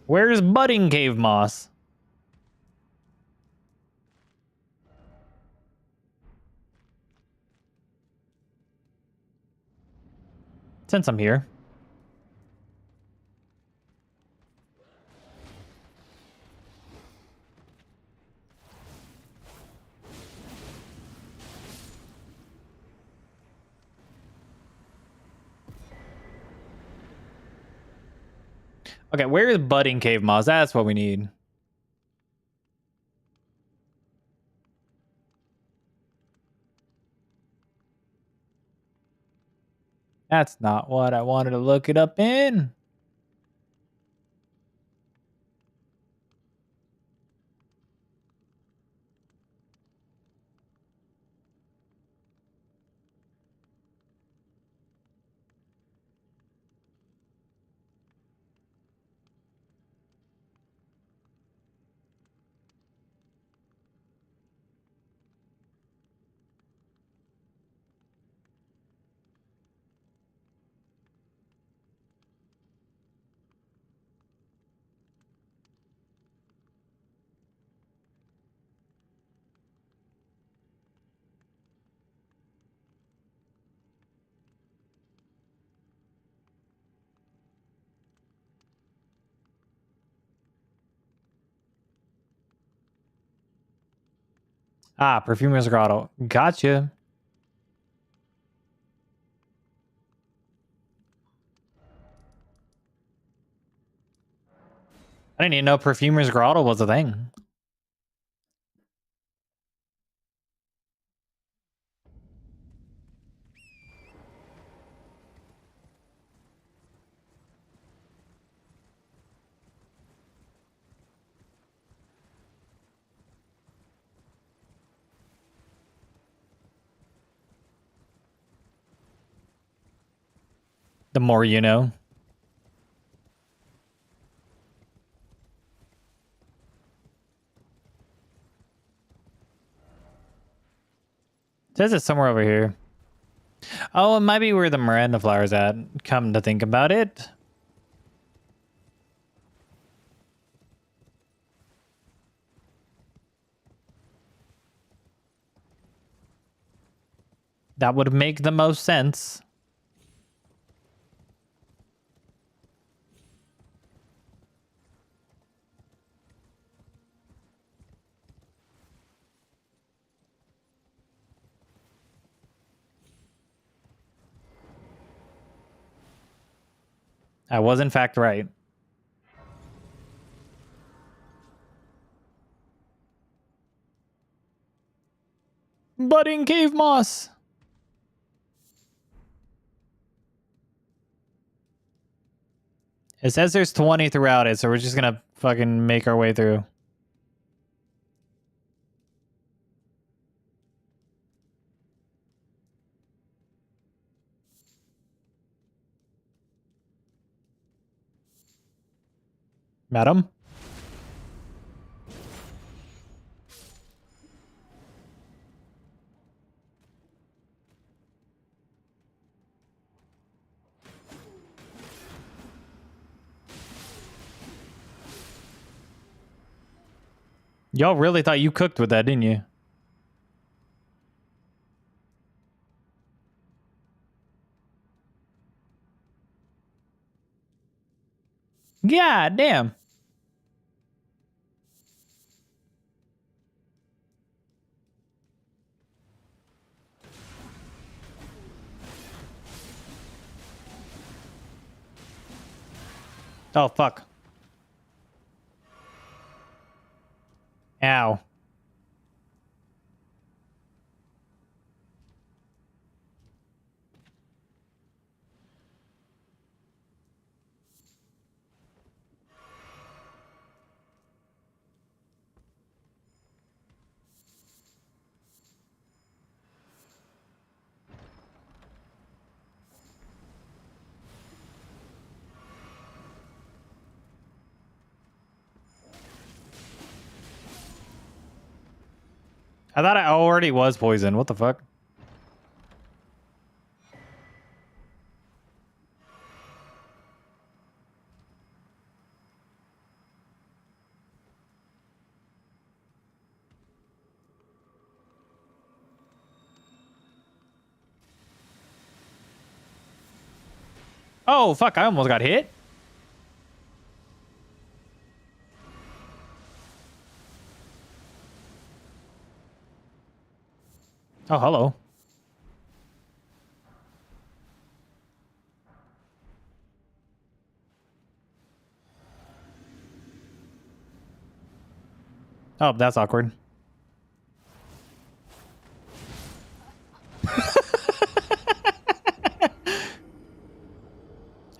Where's budding cave moss? Since I'm here. Okay, where is budding cave moss? That's what we need. That's not what I wanted to look it up in. Ah, Perfumer's Grotto. Gotcha. I didn't even know Perfumer's Grotto was a thing. The more you know. It says it's somewhere over here. Oh, it might be where the Miranda flower's at. Come to think about it. That would make the most sense. I was in fact right. Budding cave moss. It says there's 20 throughout it, so we're just gonna fucking make our way through. Madam? Y'all really thought you cooked with that, didn't you? God damn. Oh, fuck. Ow. I thought I already was poisoned. What the fuck? Oh, fuck. I almost got hit. Oh, hello. Oh, that's awkward.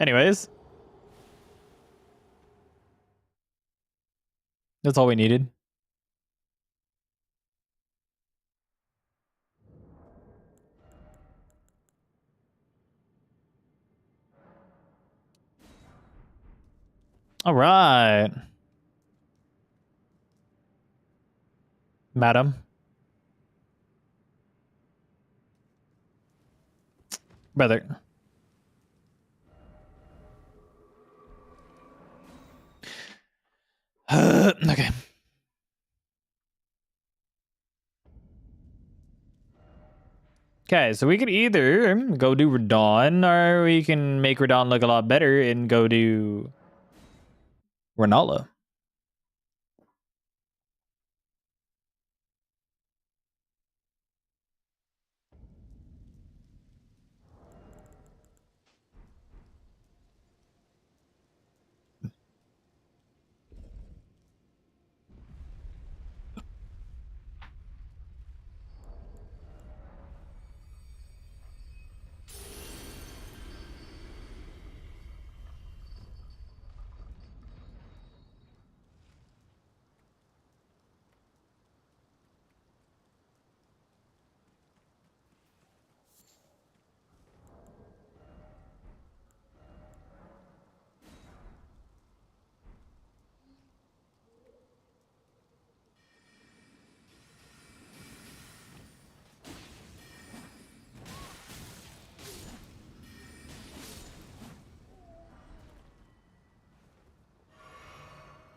Anyways. That's all we needed. All right. Madam. Brother. Okay. Okay, so we could either go do Radon, or we can make Radon look a lot better and go do Renala.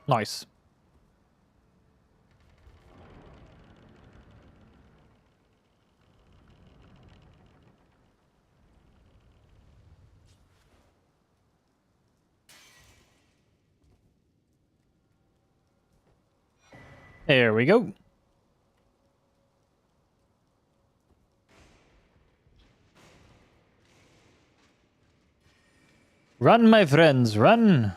Nice. There we go. Run, my friends, run.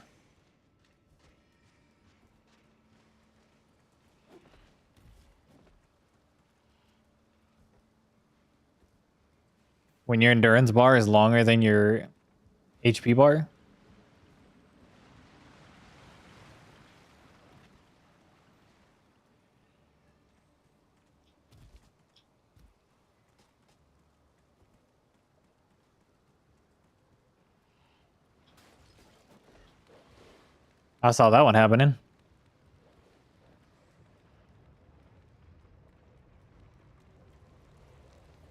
When your endurance bar is longer than your HP bar. I saw that one happening.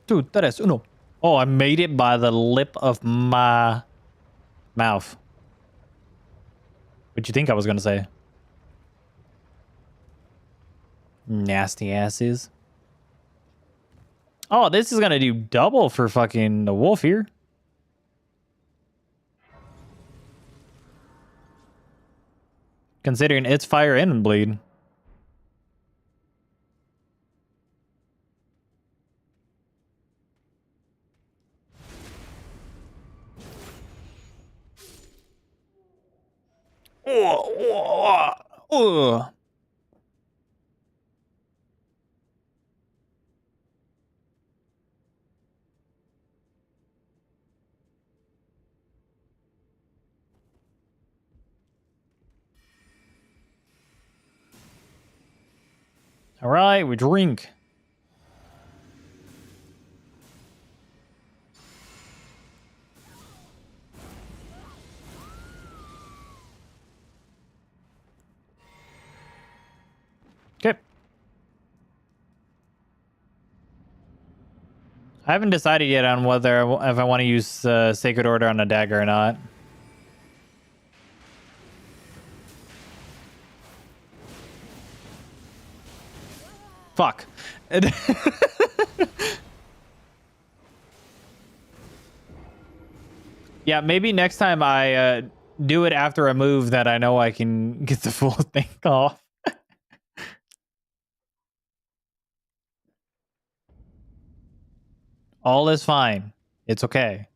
Two, tres, uno. Oh, I made it by the lip of my mouth. What'd you think I was going to say? Nasty asses. Oh, this is going to do double for fucking the wolf here. considering it's fire and bleed. Oh. All right, we drink. Okay. I haven't decided yet on whether if I want to use Sacred Order on a dagger or not. Fuck. Yeah, maybe next time I do it after a move that I know I can get the full thing off. All is fine. It's okay.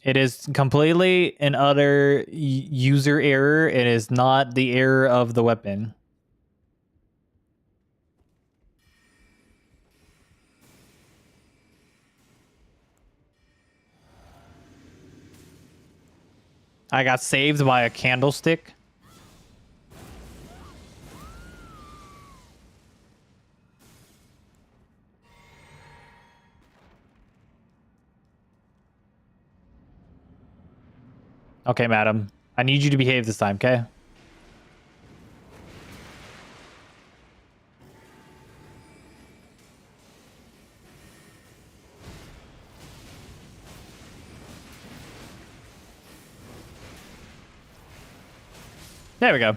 It is completely an utter user error. It is not the error of the weapon. I got saved by a candlestick. Okay, madam. I need you to behave this time, okay? There we go.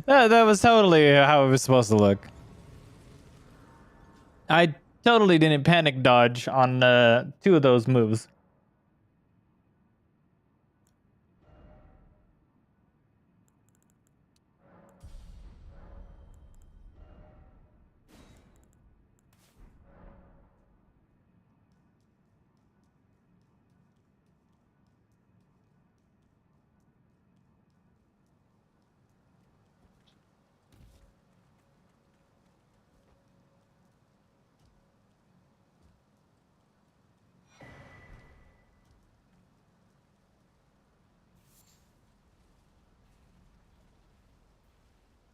That was totally how it was supposed to look. I totally didn't panic dodge on 2 of those moves.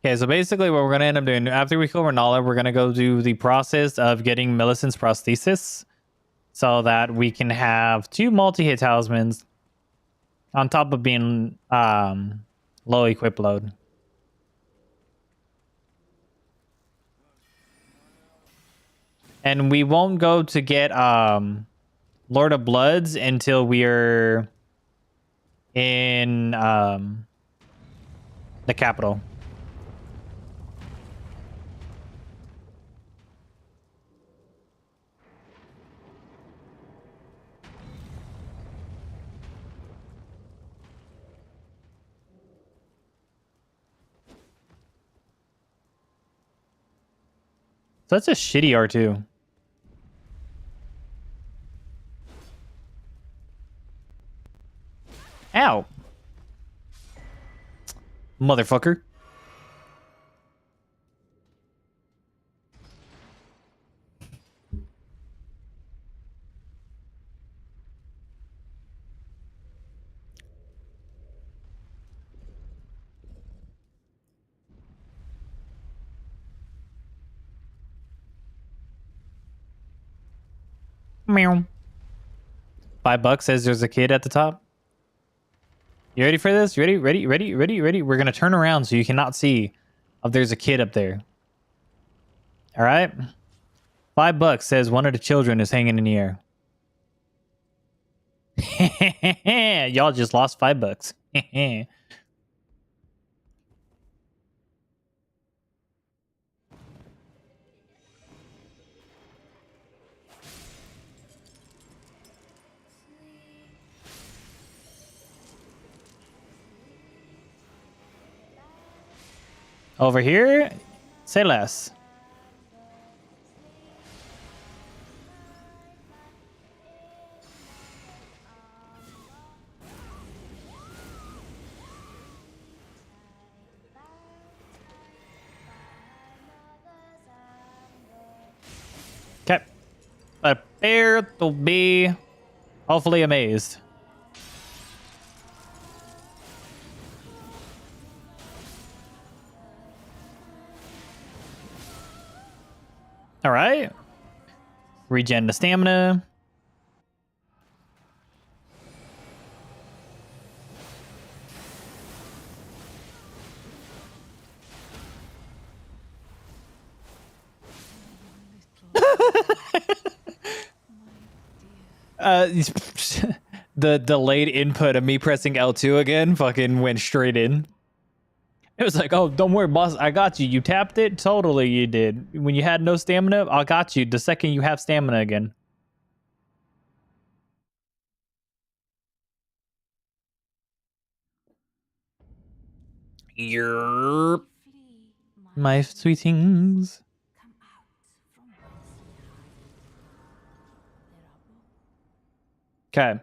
Okay, so basically what we're going to end up doing, after we kill Renala, we're going to go do the process of getting Millicent's prosthesis so that we can have 2 multi-hit talismans on top of being low equip load. And we won't go to get Lord of Bloods until we're in the capital. So that's a shitty R2. Ow. Motherfucker. Meow. $5 says there's a kid at the top. You ready for this? Ready? We're gonna turn around so you cannot see if there's a kid up there. All right. $5 says one of the children is hanging in the air. Y'all just lost $5. Over here, say less. Okay. Prepare to be hopefully amazed. All right. Regen the stamina. The delayed input of me pressing L2 again fucking went straight in. It was like, oh, don't worry, boss. I got you. You tapped it? Totally, you did. When you had no stamina, I got you the second you have stamina again. Yerp. Flee, My sweet things. come out from whence ye hide. Okay.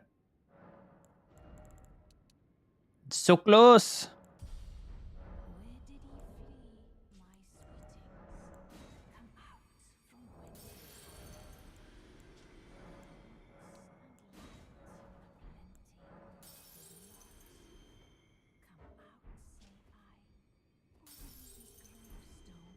So close. Where did ye flee, my sweetings? Come out from whence ye hide. And light aplenty with loss. Come out, say I, or will ye be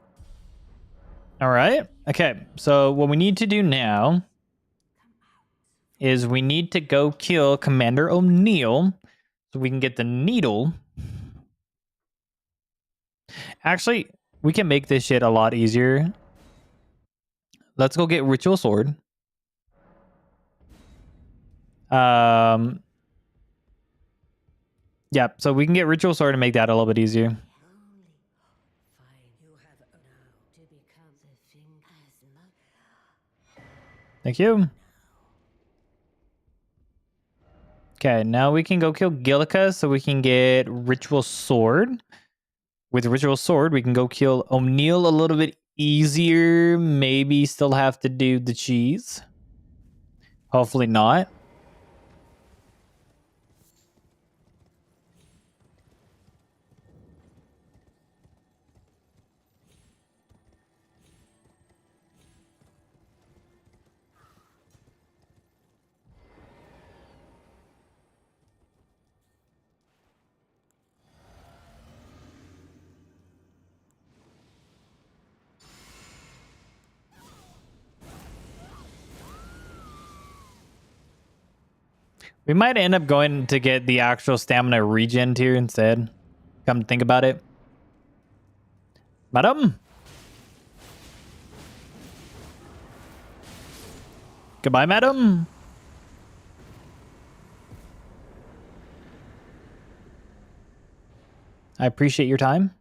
gravestones? All right. Okay. So what we need to do now Come out. is we need to go kill Commander O'Neill so we can get the needle. Actually, we can make this shit a lot easier. Let's go get Ritual Sword. Yeah, so we can get Ritual Sword and make that a little bit easier. Only fine. You have now to become the thing as much. Thank you. Okay, now we can go kill Gillica so we can get Ritual Sword. With Ritual Sword, we can go kill O'Neill a little bit easier. Maybe still have to do the cheese. Hopefully not. We might end up going to get the actual stamina regen tier instead. Come to think about it. Madam? Goodbye, madam. I appreciate your time.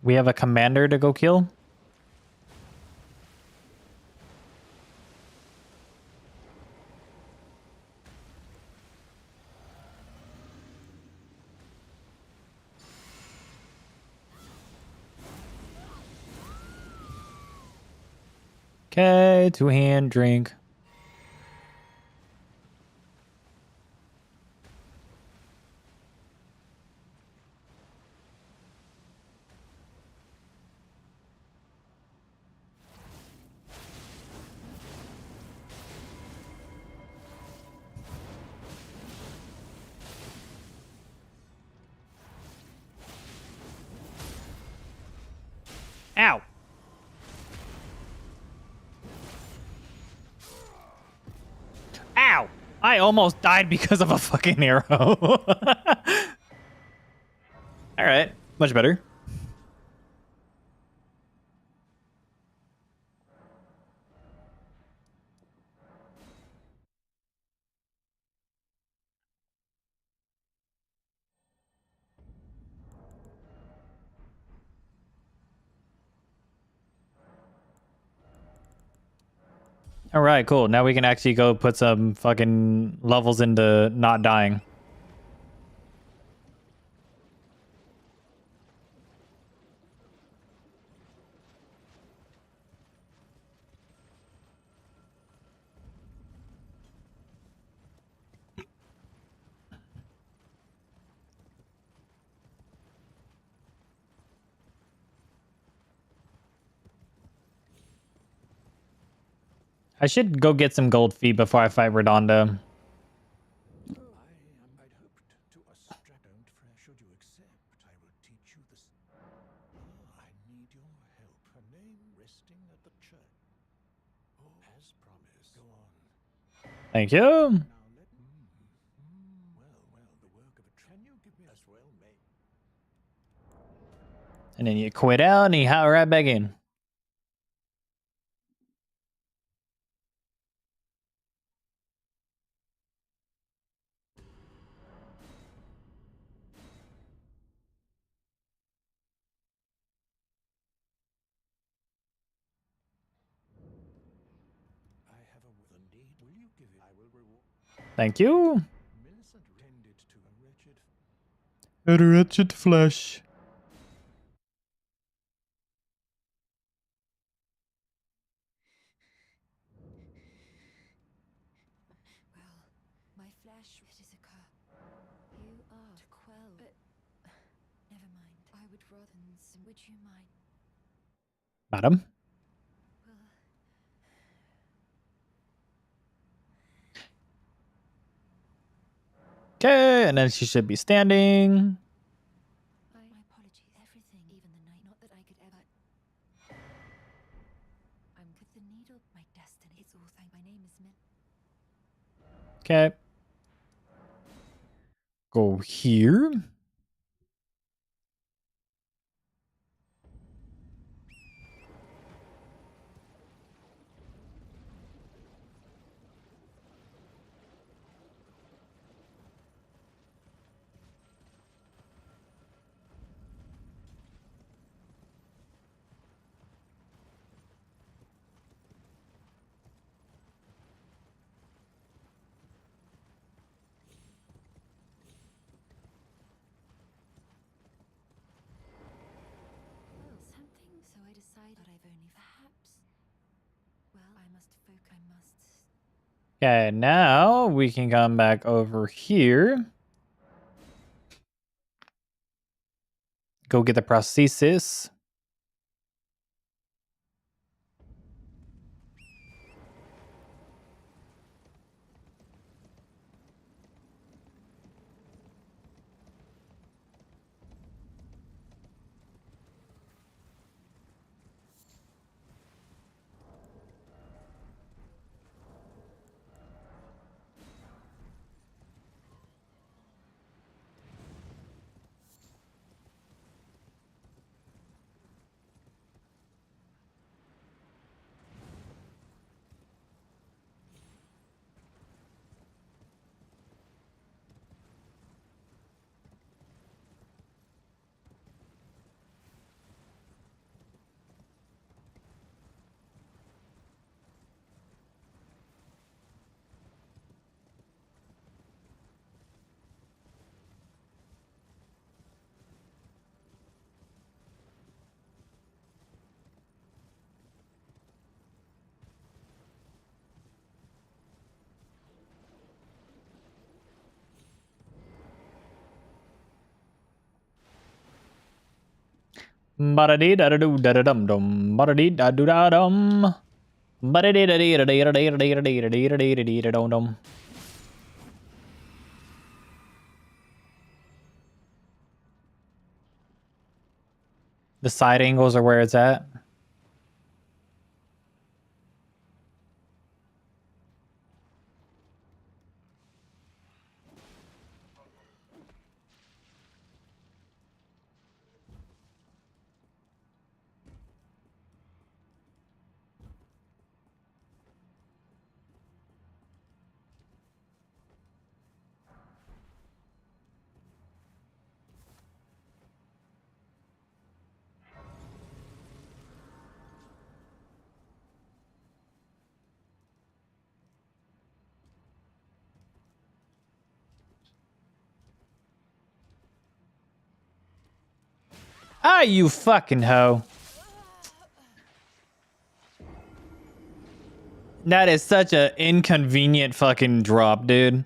We have a commander to go kill. Okay, two-hand drink. I almost died because of a fucking arrow. All right, much better. All right, cool. Now we can actually go put some fucking levels into not dying. I should go get some gold feet before I fight Redondo. I'd hoped to abstract. Should you accept, I will teach you this. I need your help. A name resting at the church. Oh, as promised. Go on. Thank you. Now let. Well, the work of a. Can you give me as well, mate? And then you quit out and you hop right back in. I have a need. Will you give it? I will reward. Thank you. Millicent tended to a wretched. A wretched flesh. Well, my flesh, it is a curse. You are to quell, but never mind. I would rather. Would you mind? Madam. Well, Okay, and then she should be standing. my apologies. Everything, even the night. Not that I could ever. I'm with the needle. My destiny. It's all thank. My name is Min. Okay. Go here. Well, something. So I decided that I've only perhaps. Well, I must focus. I must. Okay, now we can come back over here. Go get the prosthesis. Ba-da-dee da-da-doo da-da-dum-dum. Ba-da-dee da-doo-da-dum. Ba-da-dee da-dee da-dee da-dee da-dee da-dee da-dee da-dee da-dee da-dum-dum. The side angles are where it's at. Ah, you fucking hoe. That is such an inconvenient fucking drop, dude.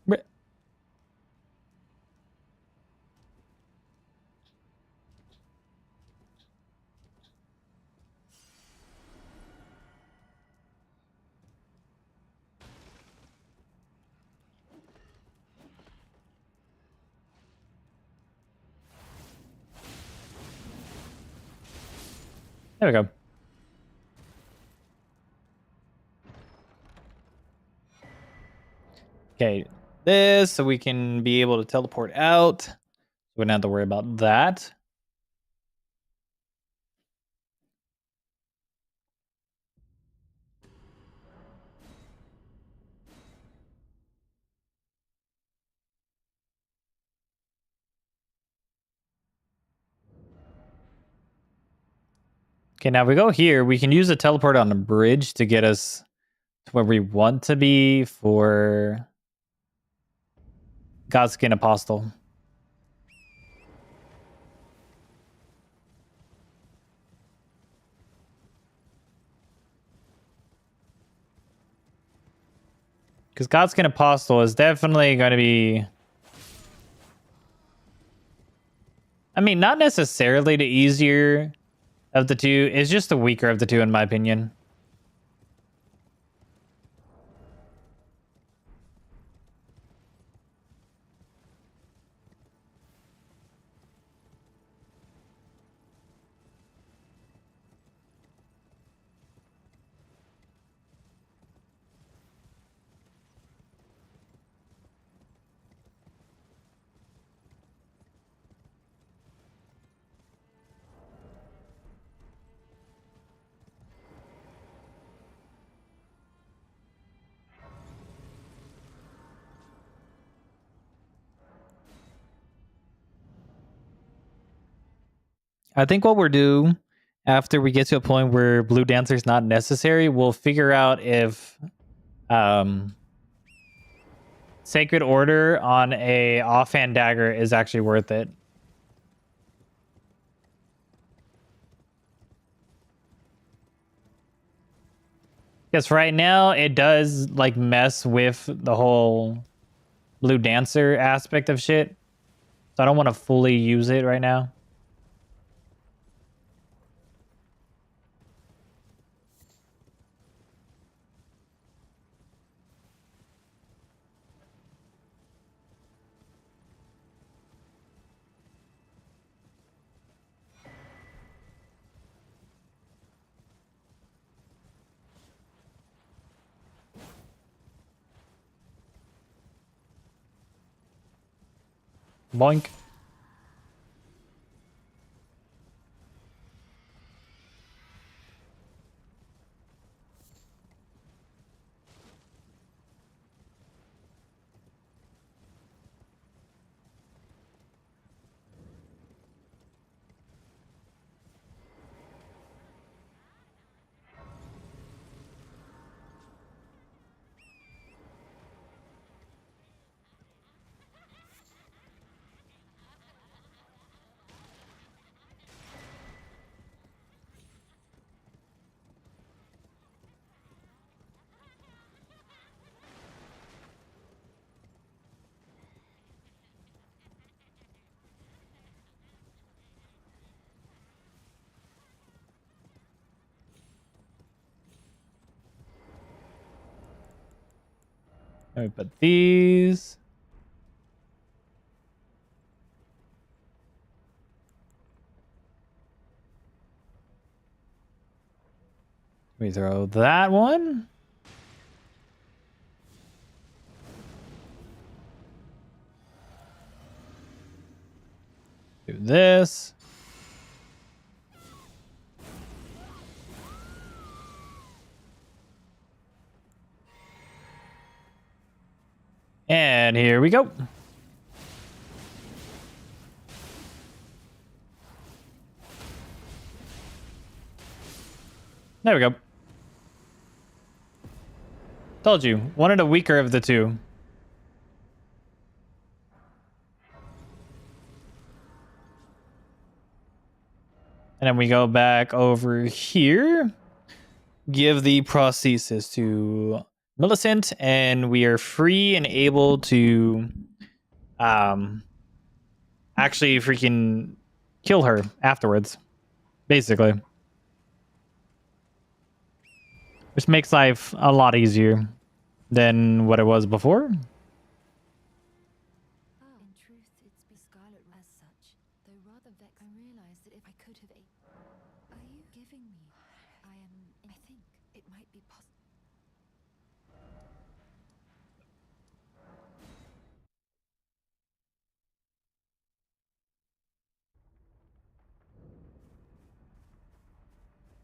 Br- There we go. Okay, this so we can be able to teleport out. We don't have to worry about that. Okay, now if we go here, we can use the teleport on the bridge to get us to where we want to be for Godskin Apostle. Because Godskin Apostle is definitely going to be... I mean, not necessarily the easier of the two. It's just the weaker of the two, in my opinion. I think what we'll do after we get to a point where Blue Dancer is not necessary, we'll figure out if Sacred Order on a offhand dagger is actually worth it. Because right now it does like mess with the whole Blue Dancer aspect of shit. So I don't want to fully use it right now. Boink. Let me put these. We throw that one. Do this. And here we go. There we go. Told you, one of the weaker of the two. And then we go back over here. Give the prosthesis to Millicent, and we are free and able to actually freaking kill her afterwards, basically. Which makes life a lot easier than what it was before. Oh. In truth, it's be Scarlet as such, though rather vexed. I realized that if I could have are you giving me? I think it might be possible.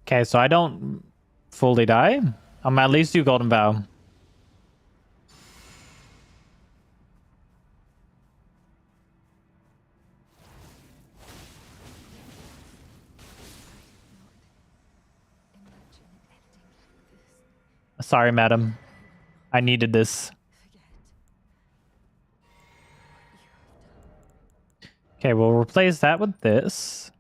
Okay, so I don't fully die. I'm at least do Golden Bow. Imagine it ending like this. Sorry, madam. I needed this. Forget what you have done. Okay, we'll replace that with this.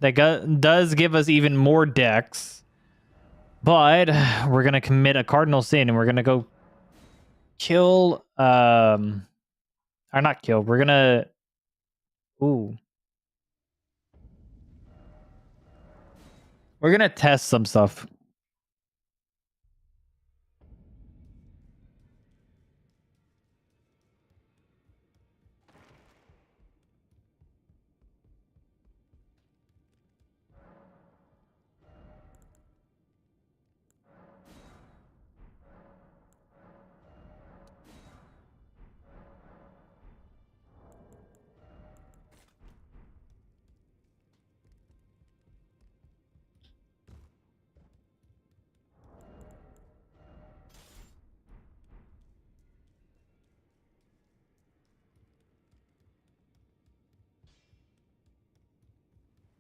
That does give us even more dex. But we're going to commit a cardinal sin and we're going to go kill... or not kill. We're going to... Ooh. We're going to test some stuff.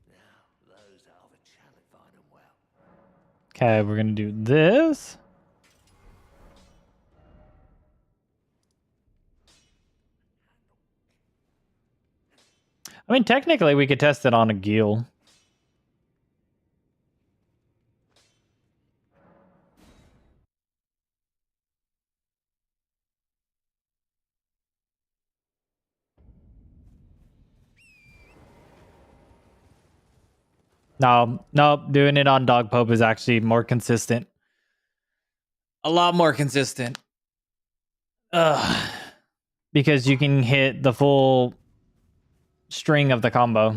Now, those that have a challenge find them well. Okay, we're going to do this. I mean, technically, we could test it on a Gil. No, nope. Doing it on Dog Pope is actually more consistent. A lot more consistent. Ugh. Because you can hit the full string of the combo.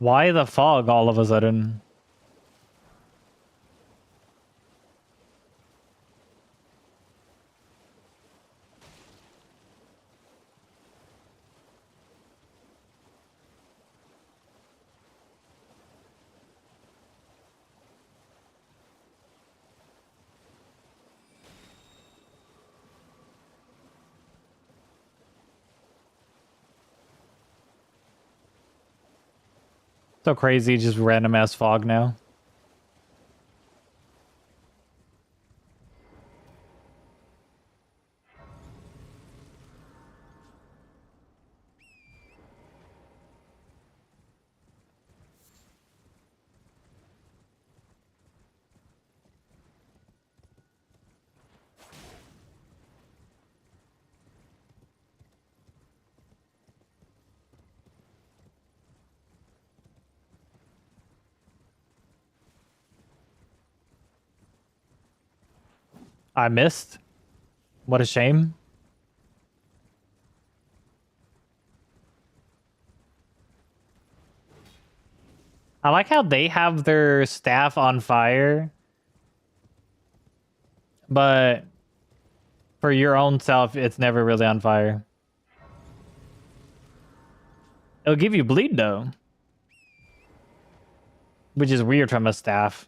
Why the fog all of a sudden? So crazy, just random ass fog now. I missed. What a shame. I like how they have their staff on fire, but for your own self, it's never really on fire. It'll give you bleed though, which is weird from a staff.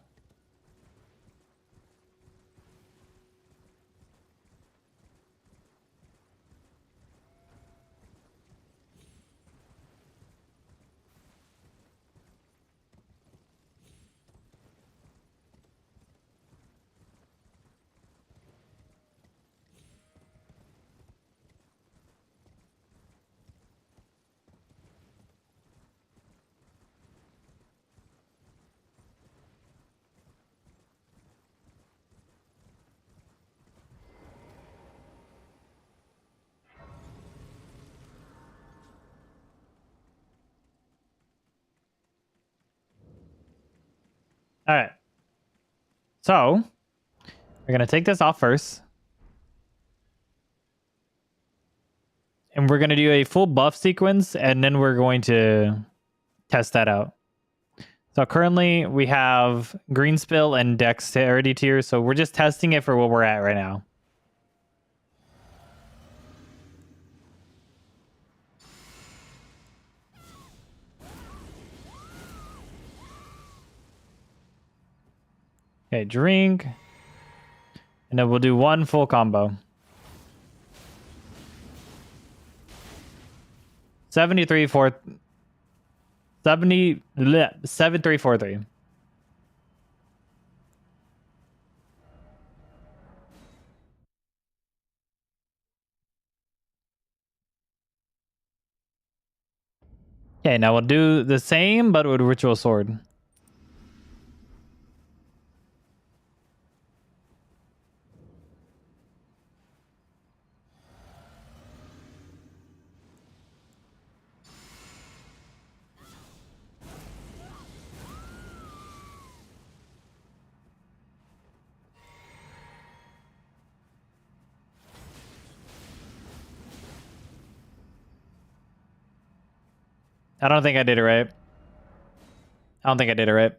All right. So we're gonna take this off first, and we're gonna do a full buff sequence, and then we're going to test that out. So currently we have green spill and dexterity tiers, so we're just testing it for what we're at right now. Okay, drink. And then we'll do one full combo. 7343. Okay, now we'll do the same but with ritual sword. I don't think I did it right. I don't think I did it right.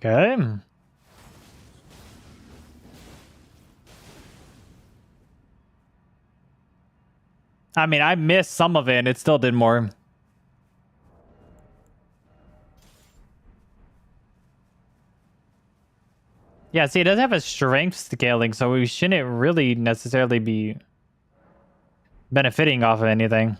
Okay. I mean, I missed some of it and it still did more. Yeah, see, it doesn't have a strength scaling, so we shouldn't really necessarily be benefiting off of anything.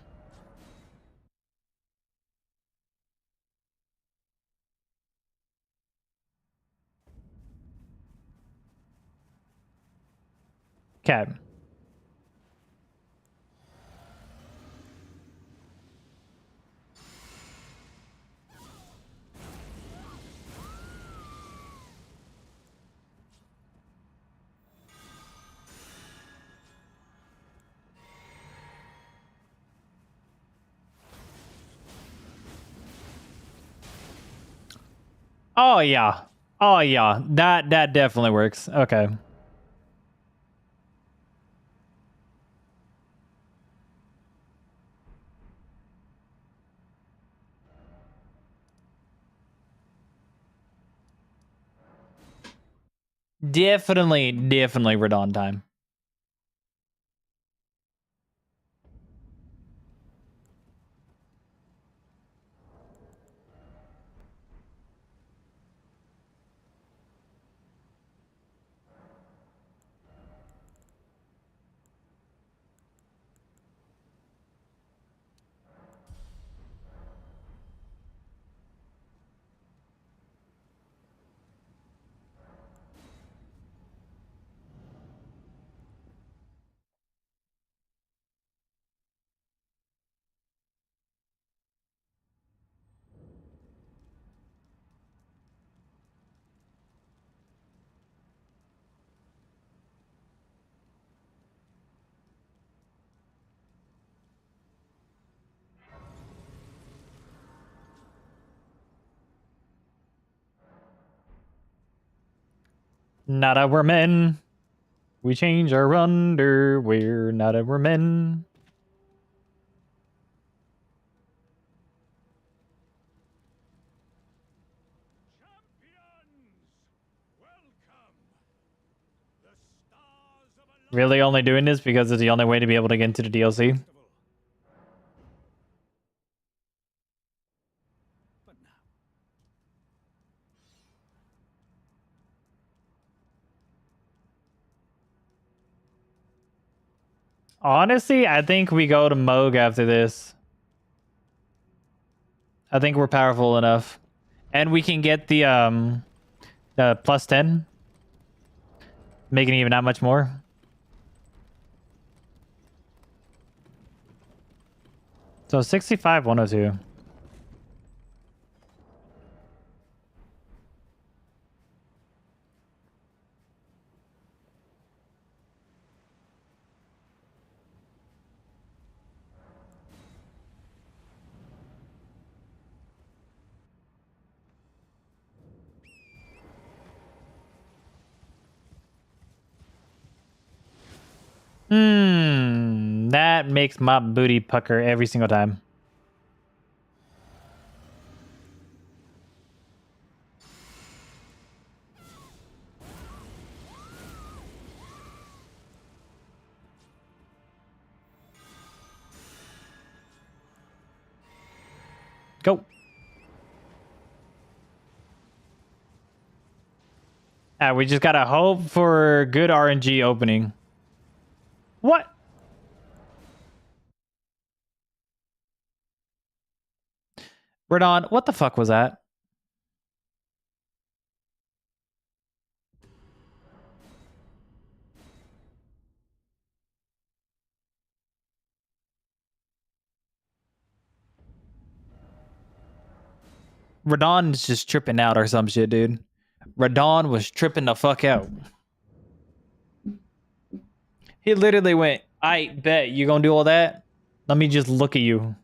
Okay. Oh yeah. Oh yeah. That definitely works. Okay. Definitely Radon time. Not that we're men. We change our underwear. Not that we're men. Really only doing this because it's the only way to be able to get into the DLC? But now, Honestly, I think we go to Moog after this. I think we're powerful enough. And we can get the plus 10. Making even that much more. So 65, 102. That makes my booty pucker every single time. Go. We just gotta hope for good RNG opening. What? Radon, what the fuck was that? Radon is just tripping out or some shit, dude. Radon was tripping the fuck out. He literally went, I bet you gonna do all that? Let me just look at you.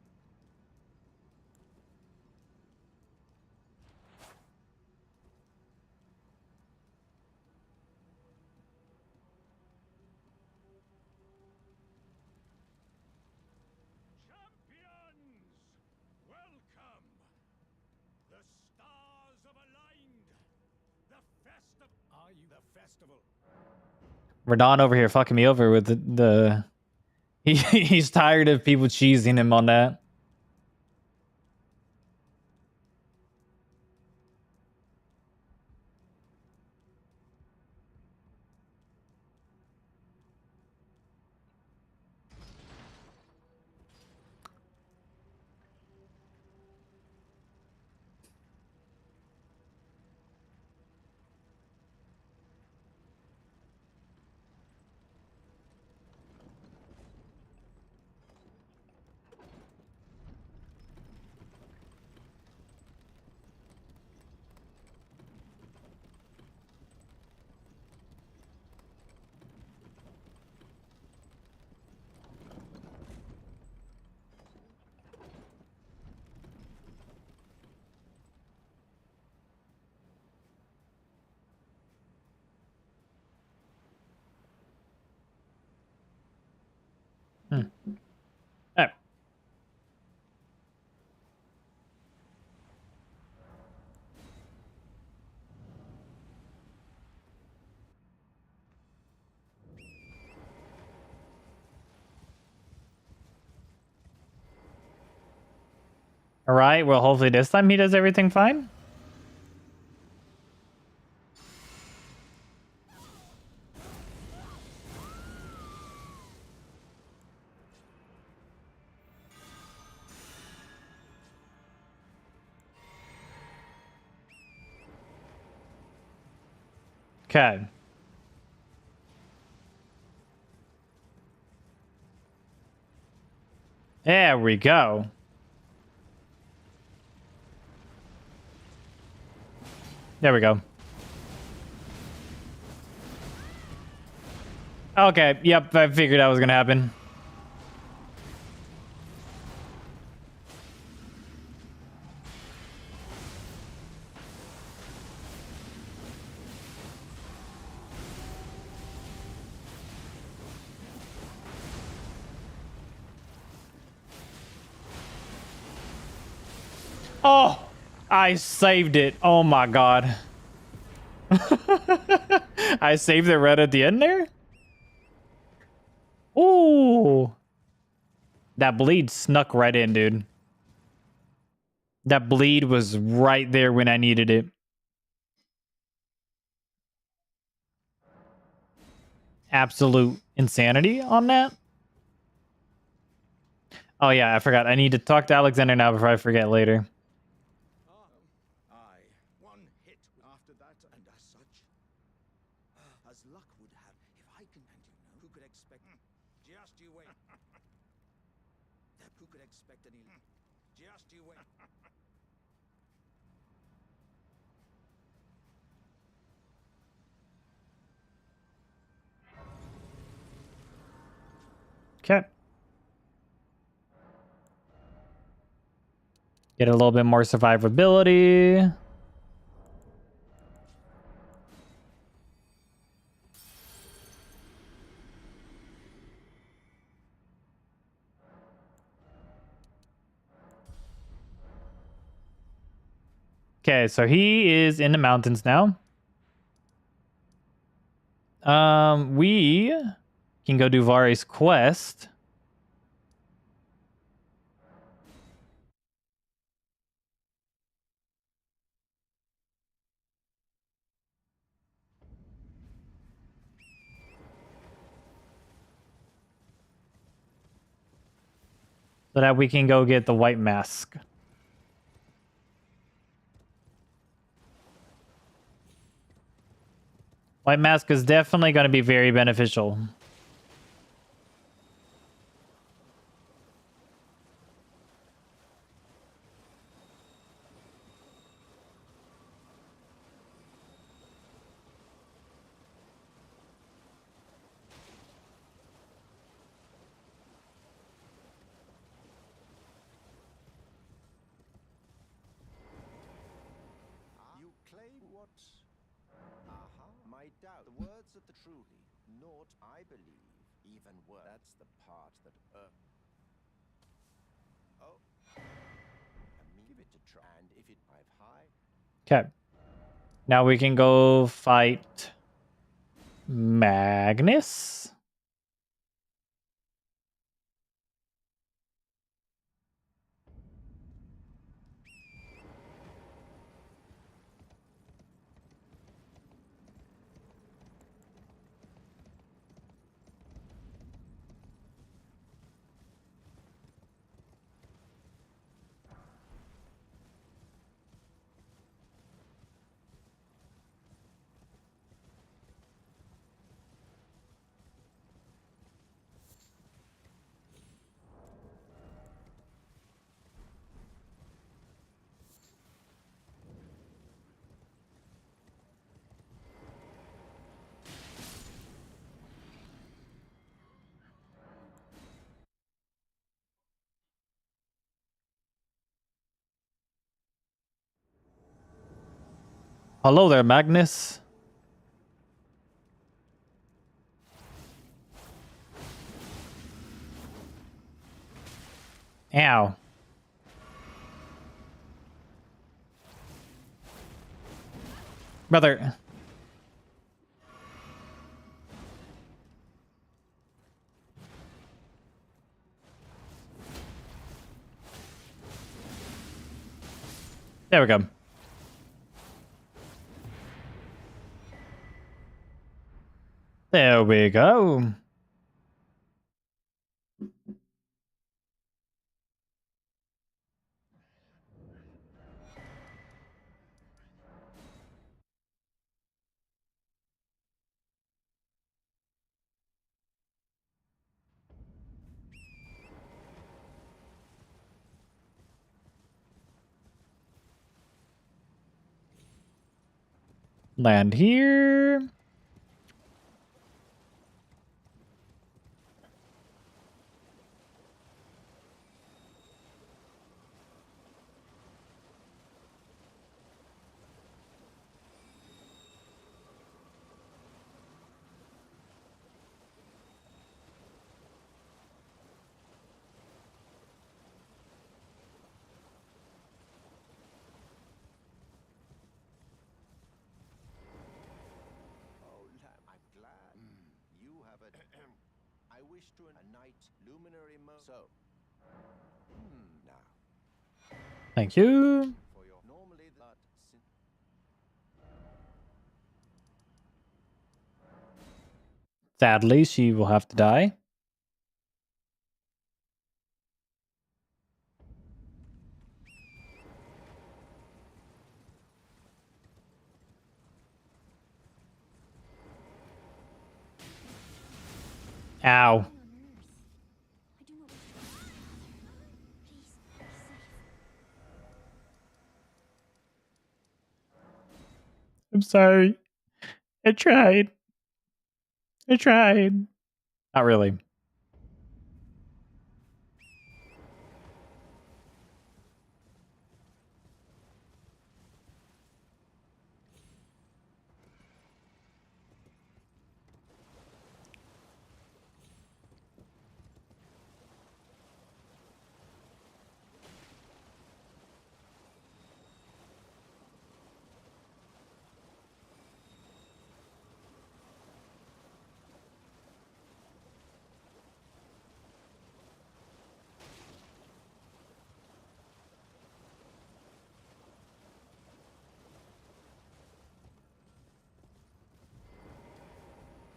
Are you the festival? Radon over here fucking me over with the he's tired of people cheesing him on that. Oh. All right, well, hopefully this time he does everything fine. Okay. There we go. There we go. Okay, yep, I figured that was gonna happen. Oh, I saved it. Oh my god. I saved it right at the end there? Ooh. That bleed snuck right in, dude. That bleed was right there when I needed it. Absolute insanity on that. Oh yeah, I forgot. I need to talk to Alexander now before I forget later. Aye, one hit after that, and as such, as luck would have, if I can, and you know, who could expect? Just you wait. Who could expect any? Just you wait. Okay. Get a little bit more survivability. Okay, so he is in the mountains now. We can go do Vari's quest. So that we can go get the white mask. White mask is definitely going to be very beneficial. You claim what? Aha, my doubt. The words of the truly, naught I believe, even worse. That's the part that, oh. And me give it to try, and if it dive high. Okay. Now we can go fight Magnus. Hello there, Magnus. Ow. Brother. There we go. There we go. Land here. have a. I wish to a night luminary So. Now. Thank you. For your normally that. Sadly, she will have to die. Ow. On Earth. I do not wish to ask you, Father. Please, be safe. I'm sorry. I tried. I tried. Not really.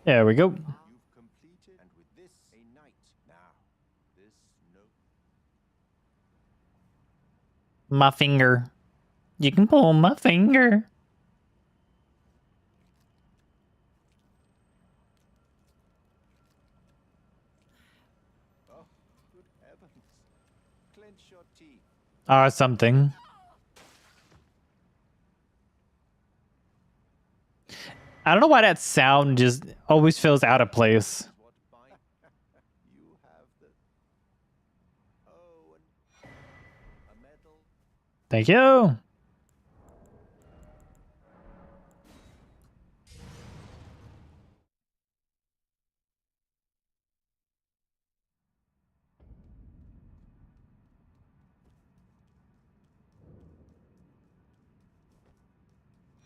There we go. You've completed, and with this a night. Now, this no. My finger. You can pull my finger. Oh, good heavens! Clench your teeth. Something. I don't know why that sound just always feels out of place. What bind you have the. Oh, and a medal. Thank you.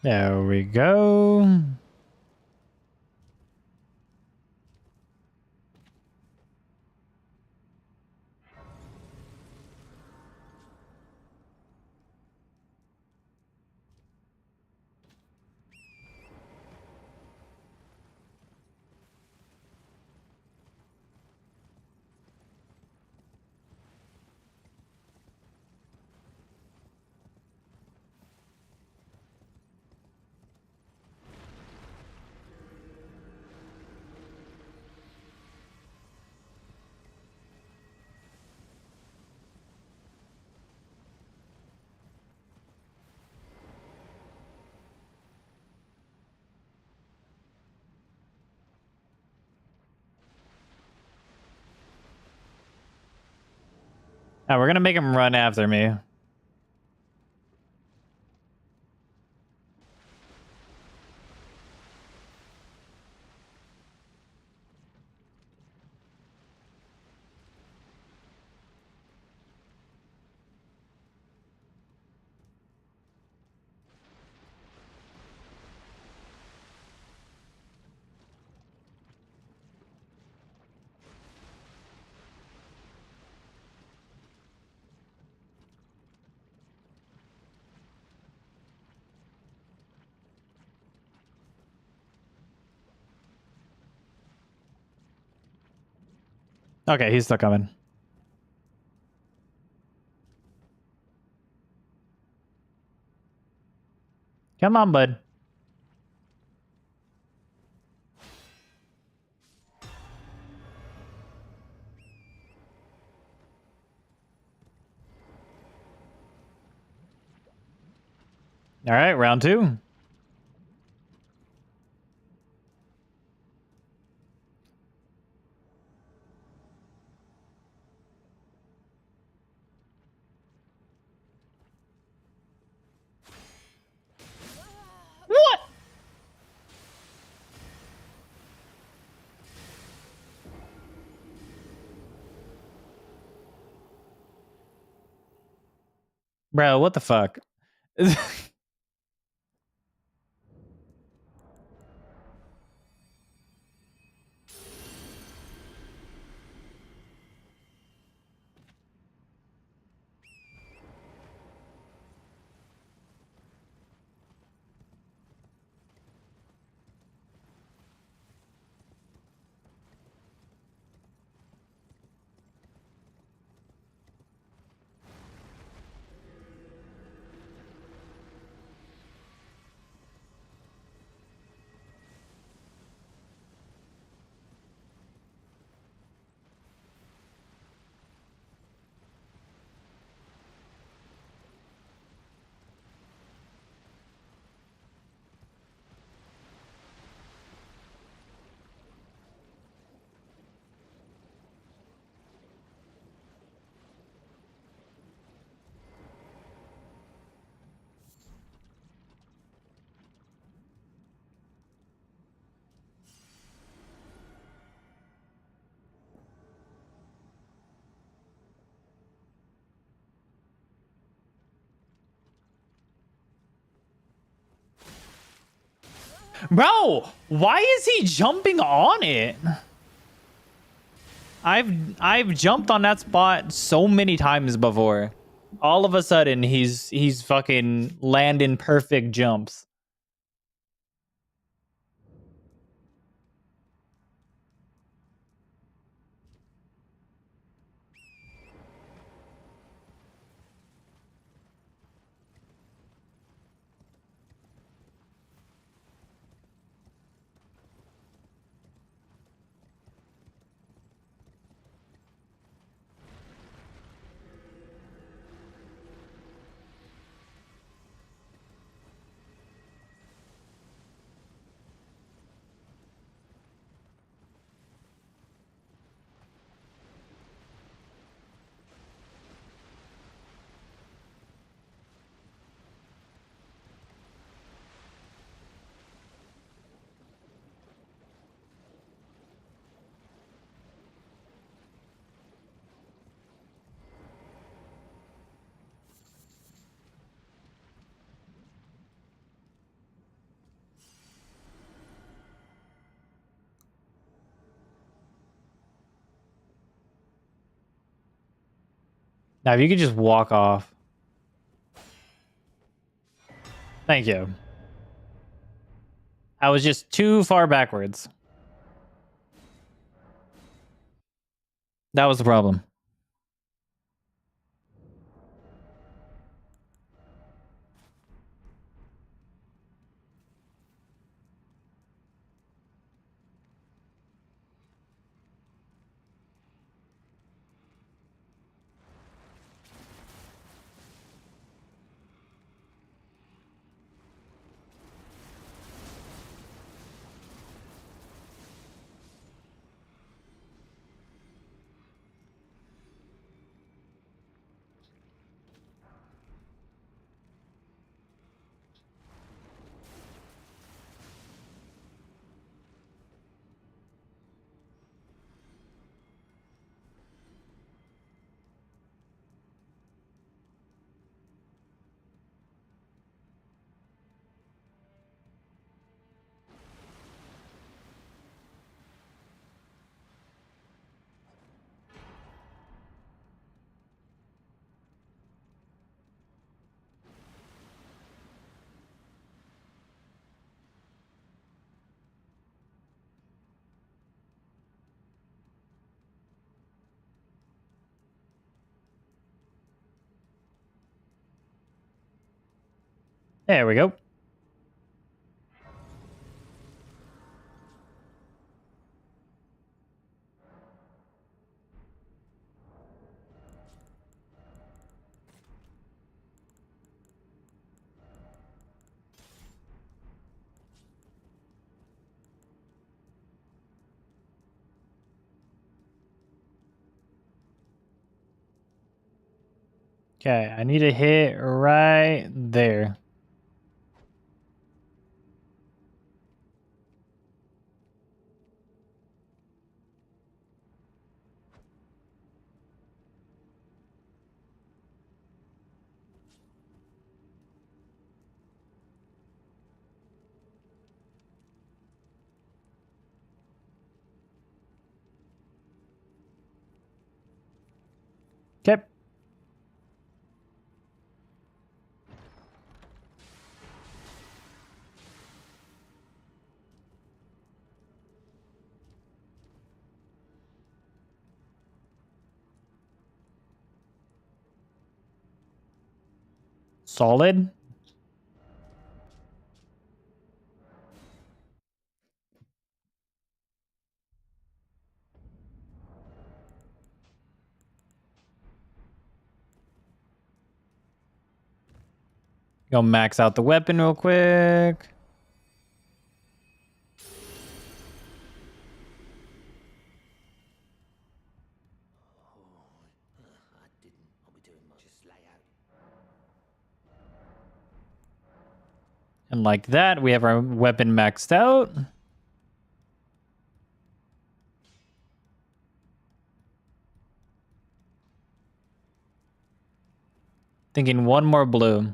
There we go. Now we're gonna make him run after me. Okay, he's still coming. Come on, bud. All right, round two. What? Bro, what the fuck? Bro, why is he jumping on it? I've jumped on that spot so many times before. All of a sudden, he's fucking landing perfect jumps. Now, if you could just walk off. Thank you. I was just too far backwards. That was the problem. There we go. Okay, I need to hit right there. Okay. Solid. Go max out the weapon real quick. I didn't. I'll be doing much. Just lay out. And like that, we have our weapon maxed out. Thinking one more blue.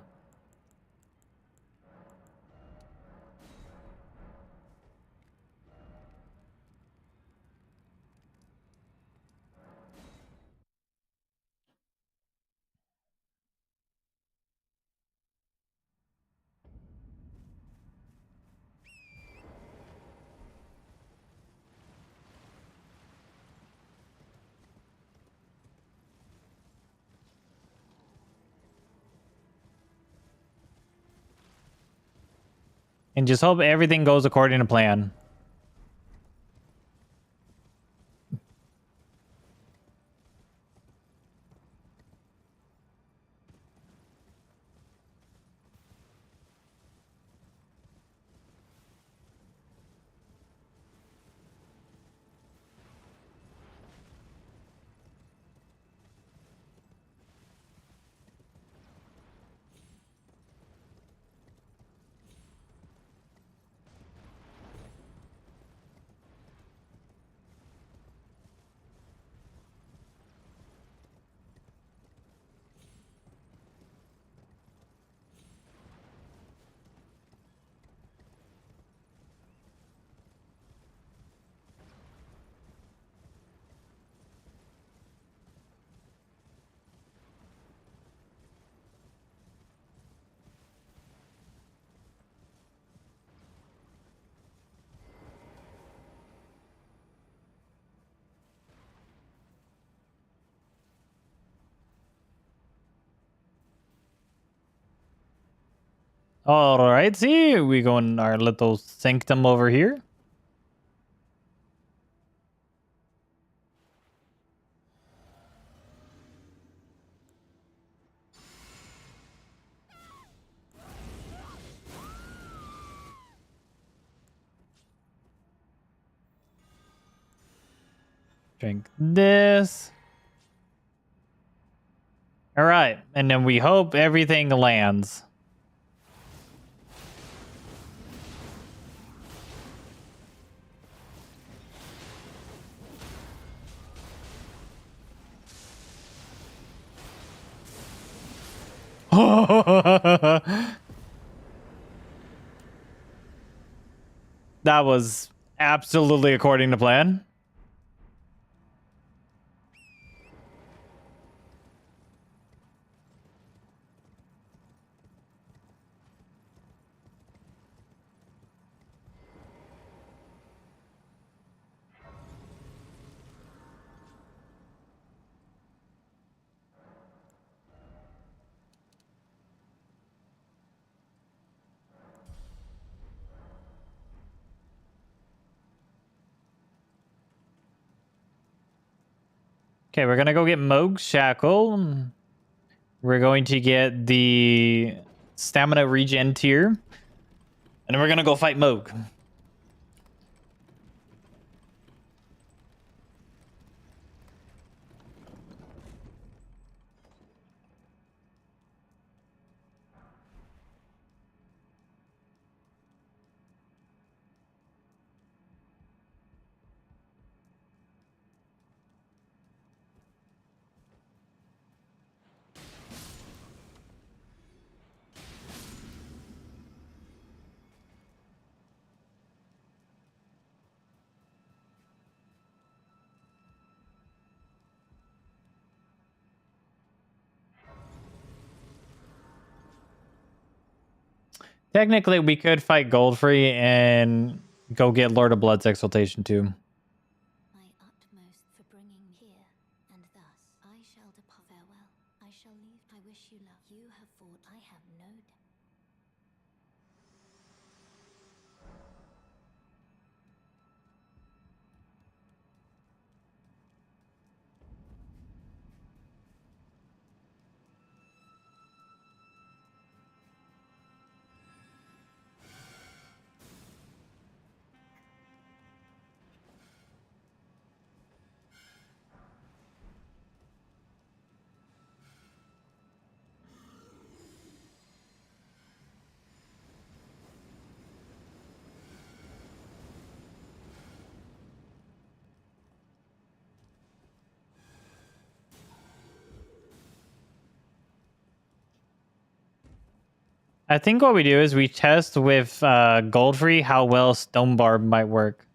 And just hope everything goes according to plan. All right, see, we go in our little sanctum over here. Drink this. All right, and then we hope everything lands. That was absolutely according to plan. Okay, we're gonna go get Moog's Shackle. We're going to get the stamina regen tier. And then we're gonna go fight Moog. Technically, we could fight Goldfree and go get Lord of Blood's Exaltation too. My utmost for bringing me here, and thus I shall depart. Farewell. I shall leave. I wish you luck. You have fought. I have no doubt. I think what we do is we test with Goldfree how well Stone Barb might work.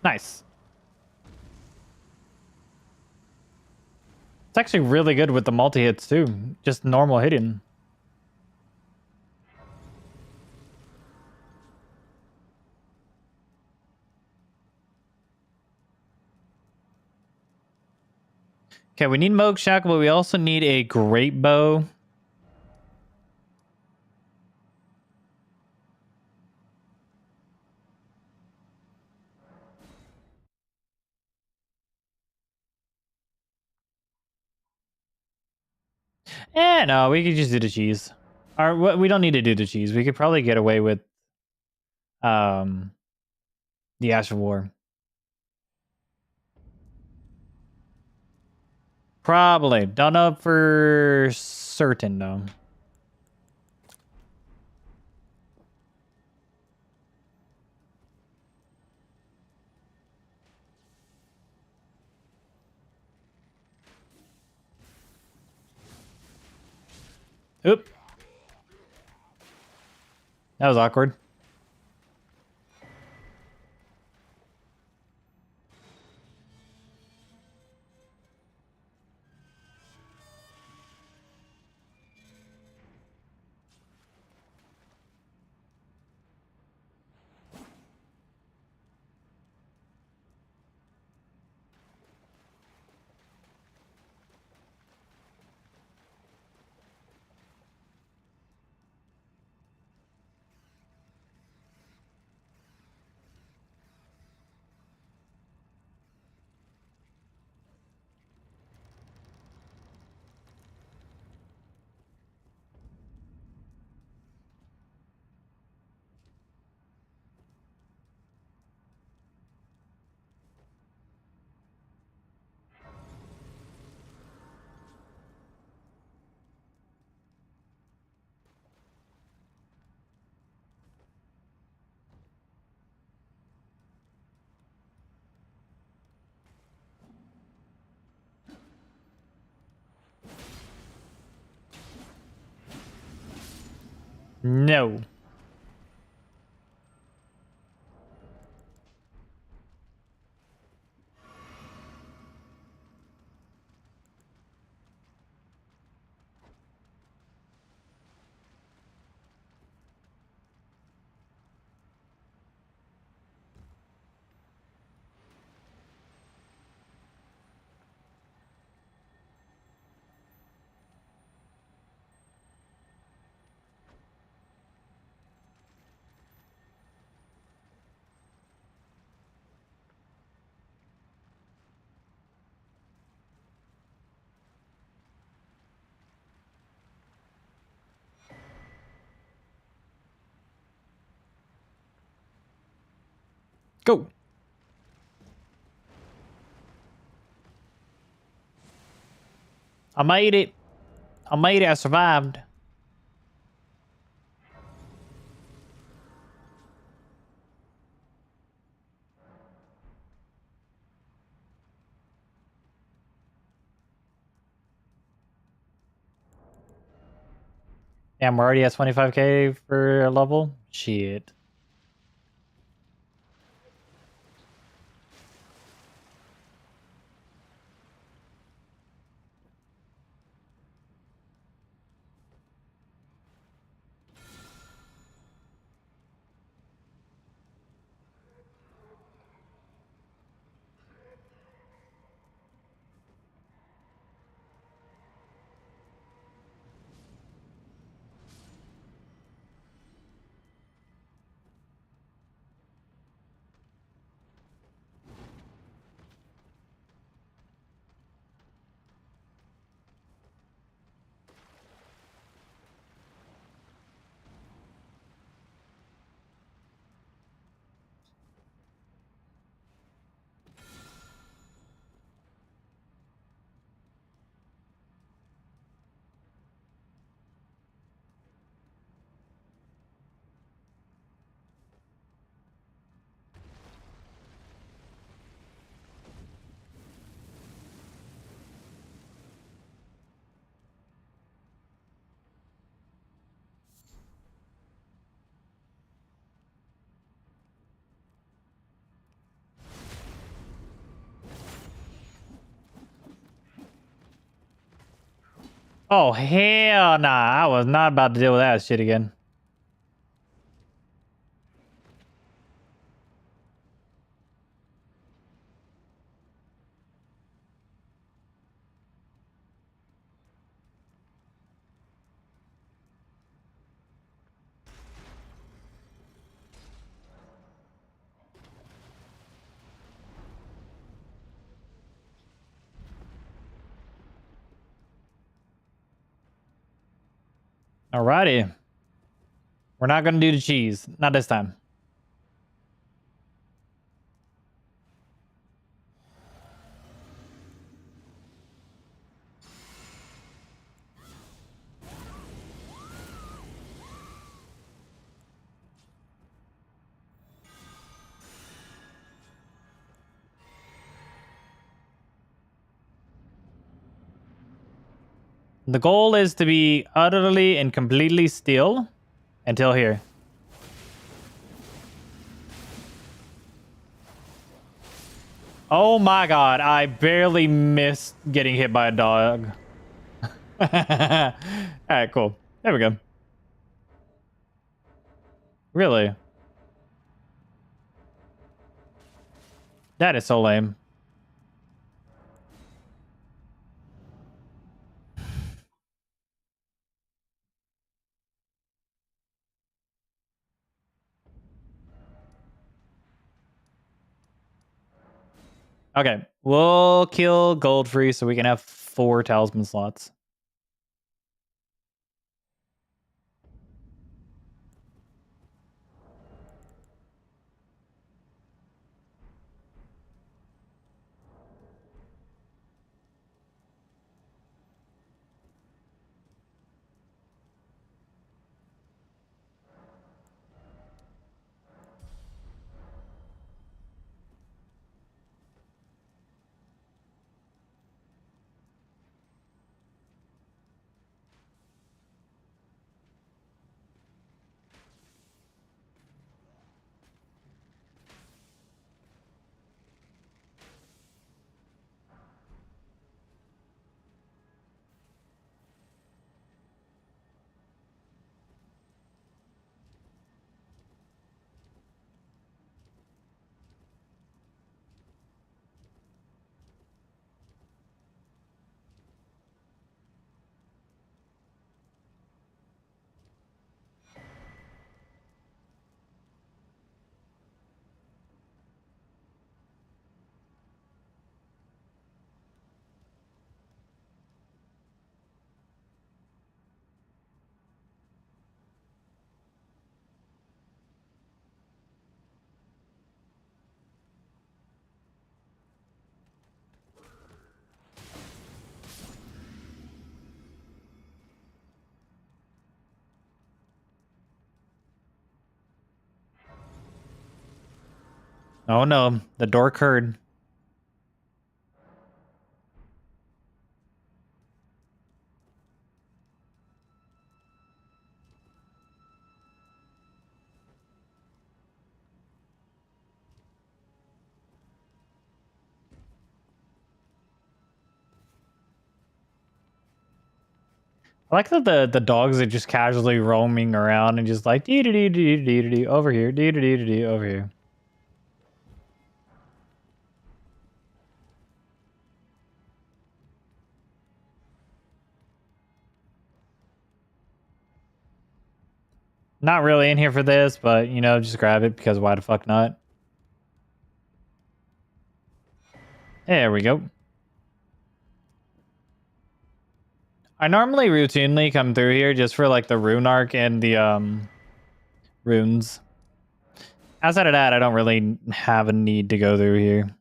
Nice. It's actually really good with the multi-hits too. Just normal hitting. Okay, we need Moog Shackle, but we also need a great bow. No, we could just do the cheese. Or we don't need to do the cheese. We could probably get away with the Ash of War. Probably. Don't know for certain though. Oop. That was awkward. No. Go. I made it. I made it. I survived. Damn, we're already at 25k for a level? Shit. Oh, hell nah. I was not about to deal with that shit again. Alrighty. We're not going to do the cheese. Not this time. The goal is to be utterly and completely still until here. Oh my god, I barely missed getting hit by a dog. Alright, cool. There we go. Really? That is so lame. Okay, we'll kill gold free so we can have 4 talisman slots. Oh no, the dork heard. I like that the dogs are just casually roaming around and just like dee dee dee dee dee dee over here, dee dee dee dee over here. Not really in here for this, but you know, just grab it because why the fuck not? There we go. I normally routinely come through here just for like the rune arc and the runes. Outside of that, I don't really have a need to go through here.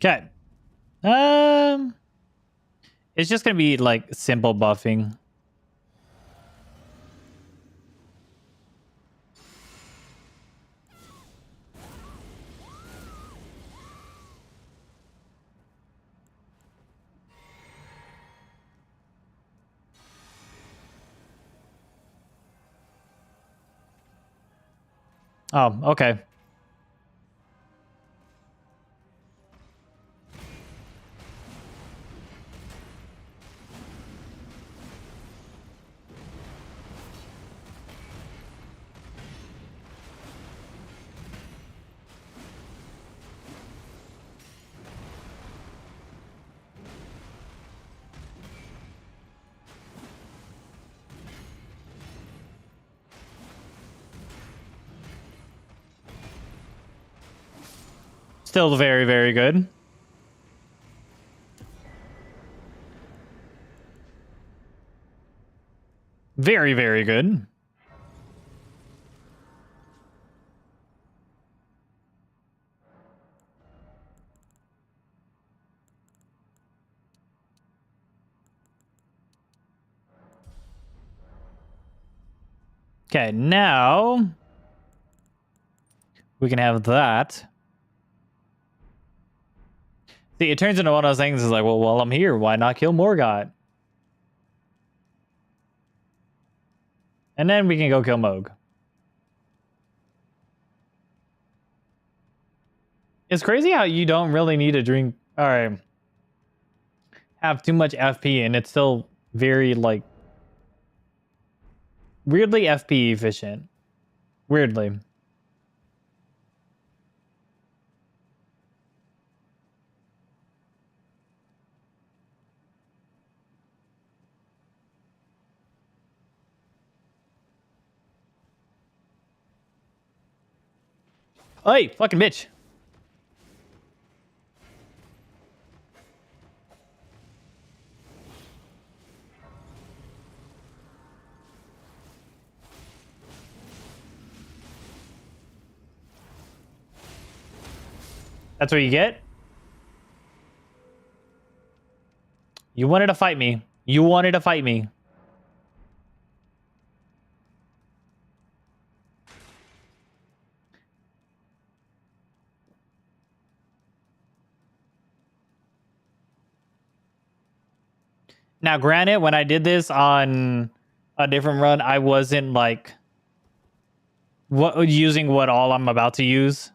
Okay. It's just gonna be like simple buffing. Oh, okay. Still very, very good. Very, very good. Okay, now we can have that. See, it turns into one of those things is like, well, while I'm here, why not kill Morgott? And then we can go kill Moog. It's crazy how you don't really need to drink. All right. Have too much FP and it's still very, like, weirdly FP efficient. Weirdly. Hey, fucking bitch. That's what you get? You wanted to fight me. You wanted to fight me. Now, granted, when I did this on a different run, I wasn't like using what all I'm about to use.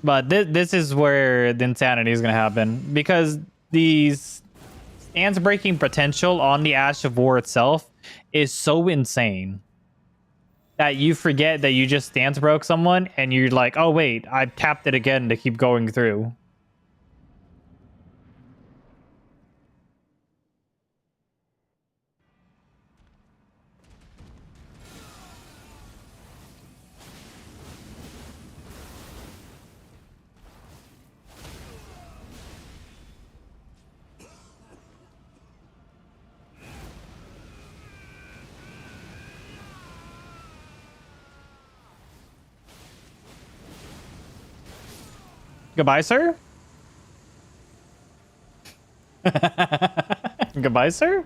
But this is where the insanity is going to happen because these stance breaking potential on the Ash of War itself is so insane that you forget that you just stance broke someone and you're like, oh wait, I tapped it again to keep going through. Goodbye, sir. Goodbye, sir.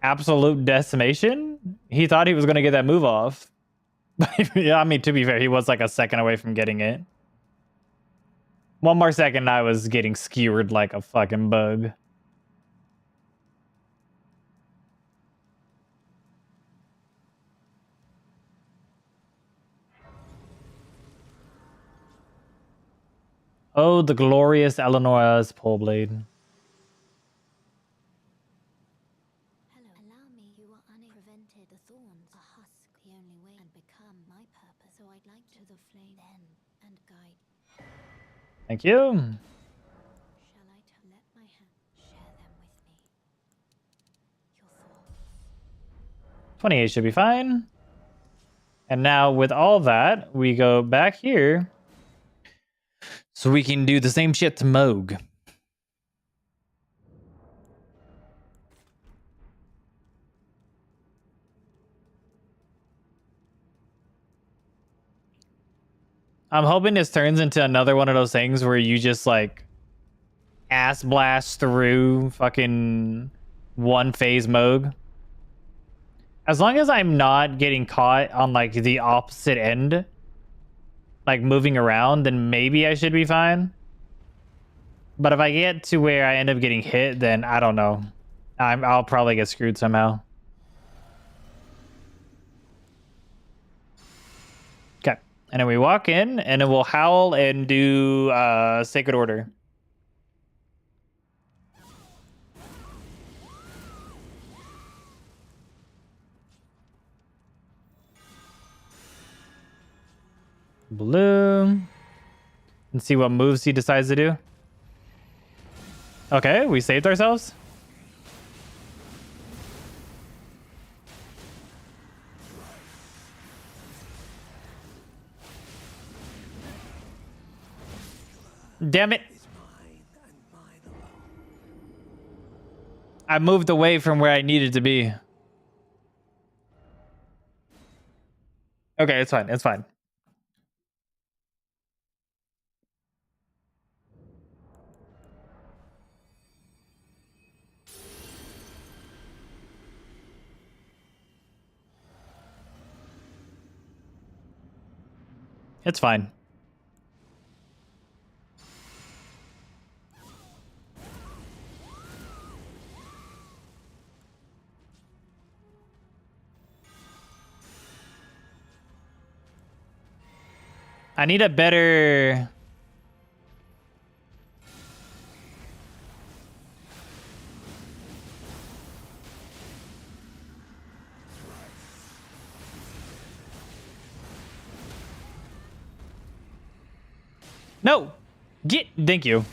Absolute decimation. He thought he was going to get that move off. Yeah, I mean, to be fair, he was like a second away from getting it. One more second, I was getting skewered like a fucking bug. Oh, the glorious Eleonora's Poleblade. Hello. Allow me, you are unprevented. The thorns, a husk, the only way and become my purpose. So I'd like to the flame then and guide. Thank you. Shall I let my hand share them with me? Your thoughts. 28 should be fine. And now with all that, we go back here so we can do the same shit to Moog. I'm hoping this turns into another one of those things where you just like ass blast through fucking one phase mode. As long as I'm not getting caught on like the opposite end, like moving around, then maybe I should be fine. But if I get to where I end up getting hit, then I don't know. I'll probably get screwed somehow. Okay. And then we walk in, and then we'll howl and do Sacred Order. Blue. And see what moves he decides to do. Okay, we saved ourselves. Damn it. I moved away from where I needed to be. Okay, it's fine. It's fine. It's fine. I need a better... No! Get... Thank you.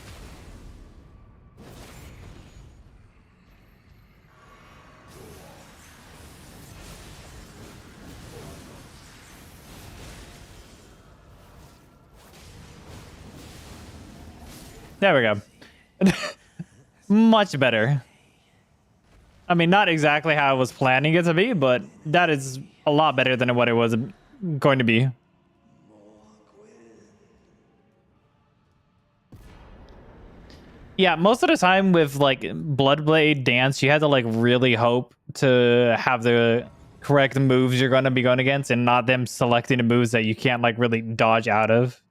There we go. Much better. I mean, not exactly how I was planning it to be, but that is a lot better than what it was going to be. Yeah, most of the time with like Bloodblade Dance, you had to like really hope to have the correct moves you're going to be going against and not them selecting the moves that you can't like really dodge out of.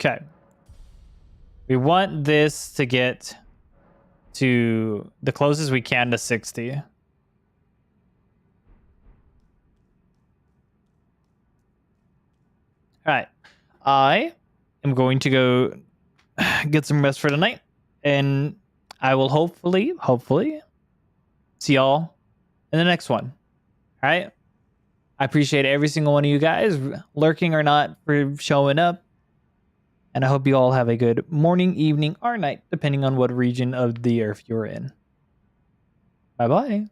Okay. We want this to get to the closest we can to 60. All right. I am going to go get some rest for tonight, and I will hopefully see y'all in the next one. All right. I appreciate every single one of you guys, lurking or not, for showing up. And I hope you all have a good morning, evening, or night, depending on what region of the earth you're in. Bye-bye.